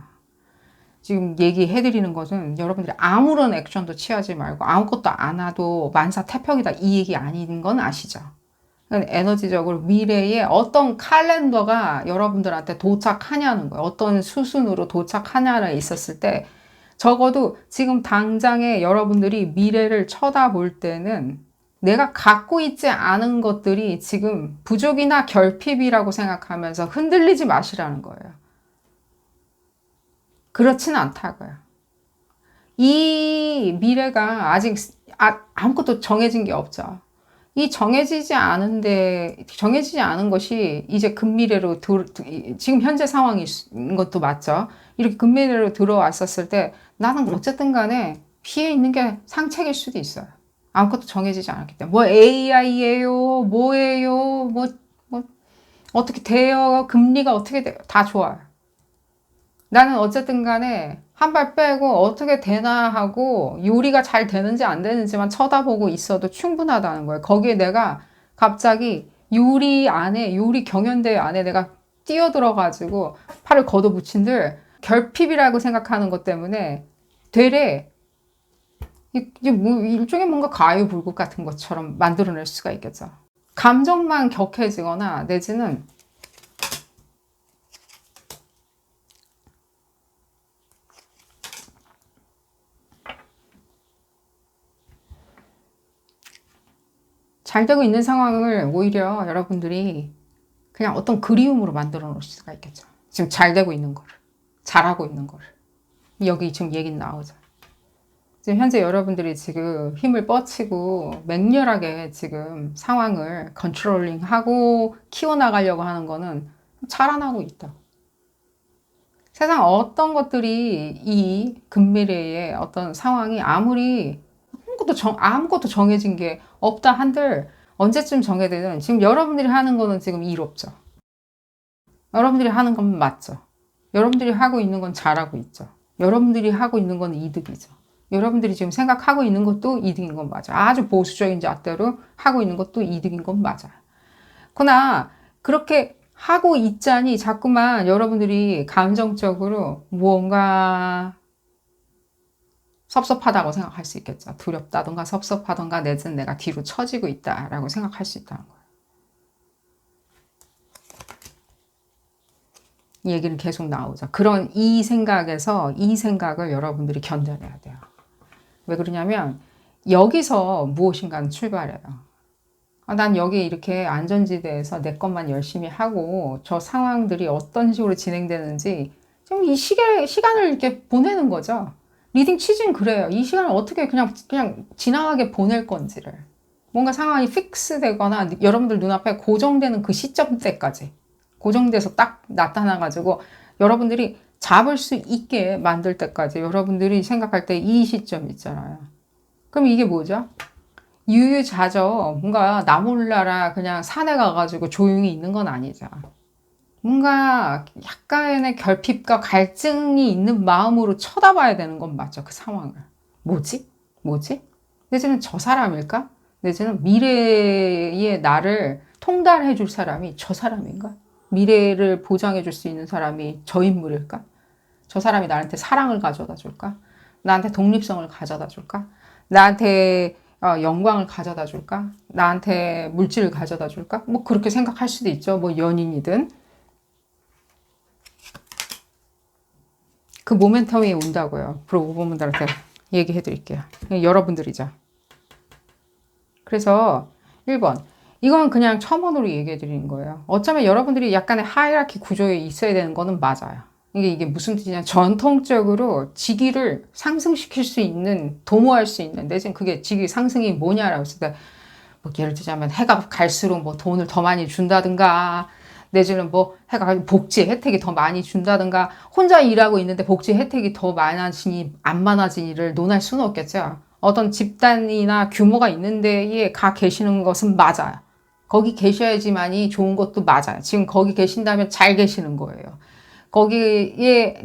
지금 얘기해드리는 것은 여러분들이 아무런 액션도 취하지 말고 아무것도 안 하도 만사태평이다 이 얘기 아닌 건 아시죠? 에너지적으로 미래에 어떤 칼렌더가 여러분들한테 도착하냐는 거예요. 어떤 수순으로 도착하냐가 있었을 때 적어도 지금 당장에 여러분들이 미래를 쳐다볼 때는 내가 갖고 있지 않은 것들이 지금 부족이나 결핍이라고 생각하면서 흔들리지 마시라는 거예요. 그렇진 않다고요. 이 미래가 아직 아무것도 정해진 게 없죠. 이 정해지지 않은 것이 이제 근미래로 지금 현재 상황인 것도 맞죠. 이렇게 근미래로 들어왔었을 때 나는 어쨌든 간에 피해 있는 게 상책일 수도 있어요. 아무것도 정해지지 않았기 때문에. 뭐 AI예요, 뭐예요, 뭐 어떻게 돼요, 금리가 어떻게 돼요, 다 좋아요. 나는 어쨌든 간에 한 발 빼고 어떻게 되나 하고 요리가 잘 되는지 안 되는지만 쳐다보고 있어도 충분하다는 거예요. 거기에 내가 갑자기 요리 경연대회 안에 내가 뛰어들어가지고 팔을 걷어붙인들 결핍이라고 생각하는 것 때문에 되레 이게 뭐 일종의 뭔가 가요불급 같은 것처럼 만들어낼 수가 있겠죠. 감정만 격해지거나 내지는 잘 되고 있는 상황을 오히려 여러분들이 그냥 어떤 그리움으로 만들어 놓을 수가 있겠죠. 지금 잘 되고 있는 거를, 잘하고 있는 거를. 여기 지금 얘기는 나오죠. 지금 현재 여러분들이 지금 힘을 뻗치고 맹렬하게 지금 상황을 컨트롤링하고 키워나가려고 하는 거는 잘 안 하고 있다. 세상 어떤 것들이 이 근미래의 어떤 상황이 아무리 아무것도 정해진 게 없다 한들 언제쯤 정해되든 지금 여러분들이 하는 거는 지금 일 없죠. 여러분들이 하는 건 맞죠. 여러분들이 하고 있는 건 잘하고 있죠. 여러분들이 하고 있는 건 이득이죠. 여러분들이 지금 생각하고 있는 것도 이득인 건 맞아. 아주 보수적인 잣대로 하고 있는 것도 이득인 건 맞아요. 그러나 그렇게 하고 있자니 자꾸만 여러분들이 감정적으로 무언가 섭섭하다고 생각할 수 있겠죠. 두렵다던가 섭섭하던가 내지는 내가 뒤로 처지고 있다라고 생각할 수 있다는 거예요. 이 얘기는 계속 나오죠. 그런 이 생각에서 이 생각을 여러분들이 견뎌내야 돼요. 왜 그러냐면 여기서 무엇인가는 출발해요. 난 여기 이렇게 안전지대에서 내 것만 열심히 하고 저 상황들이 어떤 식으로 진행되는지 좀 이 시간을 이렇게 보내는 거죠. 리딩 취지는 그래요. 이 시간을 어떻게 그냥 지나가게 보낼 건지를. 뭔가 상황이 픽스되거나 여러분들 눈앞에 고정되는 그 시점대까지 고정돼서 딱 나타나가지고 여러분들이 잡을 수 있게 만들 때까지 여러분들이 생각할 때 이 시점 있잖아요. 그럼 이게 뭐죠? 유유자적 뭔가 나 몰라라 그냥 산에 가가지고 조용히 있는 건 아니죠. 뭔가 약간의 결핍과 갈증이 있는 마음으로 쳐다봐야 되는 건 맞죠. 그 상황을. 뭐지? 내지는 저 사람일까? 내지는 미래의 나를 통달해 줄 사람이 저 사람인가? 미래를 보장해 줄 수 있는 사람이 저 인물일까? 저 사람이 나한테 사랑을 가져다 줄까? 나한테 독립성을 가져다 줄까? 나한테 영광을 가져다 줄까? 나한테 물질을 가져다 줄까? 뭐 그렇게 생각할 수도 있죠. 뭐 연인이든. 그 모멘텀이 온다고요. 프로모분들한테 얘기해 드릴게요. 여러분들이죠. 그래서 1번. 이건 그냥 첨언으로 얘기해 드리는 거예요. 어쩌면 여러분들이 약간의 하이라키 구조에 있어야 되는 거는 맞아요. 이게 무슨 뜻이냐. 전통적으로 직위를 상승시킬 수 있는, 도모할 수 있는, 내지는 그게 직위 상승이 뭐냐라고 했을 때, 뭐 예를 들자면 해가 갈수록 뭐 돈을 더 많이 준다든가, 내지는 뭐 해가 복지 혜택이 더 많이 준다든가, 혼자 일하고 있는데 복지 혜택이 더 많아지니 안 많아지니를 논할 수는 없겠죠. 어떤 집단이나 규모가 있는 데에 가 계시는 것은 맞아요. 거기 계셔야지만이 좋은 것도 맞아요. 지금 거기 계신다면 잘 계시는 거예요. 거기에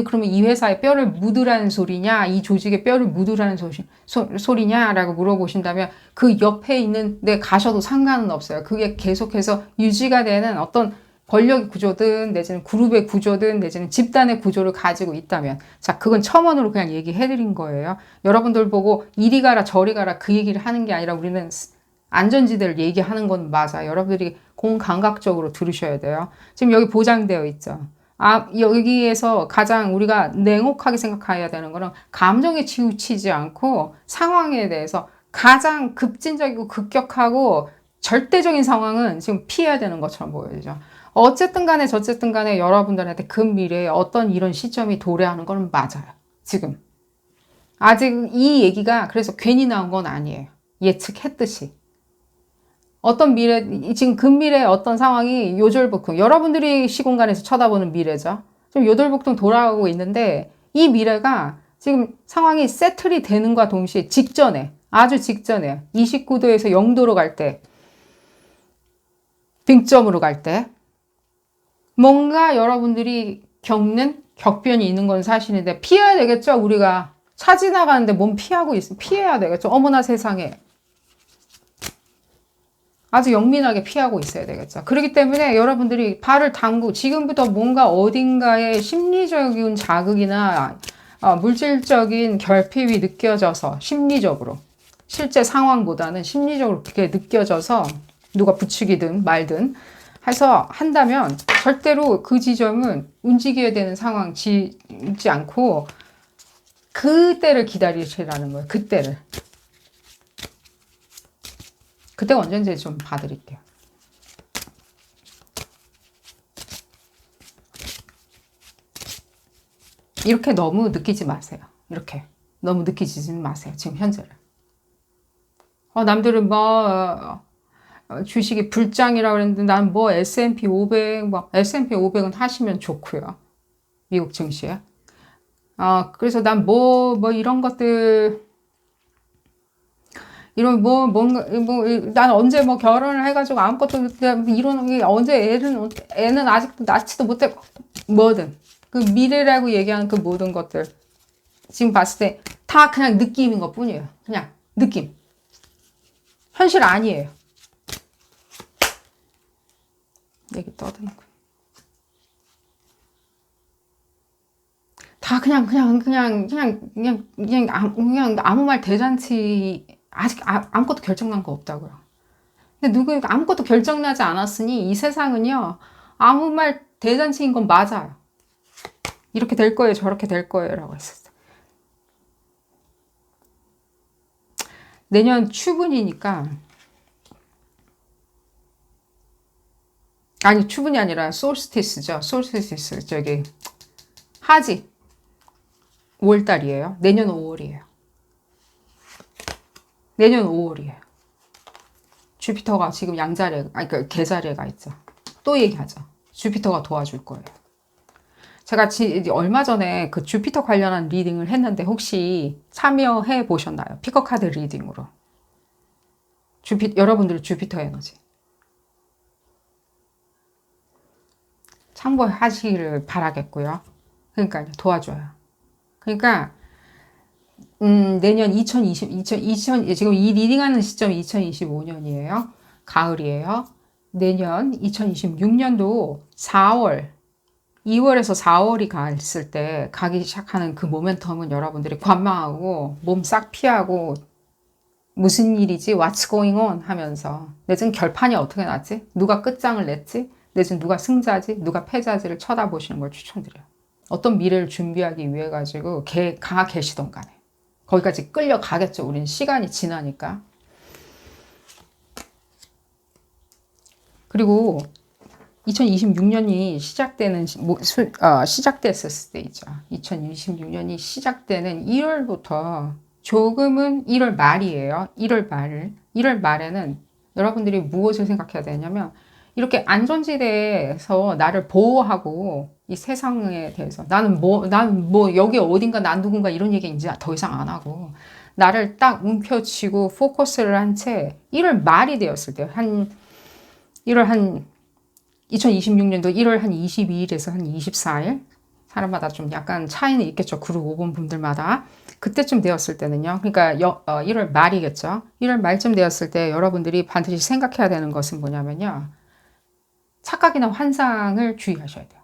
그러면 이 회사에 뼈를 묻으라는 소리냐, 이 조직에 뼈를 묻으라는 소리냐라고 물어보신다면 그 옆에 있는 데 가셔도 상관은 없어요. 그게 계속해서 유지가 되는 어떤 권력의 구조든 내지는 그룹의 구조든 내지는 집단의 구조를 가지고 있다면, 자, 그건 첨언으로 그냥 얘기해드린 거예요. 여러분들 보고 이리 가라 저리 가라 그 얘기를 하는 게 아니라 우리는 안전지대를 얘기하는 건 맞아요. 여러분들이 공감각적으로 들으셔야 돼요. 지금 여기 보장되어 있죠. 여기에서 가장 우리가 냉혹하게 생각해야 되는 거는 감정에 치우치지 않고 상황에 대해서 가장 급진적이고 급격하고 절대적인 상황은 지금 피해야 되는 것처럼 보여지죠. 어쨌든 간에 저쨌든 간에 여러분들한테 근미래에 어떤 이런 시점이 도래하는 건 맞아요. 지금. 아직 이 얘기가 그래서 괜히 나온 건 아니에요. 예측했듯이. 어떤 미래, 지금 근미래의 어떤 상황이 요절복통, 여러분들이 시공간에서 쳐다보는 미래죠. 지금 요절복통 돌아가고 있는데 이 미래가 지금 상황이 세틀이 되는과 동시에 직전에, 아주 직전에 29도에서 0도로 갈 때, 빙점으로 갈 때 뭔가 여러분들이 겪는 격변이 있는 건 사실인데 피해야 되겠죠. 우리가 차 지나가는데 몸 피하고 있으면 피해야 되겠죠. 어머나 세상에. 아주 영민하게 피하고 있어야 되겠죠. 그렇기 때문에 여러분들이 발을 담고 지금부터 뭔가 어딘가에 심리적인 자극이나 물질적인 결핍이 느껴져서 심리적으로 실제 상황보다는 심리적으로 그게 느껴져서 누가 부추기든 말든 해서 한다면 절대로 그 지점은 움직여야 되는 상황 지지 않고 그때를 기다리시라는 거예요. 그때가 언제인지 좀 봐드릴게요. 이렇게 너무 느끼지 마세요. 이렇게 너무 느끼지 마세요. 지금 현재를. 남들은 뭐 주식이 불장이라고 그랬는데 난 뭐 S&P 500, 뭐 S&P 500은 하시면 좋고요. 미국 증시에. 그래서 난 뭐 이런 것들 이런 난 언제 뭐 결혼을 해가지고 아무것도 이런 게 언제 애는 아직도 낳지도 못했고 뭐든 그 미래라고 얘기하는 그 모든 것들 지금 봤을 때 다 그냥 느낌인 것 뿐이에요. 그냥 느낌. 현실 아니에요. 얘기 떠드는 거. 다 그냥 아무 말 대잔치, 아직 아무것도 결정난 거 없다고요. 근데 아무것도 결정나지 않았으니 이 세상은요, 아무 말 대잔치인 건 맞아요. 이렇게 될 거예요, 저렇게 될 거예요 라고 했었어요. 내년 추분이니까, 아니 추분이 아니라 솔스티스죠. 솔스티스 저기 하지 5월달이에요. 내년 5월이에요. 내년 5월이에요. 주피터가 지금 양자리에, 아니 그 개자리에 가 있죠. 또 얘기하죠. 주피터가 도와줄 거예요. 제가 얼마 전에 그 주피터 관련한 리딩을 했는데 혹시 참여해 보셨나요? 피커카드 리딩으로. 여러분들 주피터 에너지. 참고하시기를 바라겠고요. 그러니까 도와줘요. 그러니까 내년 지금 이 리딩하는 시점이 2025년이에요. 가을이에요. 내년 2026년도 4월, 2월에서 4월이 갔을 때 가기 시작하는 그 모멘텀은 여러분들이 관망하고 몸 싹 피하고 무슨 일이지? What's going on? 하면서 내지는 결판이 어떻게 났지? 누가 끝장을 냈지? 내지는 누가 승자지? 누가 패자지를 쳐다보시는 걸 추천드려요. 어떤 미래를 준비하기 위해 가지고 가 계시던 간에 거기까지 끌려가겠죠. 우린 시간이 지나니까. 그리고 2026년이 시작됐을 때이죠. 2026년이 시작되는 1월부터 조금은 1월 말이에요. 1월 말에는 여러분들이 무엇을 생각해야 되냐면 이렇게 안전지대에서 나를 보호하고 이 세상에 대해서 나는 여기 어딘가 난 누군가 이런 얘기 이제 더 이상 안 하고 나를 딱 움켜쥐고 포커스를 한 채 1월 말이 되었을 때 2026년도 1월 한 22일에서 한 24일 사람마다 좀 약간 차이는 있겠죠. 그룹 5번 분들마다. 그때쯤 되었을 때는요. 그러니까 1월 말이겠죠. 1월 말쯤 되었을 때 여러분들이 반드시 생각해야 되는 것은 뭐냐면요. 착각이나 환상을 주의하셔야 돼요.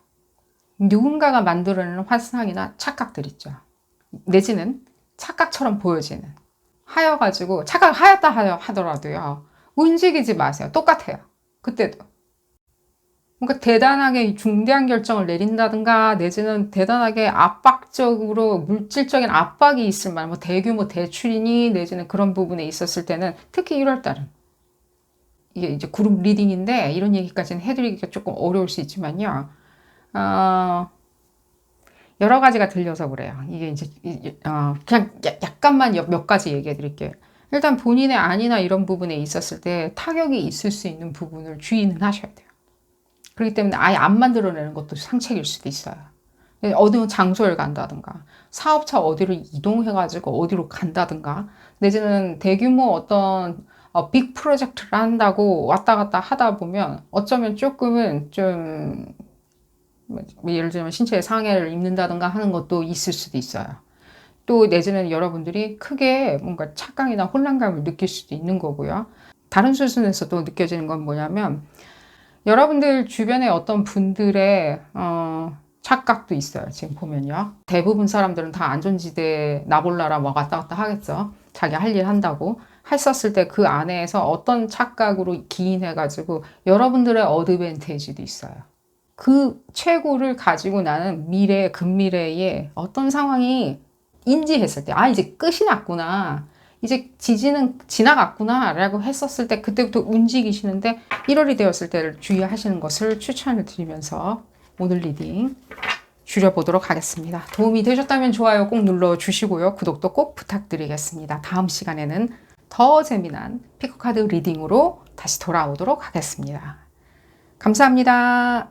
누군가가 만들어내는 환상이나 착각들 있죠. 내지는 착각처럼 보여지는. 하여가지고 착각하였다 하더라도요. 움직이지 마세요. 똑같아요. 그때도. 뭔가 대단하게 중대한 결정을 내린다든가 내지는 대단하게 압박적으로 물질적인 압박이 있을 만한 뭐 대규모 대출이니 내지는 그런 부분에 있었을 때는 특히 1월달은 이게 이제 그룹 리딩인데 이런 얘기까지는 해드리기가 조금 어려울 수 있지만요. 여러 가지가 들려서 그래요. 이게 이제 그냥 약간만 몇 가지 얘기해 드릴게요. 일단 본인의 안이나 이런 부분에 있었을 때 타격이 있을 수 있는 부분을 주의는 하셔야 돼요. 그렇기 때문에 아예 안 만들어내는 것도 상책일 수도 있어요. 어느 장소를 간다든가 사업차 어디로 이동해가지고 어디로 간다든가 내지는 대규모 어떤 빅 프로젝트를 한다고 왔다 갔다 하다 보면 어쩌면 조금은 좀 예를 들면 신체에 상해를 입는다든가 하는 것도 있을 수도 있어요. 또 내지는 여러분들이 크게 뭔가 착각이나 혼란감을 느낄 수도 있는 거고요. 다른 수순에서도 느껴지는 건 뭐냐면 여러분들 주변에 어떤 분들의 착각도 있어요. 지금 보면요. 대부분 사람들은 다 안전지대에 나몰라라 왔다 갔다 하겠죠. 자기 할 일 한다고. 했었을 때 그 안에서 어떤 착각으로 기인해가지고 여러분들의 어드밴티지도 있어요. 그 최고를 가지고 나는 근미래에 어떤 상황이 인지했을 때, 이제 끝이 났구나. 이제 지지는 지나갔구나 라고 했었을 때 그때부터 움직이시는데 1월이 되었을 때를 주의하시는 것을 추천을 드리면서 오늘 리딩 줄여보도록 하겠습니다. 도움이 되셨다면 좋아요 꼭 눌러주시고요. 구독도 꼭 부탁드리겠습니다. 다음 시간에는 더 재미난 피커카드 리딩으로 다시 돌아오도록 하겠습니다. 감사합니다.